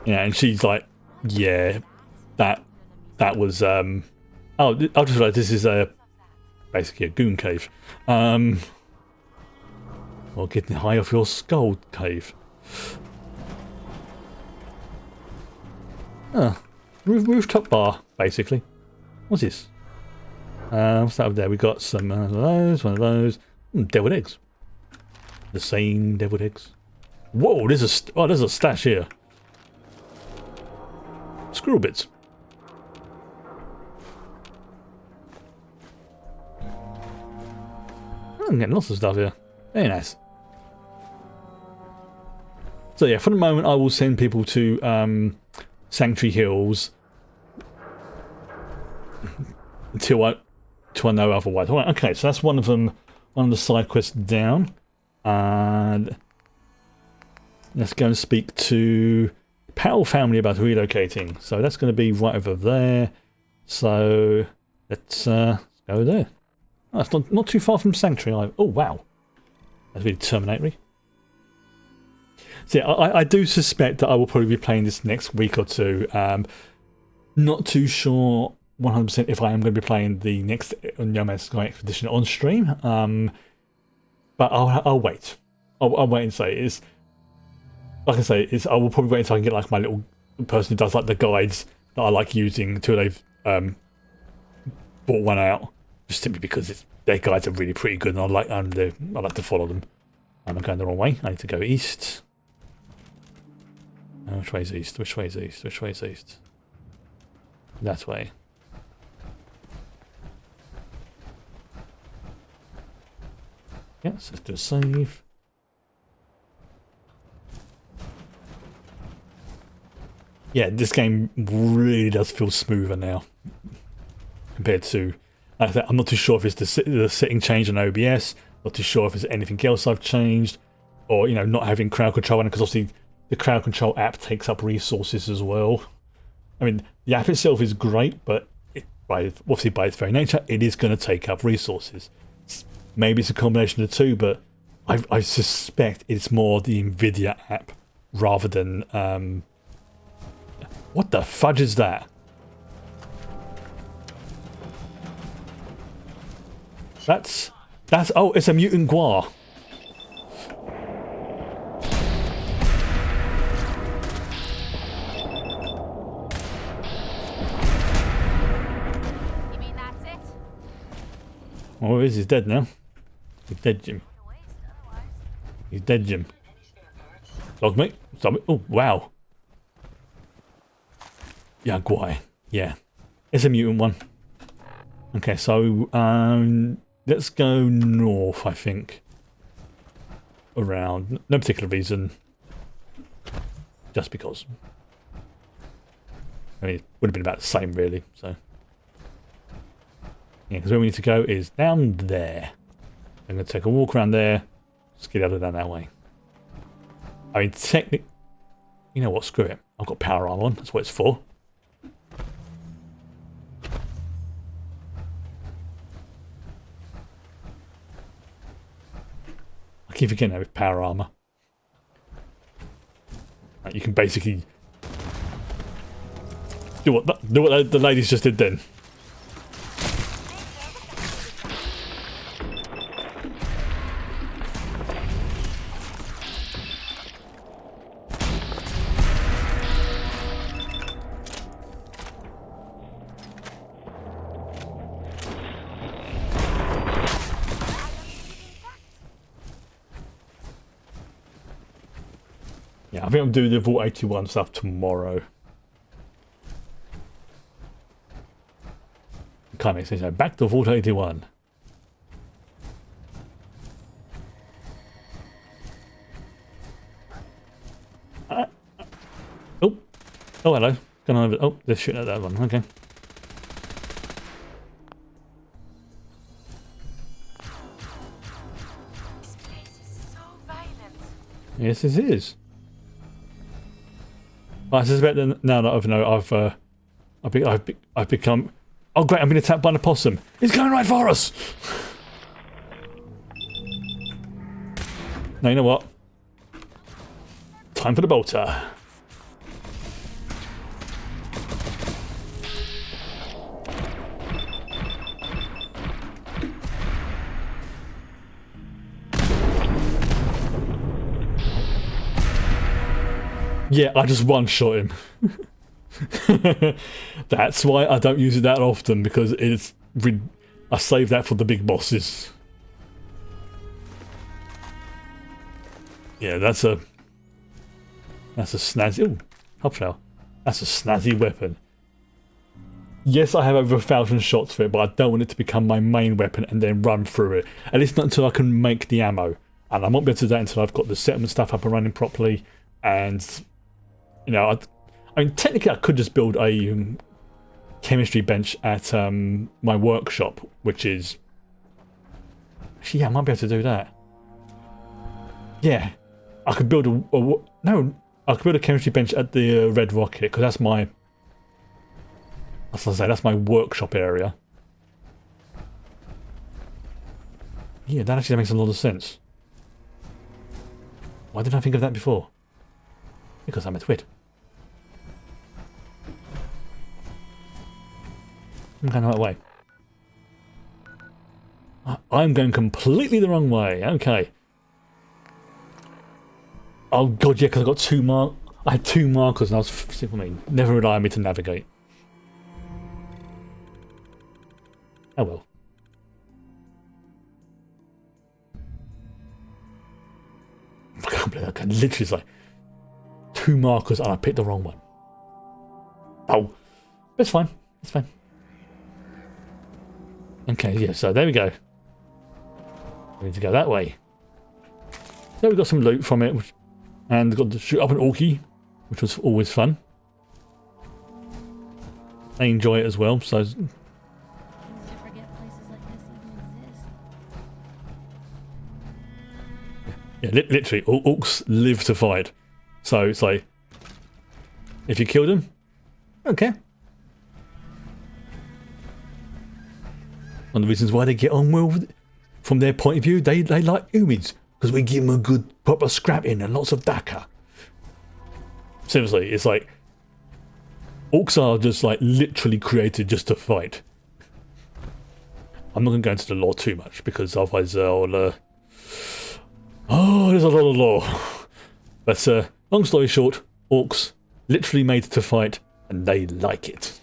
Yeah, and she's like, yeah, that was, oh, I just realised this is basically a goon cave. Or getting high off your skull cave. Rooftop bar, basically. What's this? What's that over there? We got some of those, one of those. Deviled eggs. The same deviled eggs. Whoa, there's a stash here. Squirrel bits. I'm getting lots of stuff here. Very nice. So yeah, for the moment I will send people to Sanctuary Hills until I know otherwise. Alright, okay, so that's one of them, one of the side quests down. And let's go and speak to Powell family about relocating. So that's going to be right over there. So let's go there. Oh, it's not too far from Sanctuary either. Oh wow. That's really Terminatory. So yeah, I do suspect that I will probably be playing this next week or two. Not too sure 100% if I am going to be playing the next No Man's Sky Expedition on stream. But I'll wait. I'll wait and say it's like I say. I will probably wait until I can get like my little person who does like the guides that I like using until they've bought one out. Just simply because their guides are really pretty good, and I like to follow them. I'm going the wrong way. I need to go east. Which way is east? Which way is east? Which way is east? That way. Yes, let's do a save. Yeah, this game really does feel smoother now compared to. I'm not too sure if it's the setting change on OBS. Not too sure if there's anything else I've changed, or not having crowd control, because obviously the crowd control app takes up resources as well. I mean, the app itself is great, but obviously by its very nature, it is going to take up resources. Maybe it's a combination of the two, but I suspect it's more the Nvidia app rather than. What the fudge is that? That's oh, it's a mutant guar. You mean that's it? Oh, he's dead now. He's dead, Jim. He's dead, Jim. Dog mate. Stop it. Oh, wow. Yeah, guai. Yeah. It's a mutant one. Okay, so let's go north, I think. Around. No particular reason. Just because. I mean, it would have been about the same, really. So, yeah, because where we need to go is down there. I'm going to take a walk around there. Skedaddle down that way. I mean, technically... You know what? Screw it. I've got power armor on. That's what it's for. keep forgetting that with power armor. Like, you can basically do what the ladies just did then. Yeah, I think I'm doing the Vault 81 stuff tomorrow. Can't make sense. Back to Vault 81. Oh, oh, hello. Gone over. Oh, they're shooting at that one. Okay. This place is so violent. Yes, it is. I suspect that now that I've become. Oh great! I'm being attacked by an opossum. He's going right for us. Now you know what? Time for the bolter. Yeah, I just one-shot him. That's why I don't use it that often, because it's I save that for the big bosses. Yeah, that's a snazzy. Ooh, hubflower. That's a snazzy weapon. Yes, I have over 1,000 shots for it, but I don't want it to become my main weapon and then run through it. At least not until I can make the ammo, and I won't be able to do that until I've got the settlement stuff up and running properly. And you know, I mean, technically, I could just build a chemistry bench at my workshop, which is... Actually, yeah, I might be able to do that. Yeah, I could build I could build a chemistry bench at the Red Rocket, because that's my... As I say, that's my workshop area. Yeah, that actually makes a lot of sense. Why didn't I think of that before? Because I'm a twit. I'm going the right way. I'm going completely the wrong way. Okay. Oh god, yeah, because I got I had 2 markers, and I was. I mean, never rely on me to navigate. Oh well. I can't believe I can literally say 2 markers, and I picked the wrong one. Oh, it's fine. It's fine. Okay, yeah, so there we go. We need to go that way. So we got some loot from it, and got to shoot up an orky, which was always fun. I enjoy it as well, so... Yeah, literally, orcs live to fight. So it's like, if you kill them, okay. One of the reasons why they get on well, from their point of view, they like humans, because we give them a good proper scrapping and lots of dakka. Seriously, it's like orcs are just like literally created just to fight. I'm not going to go into the lore too much, because otherwise I'll oh, there's a lot of lore. But long story short, orcs literally made to fight, and they like it.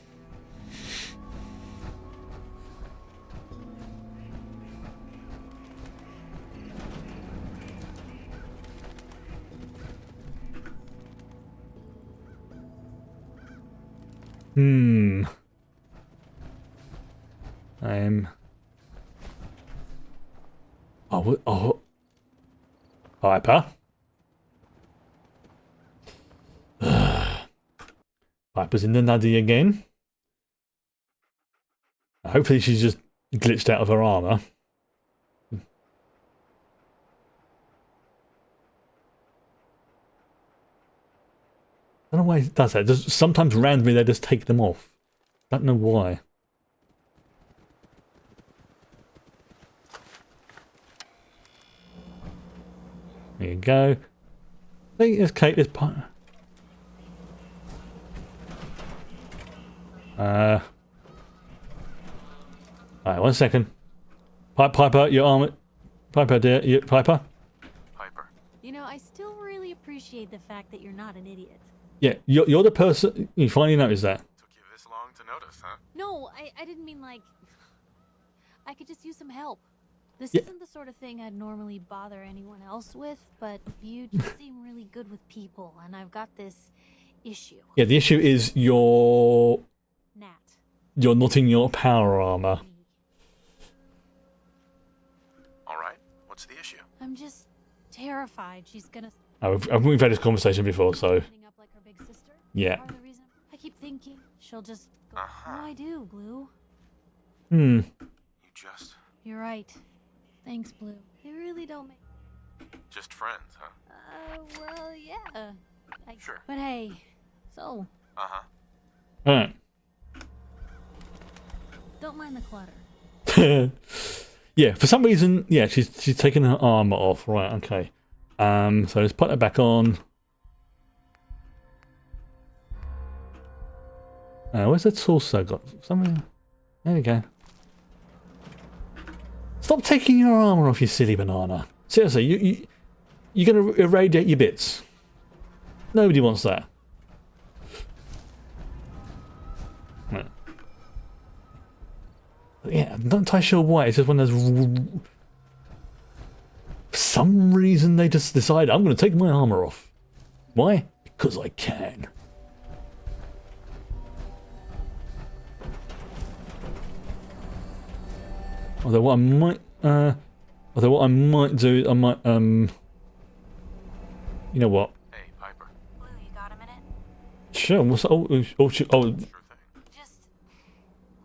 Oh, Piper. Piper's in the nuddy again. Hopefully she's just glitched out of her armor. I don't know why it does that. Just sometimes randomly they just take them off. I don't know why. There you go. See, there's Kate, there's Alright, 1 second. Piper, your arm. Piper, dear. Piper? Piper. You know, I still really appreciate the fact that you're not an idiot. Yeah, you're the person. You finally noticed that. Took you this long to notice, huh? No, I didn't mean like... I could just use some help. This Yeah. isn't the sort of thing I'd normally bother anyone else with, but you just seem really good with people, and I've got this issue. Yeah, the issue is you're not in your power armor. Alright, what's the issue? I'm just terrified she's gonna... Oh, we've had this conversation before, so... up like her big sister. Yeah. Part of the reason I keep thinking she'll just go, what do I do, Blue? Hmm. You just... You're right. Thanks, Blue. They really don't make... Just friends, huh? Well, yeah. Sure. But hey, so... Uh-huh. Alright. Don't mind the clutter. Yeah, for some reason, yeah, she's taken her armor off. Right, okay. So let's put her back on. Where's that torso got? Something. There we go. Stop taking your armor off, you silly banana. Seriously, you're gonna irradiate your bits. Nobody wants that. Right. Yeah, I'm not entirely sure why. It's just when there's... For some reason they just decide, I'm going to take my armor off. Why? Because I can. Although what I might do, I might, you know what? Hey, Piper. Blue, you got a minute? Sure, what's, Just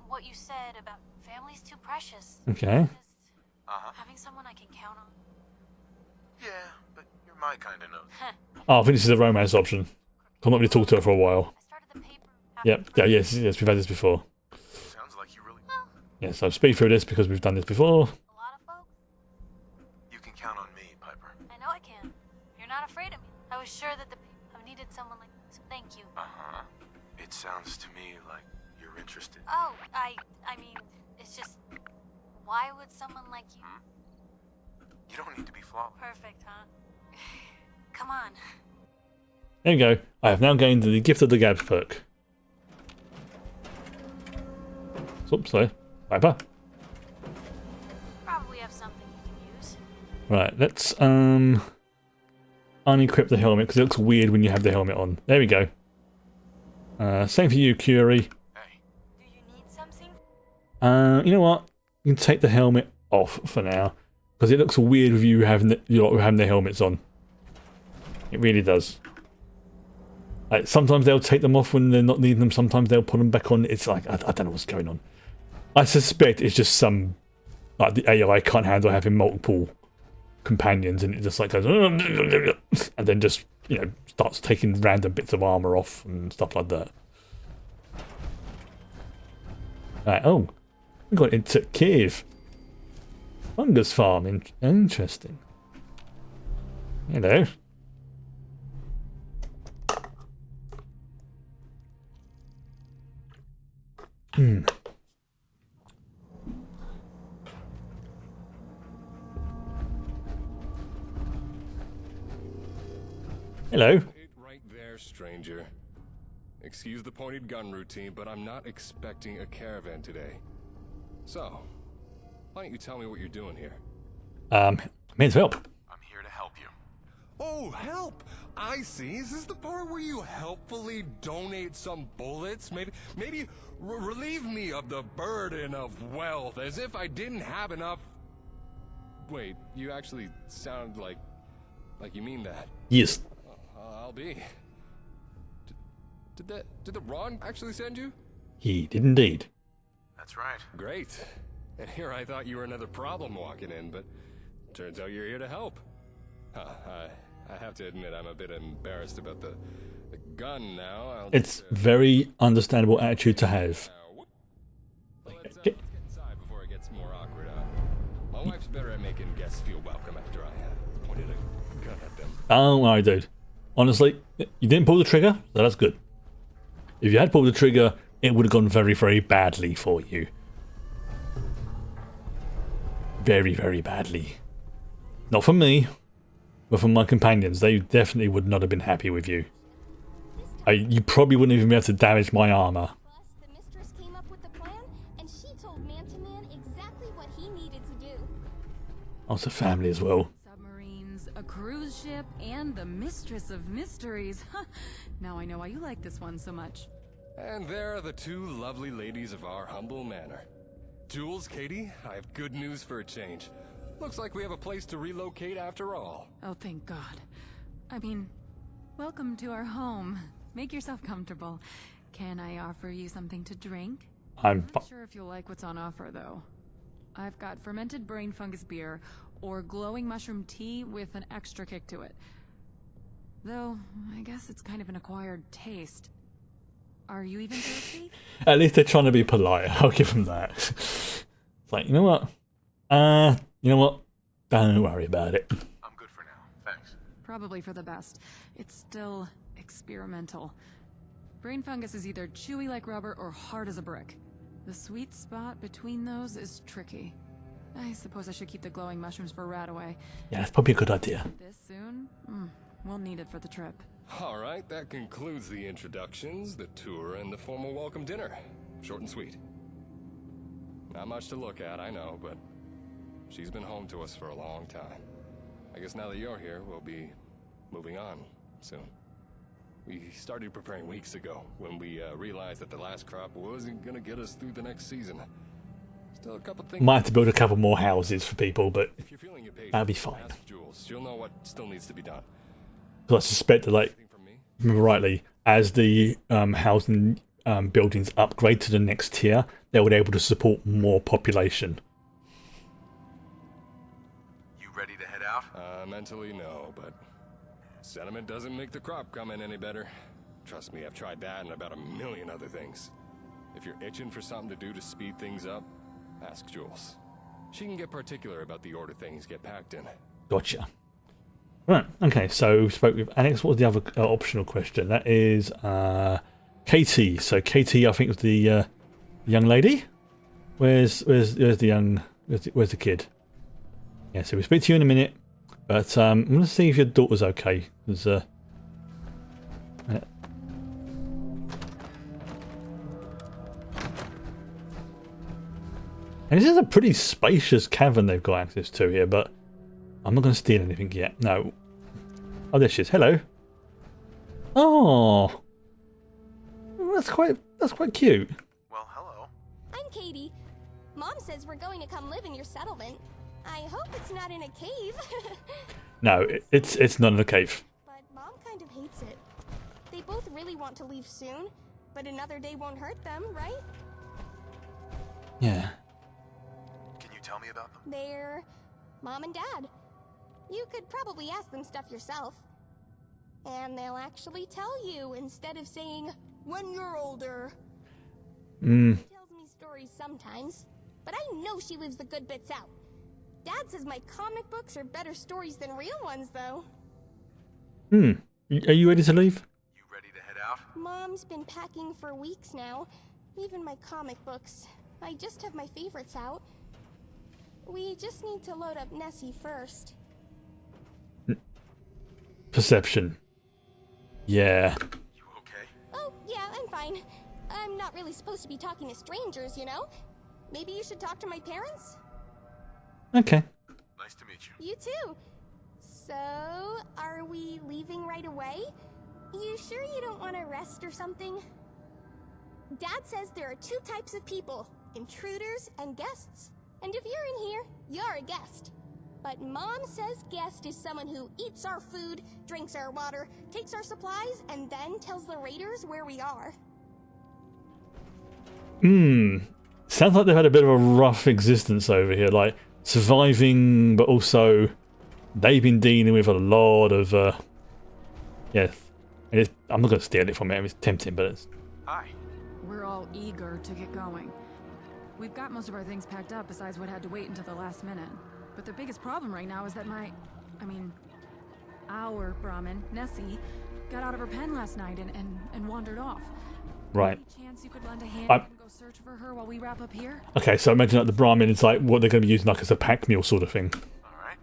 what you said about family's too precious. okay. Having someone I can count on. Yeah, but you're my kind of nose. Oh, I think this is a romance option. I've not really talked to her for a while. Yep, yeah, yes, we've had this before. Sounds like you really... Yes, I'll speed through this because we've done this before. You can count on me, Piper. I know I can. You're not afraid of me. I was sure that I've needed someone like you, so thank you. Uh-huh. It sounds to me like you're interested. Oh, I mean, it's just, why would someone like you... You don't need to be flawless. Perfect, huh? Come on. There we go. I have now gained the gift of the gab perk. Oops, sorry. Piper. Probably have something you can use. Right, let's unequip the helmet because it looks weird when you have the helmet on. There we go. Same for you, Curie. Hey. Do you need something? You know what? You can take the helmet off for now because it looks weird with you having the helmets on. It really does. Like sometimes they'll take them off when they're not needing them. Sometimes they'll put them back on. It's like I don't know what's going on. I suspect it's just some like the AI can't handle having multiple companions, and it just like goes and then just starts taking random bits of armor off and stuff like that. Right, oh, we got into Kiev. Fungus farm, interesting. Hello. Hello. Right there, stranger. Excuse the pointed gun routine, but I'm not expecting a caravan today. So, why don't you tell me what you're doing here? I'm here to help. I'm here to help you. Oh, help! I see. Is this the part where you helpfully donate some bullets? Maybe relieve me of the burden of wealth, as if I didn't have enough... Wait, you actually sound like you mean that. Yes. I'll be. Did the Ron actually send you? He did indeed. That's right. Great. And here I thought you were another problem walking in, but turns out you're here to help. I have to admit I'm a bit embarrassed about the gun now. It's very understandable attitude to have. Let's get inside before it gets more awkward. My wife's better at making guests feel welcome after I pointed a gun at them. Don't worry, dude. Honestly, you didn't pull the trigger, so that's good. If you had pulled the trigger, it would have gone very, very badly for you. Very, very badly. Not for me, but for my companions. They definitely would not have been happy with you. You probably wouldn't even be able to damage my armor. The mistress came up with the plan, and she told Man-to-Man exactly what he needed to do. Also family as well. Submarines, a cruise ship, and the mistress of mysteries. Now I know why you like this one so much. And there are the two lovely ladies of our humble manor. Jules, Katie, I have good news for a change. Looks like we have a place to relocate after all. Oh, thank God. I mean, welcome to our home. Make yourself comfortable. Can I offer you something to drink? I'm not sure if you'll like what's on offer, though. I've got fermented brain fungus beer or glowing mushroom tea with an extra kick to it. Though, I guess it's kind of an acquired taste. Are you even thirsty? At least they're trying to be polite. I'll give them that. It's like, you know what? You know what? Don't worry about it. I'm good for now. Thanks. Probably for the best. It's still experimental. Brain fungus is either chewy like rubber or hard as a brick. The sweet spot between those is tricky. I suppose I should keep the glowing mushrooms for Radaway. Yeah, that's probably a good idea. This soon? We'll need it for the trip. All right, that concludes the introductions, the tour, and the formal welcome dinner. Short and sweet. Not much to look at, I know, but she's been home to us for a long time. I guess now that you're here, we'll be moving on soon. We started preparing weeks ago when we realized that the last crop wasn't gonna get us through the next season. Still a couple things. Might have to build a couple more houses for people, but that'll be fine. Ask Jules. She'll know what still needs to be done. Because I suspect that, like, remember rightly, as the housing buildings upgrade to the next tier, they will be able to support more population. You ready to head out? Mentally, no, but sentiment doesn't make the crop come in any better. Trust me, I've tried that and about a million other things. If you're itching for something to do to speed things up, ask Jules. She can get particular about the order things get packed in. Gotcha. Right, okay, so we spoke with Alex. What was the other optional question? That is Katie. So Katie, I think, was the young lady. Where's the kid? Yeah, so we'll speak to you in a minute. But I'm going to see if your daughter's okay. There's and this is a pretty spacious cavern they've got access to here, but I'm not going to steal anything yet. No. Oh, there she is. Hello. Oh, that's quite cute. Well, hello. I'm Katie. Mom says we're going to come live in your settlement. I hope it's not in a cave. No, it's not in a cave. But Mom kind of hates it. They both really want to leave soon, but another day won't hurt them, right? Yeah. Can you tell me about them? They're Mom and Dad. You could probably ask them stuff yourself. And they'll actually tell you instead of saying, when you're older. She tells me stories sometimes, but I know she leaves the good bits out. Dad says my comic books are better stories than real ones, though. Are you ready to leave? You ready to head out? Mom's been packing for weeks now. Even my comic books. I just have my favorites out. We just need to load up Nessie first. Perception. Yeah. You okay? Oh, yeah, I'm fine. I'm not really supposed to be talking to strangers, you know? Maybe you should talk to my parents? Okay. Nice to meet you. You too. So, are we leaving right away? You sure you don't want to rest or something? Dad says there are two types of people, intruders and guests. And if you're in here, you're a guest. But Mom says guest is someone who eats our food, drinks our water, takes our supplies, and then tells the raiders where we are. Sounds like they've had a bit of a rough existence over here, like surviving, but also they've been dealing with a lot of, yeah. I'm not going to steal it from him, it's tempting, but it's... Hi. We're all eager to get going. We've got most of our things packed up besides what had to wait until the last minute. But the biggest problem right now is that our Brahmin, Nessie, got out of her pen last night and wandered off. Right. Any chance you could lend a hand and go search for her while we wrap up here? Okay, so imagine that the Brahmin is like what they're going to be using like as a pack mule sort of thing. Alright,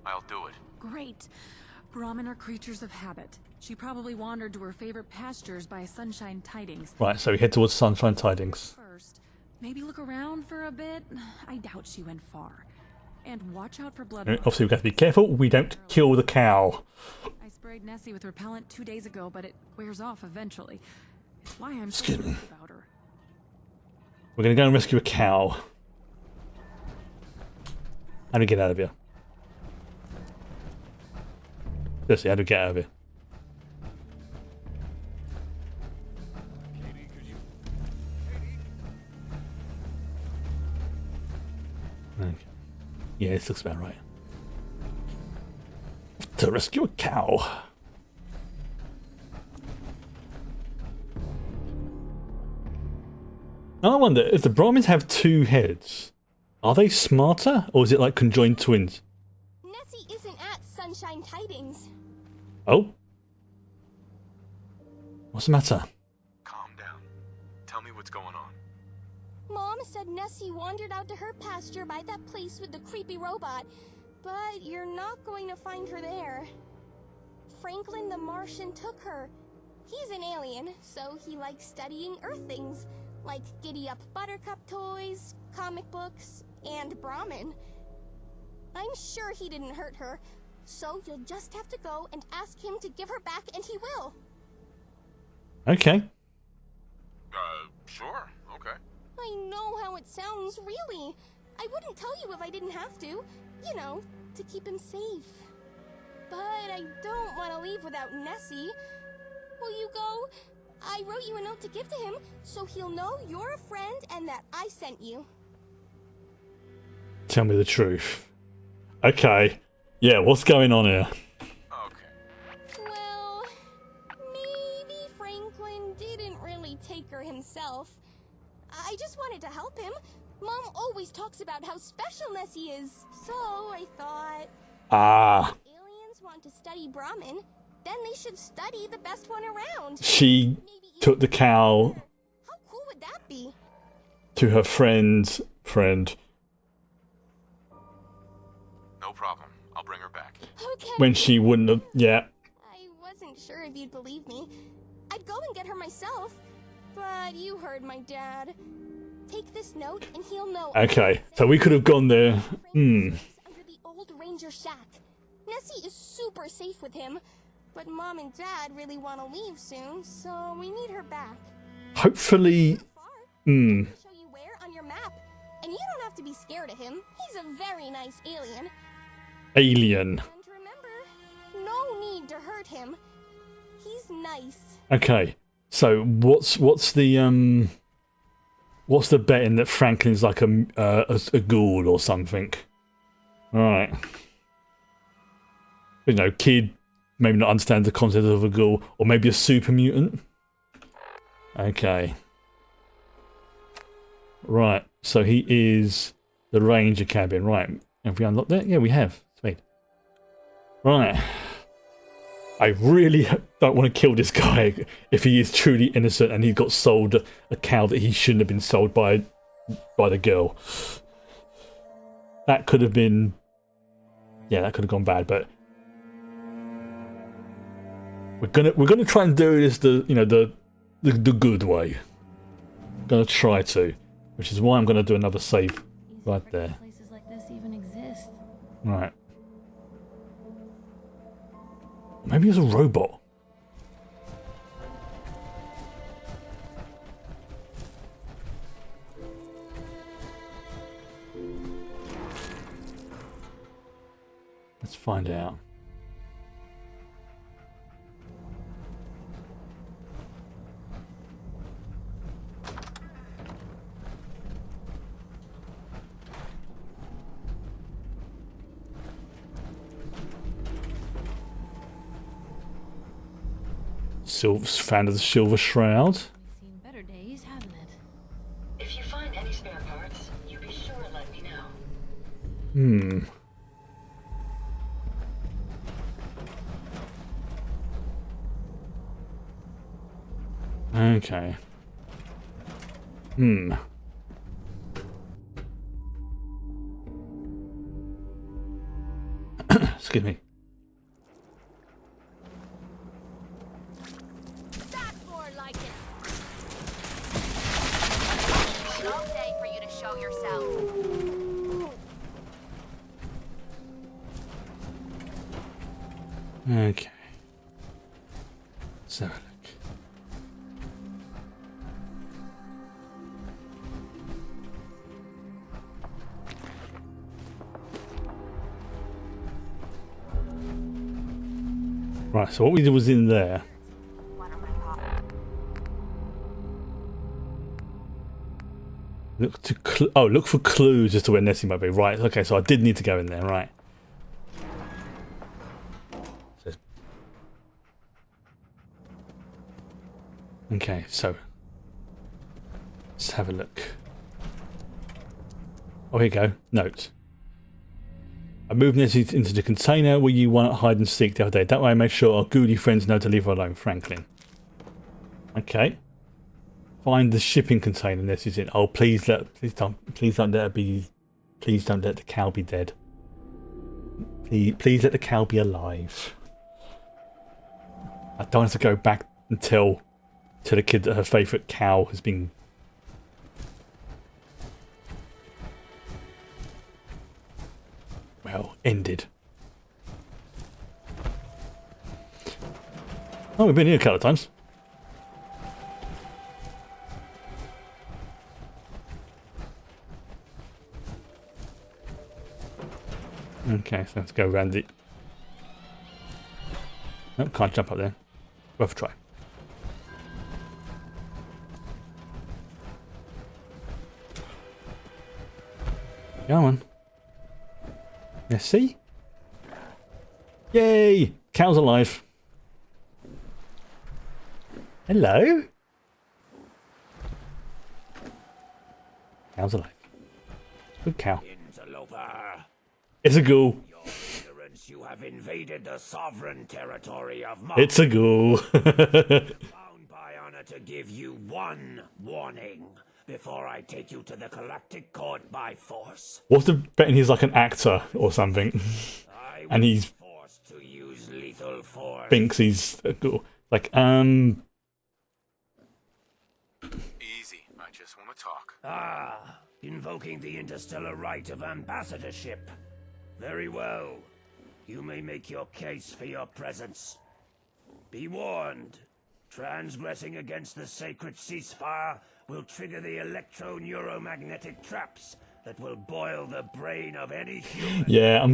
I'll do it. Great. Brahmin are creatures of habit. She probably wandered to her favorite pastures by Sunshine Tidings. Right, so we head towards Sunshine Tidings. First, maybe look around for a bit. I doubt she went far. And watch out for blood. Obviously, we've got to be careful we don't kill the cow. I sprayed Nessie with repellent 2 days ago, but it wears off eventually. It's why I'm so worried about her. We're going to go and rescue a cow. How do we get out of here? Seriously, how do we get out of here? Okay. Yeah, this looks about right. To rescue a cow. Now I wonder, if the Brahmins have two heads, are they smarter, or is it like conjoined twins? Nessie isn't at Sunshine Tidings. Oh? What's the matter? Calm down. Tell me what's going on. Mom said Nessie wandered out to her pasture by that place with the creepy robot, but you're not going to find her there. Franklin the Martian took her. He's an alien, so he likes studying Earth things, like giddy-up Buttercup toys, comic books, and Brahmin. I'm sure he didn't hurt her, so you'll just have to go and ask him to give her back, and he will. Okay. Sure, okay. I know how it sounds, really. I wouldn't tell you if I didn't have to. You know, to keep him safe. But I don't want to leave without Nessie. Will you go? I wrote you a note to give to him, so he'll know you're a friend and that I sent you. Tell me the truth. Okay. Yeah, what's going on here? Well, maybe Franklin didn't really take her himself. I just wanted to help him. Mom always talks about how special Nessie is, so I thought... Ah. If aliens want to study Brahmin, then they should study the best one around. She took the cow How cool would that be? to her friend's friend. No problem. I'll bring her back. Okay. When she wouldn't have... Yeah. I wasn't sure if you'd believe me. I'd go and get her myself, but you heard my dad. Take this note and he'll know. Okay, so we could have gone there. Under the old ranger shack. Nessie is super safe with him, but Mom and Dad really want to leave soon, so we need her back. Hopefully... Show you where on your map, and you don't have to be scared of him. He's a very nice alien. Alien. And remember, no need to hurt him. He's nice. Okay, so what's the betting that Franklin's like a ghoul or something? Alright. You know, kid maybe not understand the concept of a ghoul, or maybe a super mutant. Okay. Right, so he is the ranger cabin. Right, have we unlocked that? Yeah, we have. Sweet. Right. I really don't want to kill this guy if he is truly innocent and he got sold a cow that he shouldn't have been sold by the girl. That could have been... Yeah, that could have gone bad, but... We're gonna try and do this the good way. Gonna try to, which is why I'm gonna do another save right there. Places like this even exist. Right. Maybe it's a robot. Let's find out. Found the Silver Shroud. Seen better days, haven't it? If you find any spare parts, you be sure and let me know. Okay. Excuse me. That's more like it. All day for you to show yourself. Okay. So look. Right, so what we did was in there. Look to look for clues as to where Nessie might be. Right, okay, so I did need to go in there, right. Okay, so let's have a look. Oh, here you go. Note. I moved Nessie into the container where you won at hide and seek the other day. That way I made sure our ghoulie friends know to leave her alone, Franklin. Okay. Find the shipping container Nessie's in. Oh, please don't let her be. Please don't let the cow be dead. Please let the cow be alive. I don't have to go back until the kid that her favourite cow has been. Well, ended. Oh, we've been here a couple of times. Okay, so let's go around it. Nope, can't jump up there. We'll have a try. Come on. Let's see. Yay! Cow's alive. Hello? Cow's alive. Good cow. Interloper. It's a ghoul. You have invaded the sovereign territory of Mars. It's a ghoul. Bound by honor to give you one warning before I take you to the galactic court by force. What's the betting he's like an actor or something? And he's forced to use lethal force. Thinks he's a ghoul. Like, Easy. I just want to talk. Ah, invoking the interstellar right of ambassadorship. Very well. You may make your case for your presence. Be warned. Transgressing against the sacred ceasefire will trigger the electro-neuromagnetic traps that will boil the brain of any human. Yeah, I'm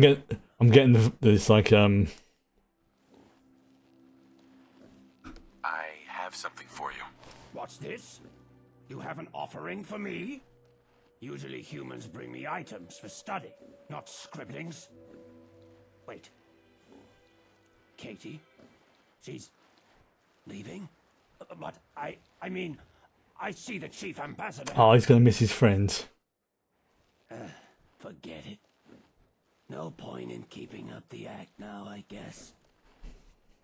getting this like I have something for you. What's this? You have an offering for me? Usually humans bring me items for study, not scribblings. Wait. Katie? She's leaving? But I mean, I see the chief ambassador. oh, he's gonna miss his friends. Forget it. No point in keeping up the act now, I guess.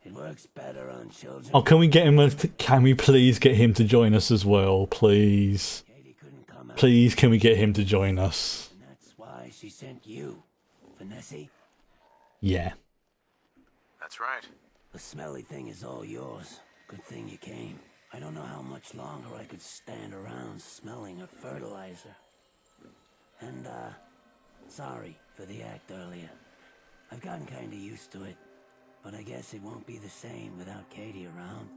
It works better on children. Oh, can we get him? Can we please get him to join us as well, please? Please, can we get him to join us? And that's why she sent you, Vanessa. Yeah. That's right. The smelly thing is all yours. Good thing you came. I don't know how much longer I could stand around smelling her fertilizer. And, sorry for the act earlier. I've gotten kinda used to it, but I guess it won't be the same without Katie around.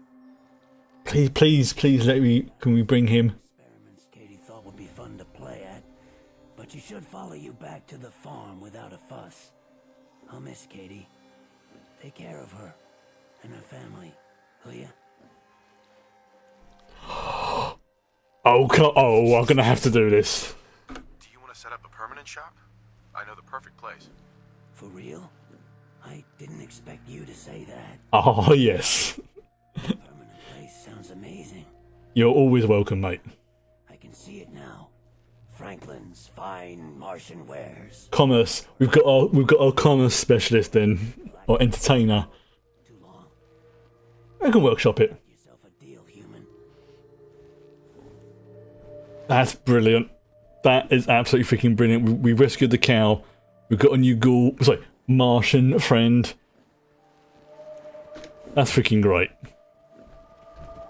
Please, can we bring him? Experiments Katie thought would be fun to play at, but she should follow you back to the farm without a fuss. I'll miss Katie. Take care of her and her family, will ya? Oh, I'm gonna have to do this. Do you want to set up a permanent shop? I know the perfect place. For real? I didn't expect you to say that. Oh, yes. Permanent place sounds amazing. You're always welcome, mate. I can see it now. Franklin's fine Martian wares. Commerce. We've got our commerce specialist then, or entertainer. I can workshop it. Yourself a deal, human. That's brilliant. That is absolutely freaking brilliant. We rescued the cow. We've got a new ghoul. Sorry, Martian friend. That's freaking great.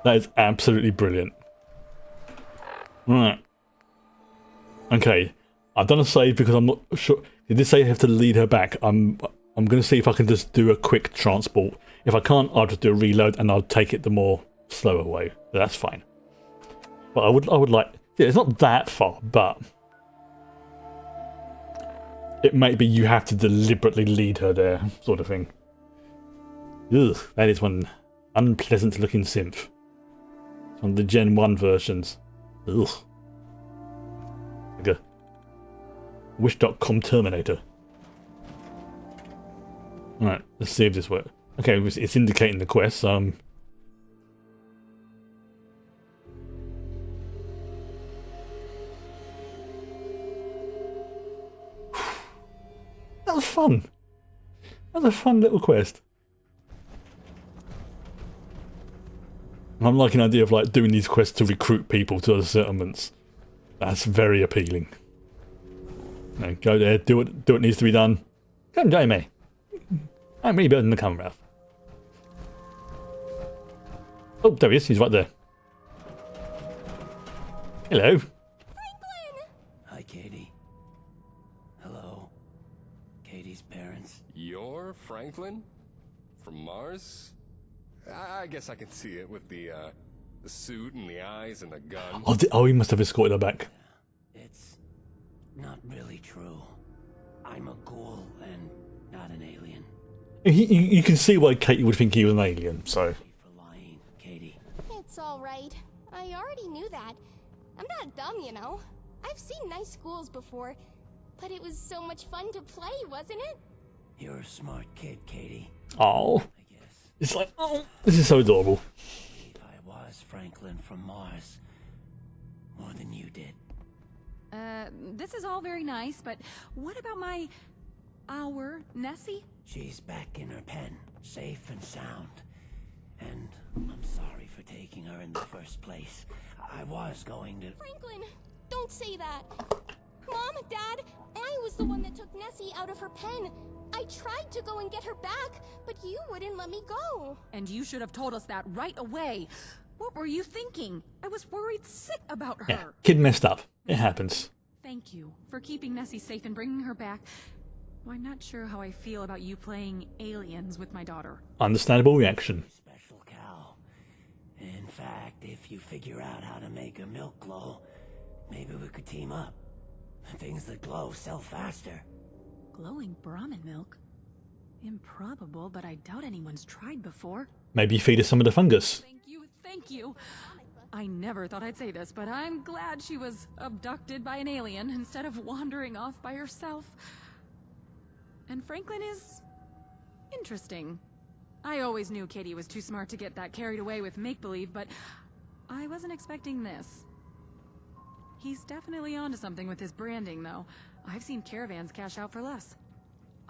That is absolutely brilliant. Right. Okay. I've done a save because I'm not sure. Did this say I have to lead her back? I'm going to see if I can just do a quick transport. If I can't, I'll just do a reload and I'll take it the more slower way. But that's fine. But I would like. Yeah, it's not that far, but it may be you have to deliberately lead her there, sort of thing. Ugh, that is one unpleasant looking synth. It's one of the Gen 1 versions. Ugh. Like a Wish.com Terminator. Alright, let's see if this works. Okay, it's indicating the quest, That was fun. That was a fun little quest. I'm liking the idea of like doing these quests to recruit people to the settlements. That's very appealing. No, go there, do what needs to be done. Come join me. I'm rebuilding the Commonwealth. Oh, there he is. He's right there. Hello. Hi, Katie. Hello. Katie's parents. You're Franklin? From Mars? I guess I can see it with the suit and the eyes and the gun. Oh, he must have escorted her back. It's not really true. I'm a ghoul and not an alien. You can see why Katie would think he was an alien, so. It's alright. I already knew that. I'm not dumb, you know. I've seen nice schools before, but it was so much fun to play, wasn't it? You're a smart kid, Katie. Oh. It's like, oh, this is so adorable. I was Franklin from Mars. More than you did. This is all very nice, but what about our Nessie? She's back in her pen, safe and sound. And I'm sorry for taking her in the first place. I was going to... Franklin, don't say that. Mom, Dad, I was the one that took Nessie out of her pen. I tried to go and get her back, but you wouldn't let me go. And you should have told us that right away. What were you thinking? I was worried sick about her. Yeah, kid messed up. It happens. Thank you for keeping Nessie safe and bringing her back. I'm not sure how I feel about you playing aliens with my daughter. Understandable reaction. Special cow. In fact, if you figure out how to make her milk glow, maybe we could team up. Things that glow sell faster. Glowing Brahmin milk? Improbable, but I doubt anyone's tried before. Maybe feed us some of the fungus. Thank you. I never thought I'd say this, but I'm glad she was abducted by an alien instead of wandering off by herself. And Franklin is... interesting. I always knew Katie was too smart to get that carried away with make-believe, but I wasn't expecting this. He's definitely onto something with his branding, though. I've seen caravans cash out for less.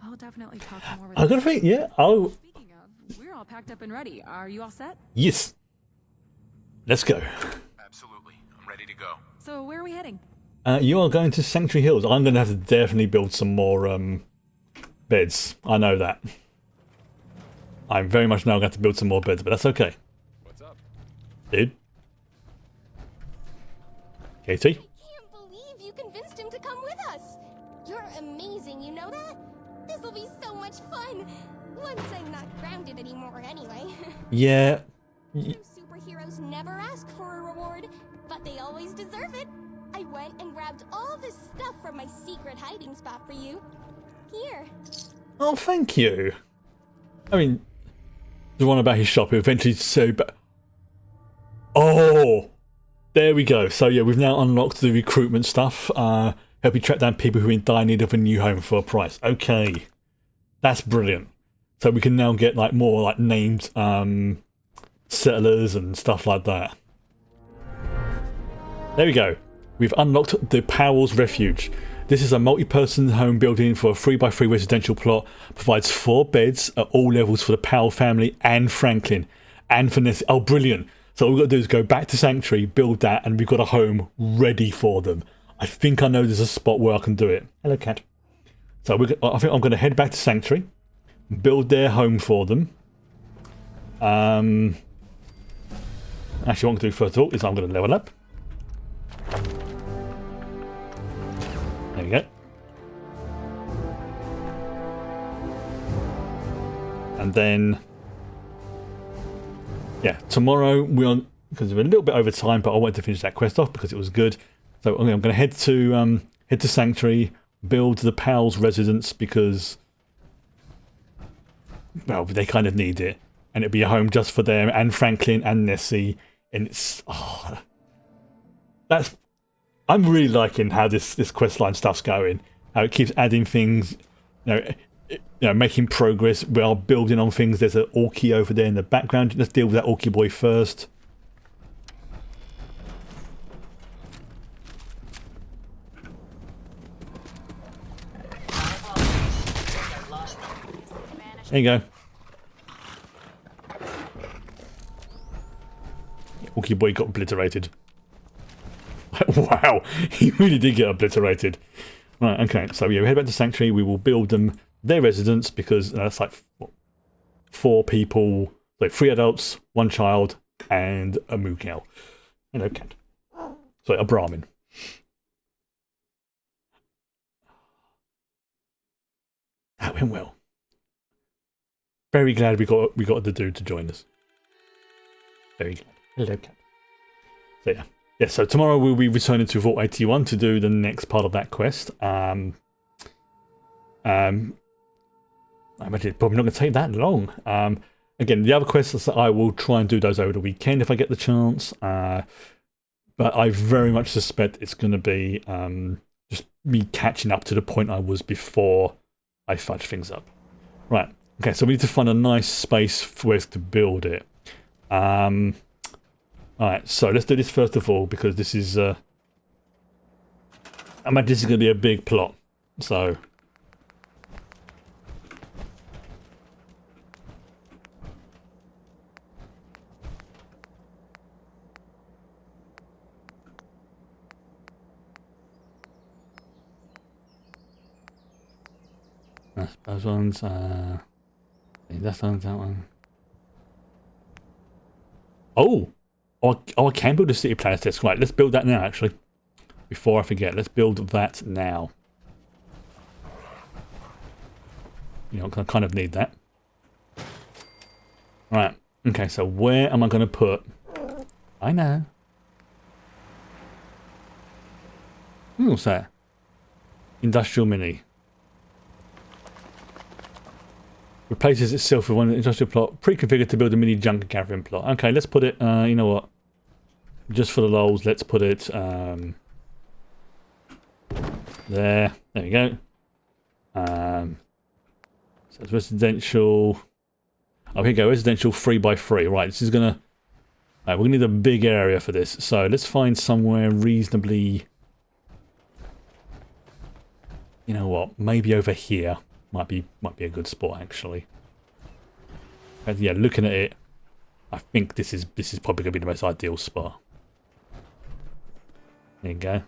I'll definitely talk more with I gotta think, yeah, I'll... Speaking of, we're all packed up and ready. Are you all set? Yes. Let's go. Absolutely. I'm ready to go. So where are we heading? You are going to Sanctuary Hills. I'm going to have to definitely build some more beds. I know that. I'm very much now going to have to build some more beds, but that's okay. What's up? Dude. Katie? I can't believe you convinced him to come with us. You're amazing, you know that? This'll be so much fun. Once I'm not grounded anymore anyway. Yeah. Superheroes never ask for a reward, but they always deserve it. I went and grabbed all this stuff from my secret hiding spot for you. Here. Oh, thank you. I mean, the one about his shop who eventually so bad. Oh, there we go. So yeah, we've now unlocked the recruitment stuff. Help you track down people who are in dire need of a new home for a price. Okay, that's brilliant. So we can now get like more like named settlers and stuff like that. There we go. We've unlocked the Powell's Refuge. This is a multi-person home building for a 3x3 residential plot. Provides 4 beds at all levels for the Powell family and Franklin. And for Nessie. Oh, brilliant. So all we've got to do is go back to Sanctuary, build that, and we've got a home ready for them. I think I know there's a spot where I can do it. Hello, cat. So I think I'm going to head back to Sanctuary, build their home for them. Actually, what I'm going to do first of all is I'm going to level up. There we go. And then, yeah, tomorrow because we're a little bit over time, but I wanted to finish that quest off because it was good. So I'm going to head to Sanctuary, build the pal's residence because, well, they kind of need it, and it'll be a home just for them and Franklin and Nessie. And it's I'm really liking how this quest line stuff's going. How it keeps adding things, making progress. We are building on things. There's an Orky over there in the background. Let's deal with that Orky boy first. There you go. Orky boy got obliterated. Wow, he really did get obliterated. Right, okay, so yeah, we head back to Sanctuary. We will build them their residence because that's like 4 people, like 3 adults, 1 child, and a moo cow. Hello, cat. Sorry, a Brahmin. That went well. Very glad we got the dude to join us. Very glad. Hello, cat. So yeah. Yeah, so tomorrow we'll be returning to Vault 81 to do the next part of that quest. I imagine it's probably not going to take that long. Again, the other quests, I will try and do those over the weekend if I get the chance. But I very much suspect it's going to be just me catching up to the point I was before I fudge things up. Right, okay, so we need to find a nice space for us to build it. Alright, so let's do this first of all, because this is, I imagine this is going to be a big plot, so... Those ones, that one. Oh, I can build a city planner test. Right, let's build that now, actually. Before I forget, let's build that now. You know, I kind of need that. Right, okay, so where am I going to put... I know. What's that? Industrial Mini. Replaces itself with one industrial plot pre-configured to build a mini junk gathering plot. Okay, let's put it, you know what? Just for the lols, let's put it there. There we go. So it's residential. Oh, here we go. Residential 3x3. Right, this is going to... Right, we're going to need a big area for this. So let's find somewhere reasonably... You know what? Maybe over here. Might be a good spot, actually. But yeah, looking at it, I think this is probably going to be the most ideal spot. There you go.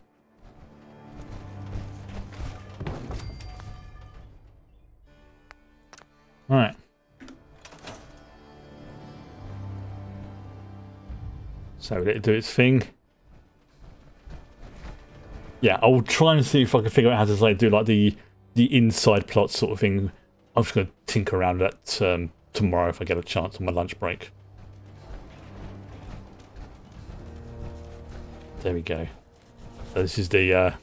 Right. So let it do its thing. Yeah, I'll try and see if I can figure out how to do like the inside plot sort of thing. I'm just going to tinker around with that tomorrow if I get a chance on my lunch break. There we go. So this is the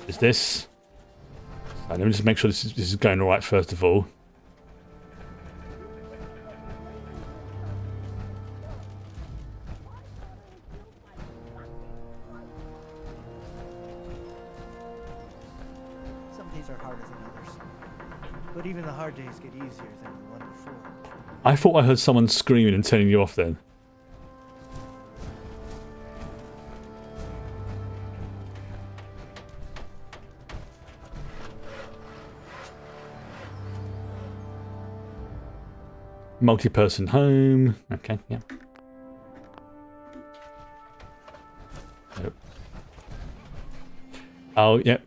is this. So let me just make sure this is going all right first of all. But even the hard days get easier than the one before. I thought I heard someone screaming and turning you off then. Multi-person home. Okay, yeah. Yep. Oh, yep.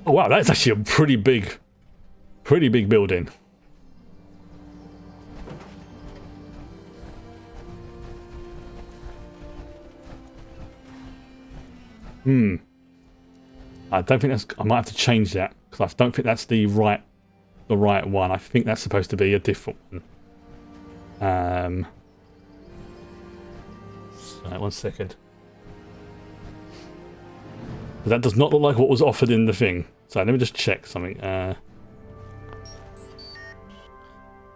Oh, wow, that's actually a pretty big building. I don't think that's... I might have to change that, because I don't think that's the right one. I think that's supposed to be a different one. Right, 1 second. That does not look like what was offered in the thing. So let me just check something. There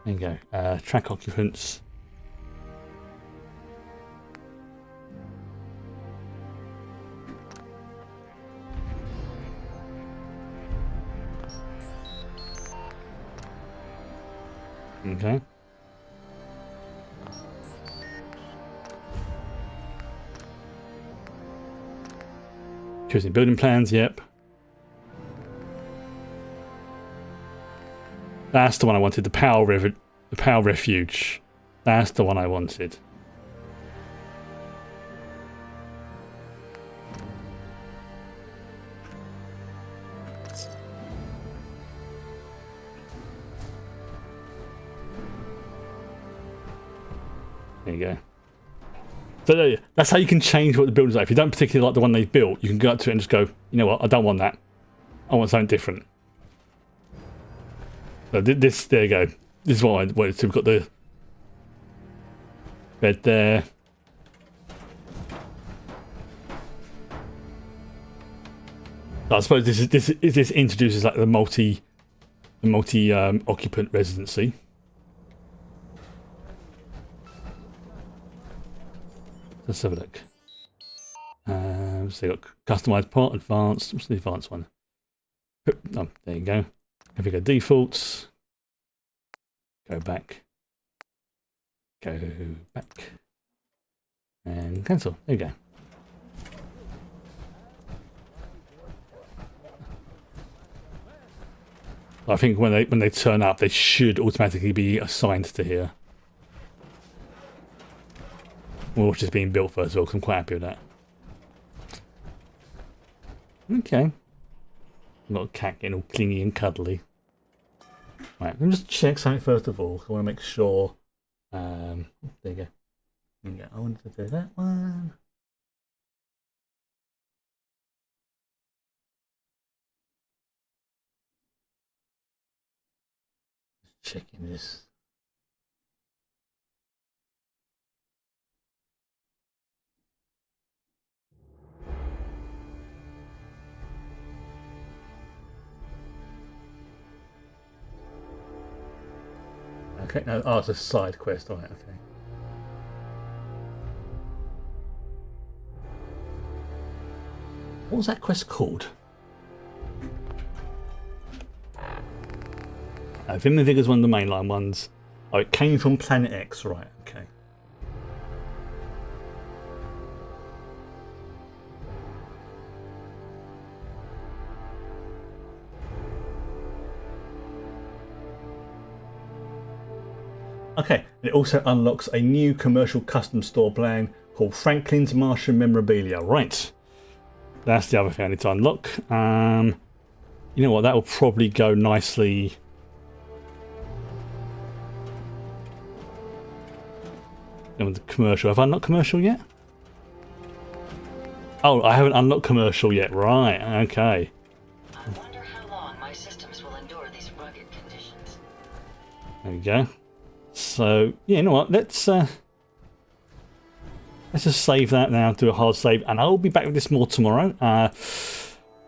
you go. Track occupants. Okay. Choosing building plans, yep. That's the one I wanted, the power refuge. That's the one I wanted. There you go. So that's how you can change what the buildings are. If you don't particularly like the one they built, you can go up to it and just go, you know what, I don't want that. I want something different. So this, there you go. This is what I wanted. So we've got the bed there. So I suppose this introduces like the multi occupant residency. Let's have a look. So you got customized part, advanced. What's the advanced one? Oh, there you go. If we go defaults, go back, and cancel. There you go. I think when they turn up, they should automatically be assigned to here. Well, which is being built first of all, because I'm quite happy with that. Okay. Not a cat getting all clingy and cuddly. Right, let me just check something first of all. I want to make sure. There you go. Yeah, I wanted to do that one. Just checking this. Okay, no, oh, it's a side quest, alright, okay. What was that quest called? Vim and Vigor's one of the mainline ones. Oh, it came from Planet X, right, okay. Okay, it also unlocks a new commercial custom store plan called Franklin's Martian Memorabilia. Right, that's the other thing I need to unlock. You know what, that will probably go nicely. With the commercial. Have I unlocked commercial yet? Oh, I haven't unlocked commercial yet. Right, okay. I wonder how long my systems will endure these rugged conditions. There we go. So, yeah, you know what, let's just save that now, do a hard save, and I'll be back with this more tomorrow.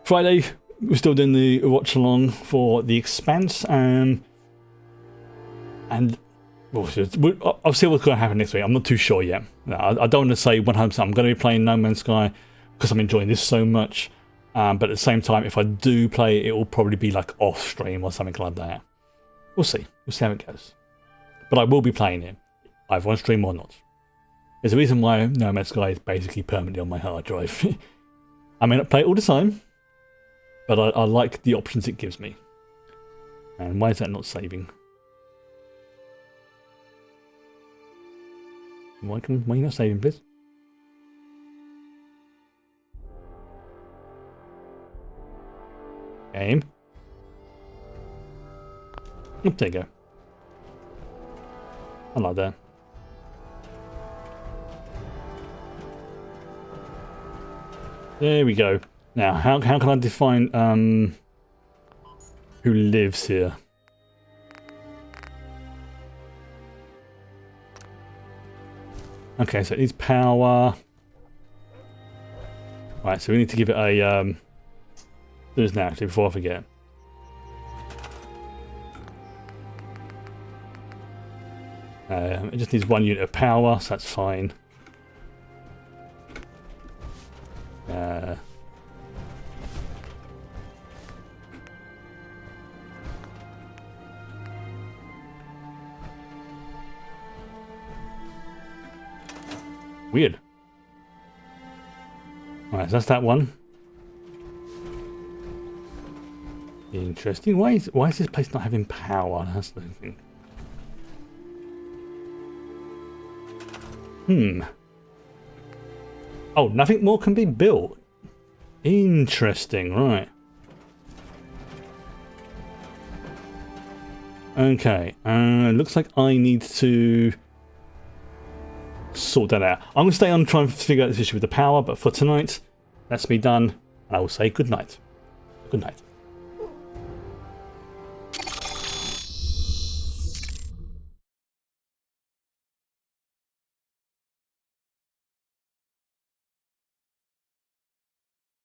Friday, we're still doing the watch along for The Expanse, and I'll see what's going to happen next week. I'm not too sure yet. No, I don't want to say 100%. I'm going to be playing No Man's Sky because I'm enjoying this so much, but at the same time, if I do play it, will probably be like off stream or something like that. We'll see how it goes. But I will be playing it, either on stream or not. There's a reason why No Man's Sky is basically permanently on my hard drive. I may not play it all the time, but I like the options it gives me. And why is that not saving? Why are you not saving, please? Game. Oh, there you go. I like that. There we go. Now, how can I define who lives here? Okay, so it needs power. Right, so we need to give it a there's now actually before I forget. It just needs 1 unit of power, so that's fine. Weird. Alright, so that's that one. Interesting. Why is this place not having power? That's the thing. Oh, nothing more can be built. Interesting, right. Okay, looks like I need to sort that out. I'm going to stay on trying to figure out this issue with the power, but for tonight, that's me done. I will say good night. Good night.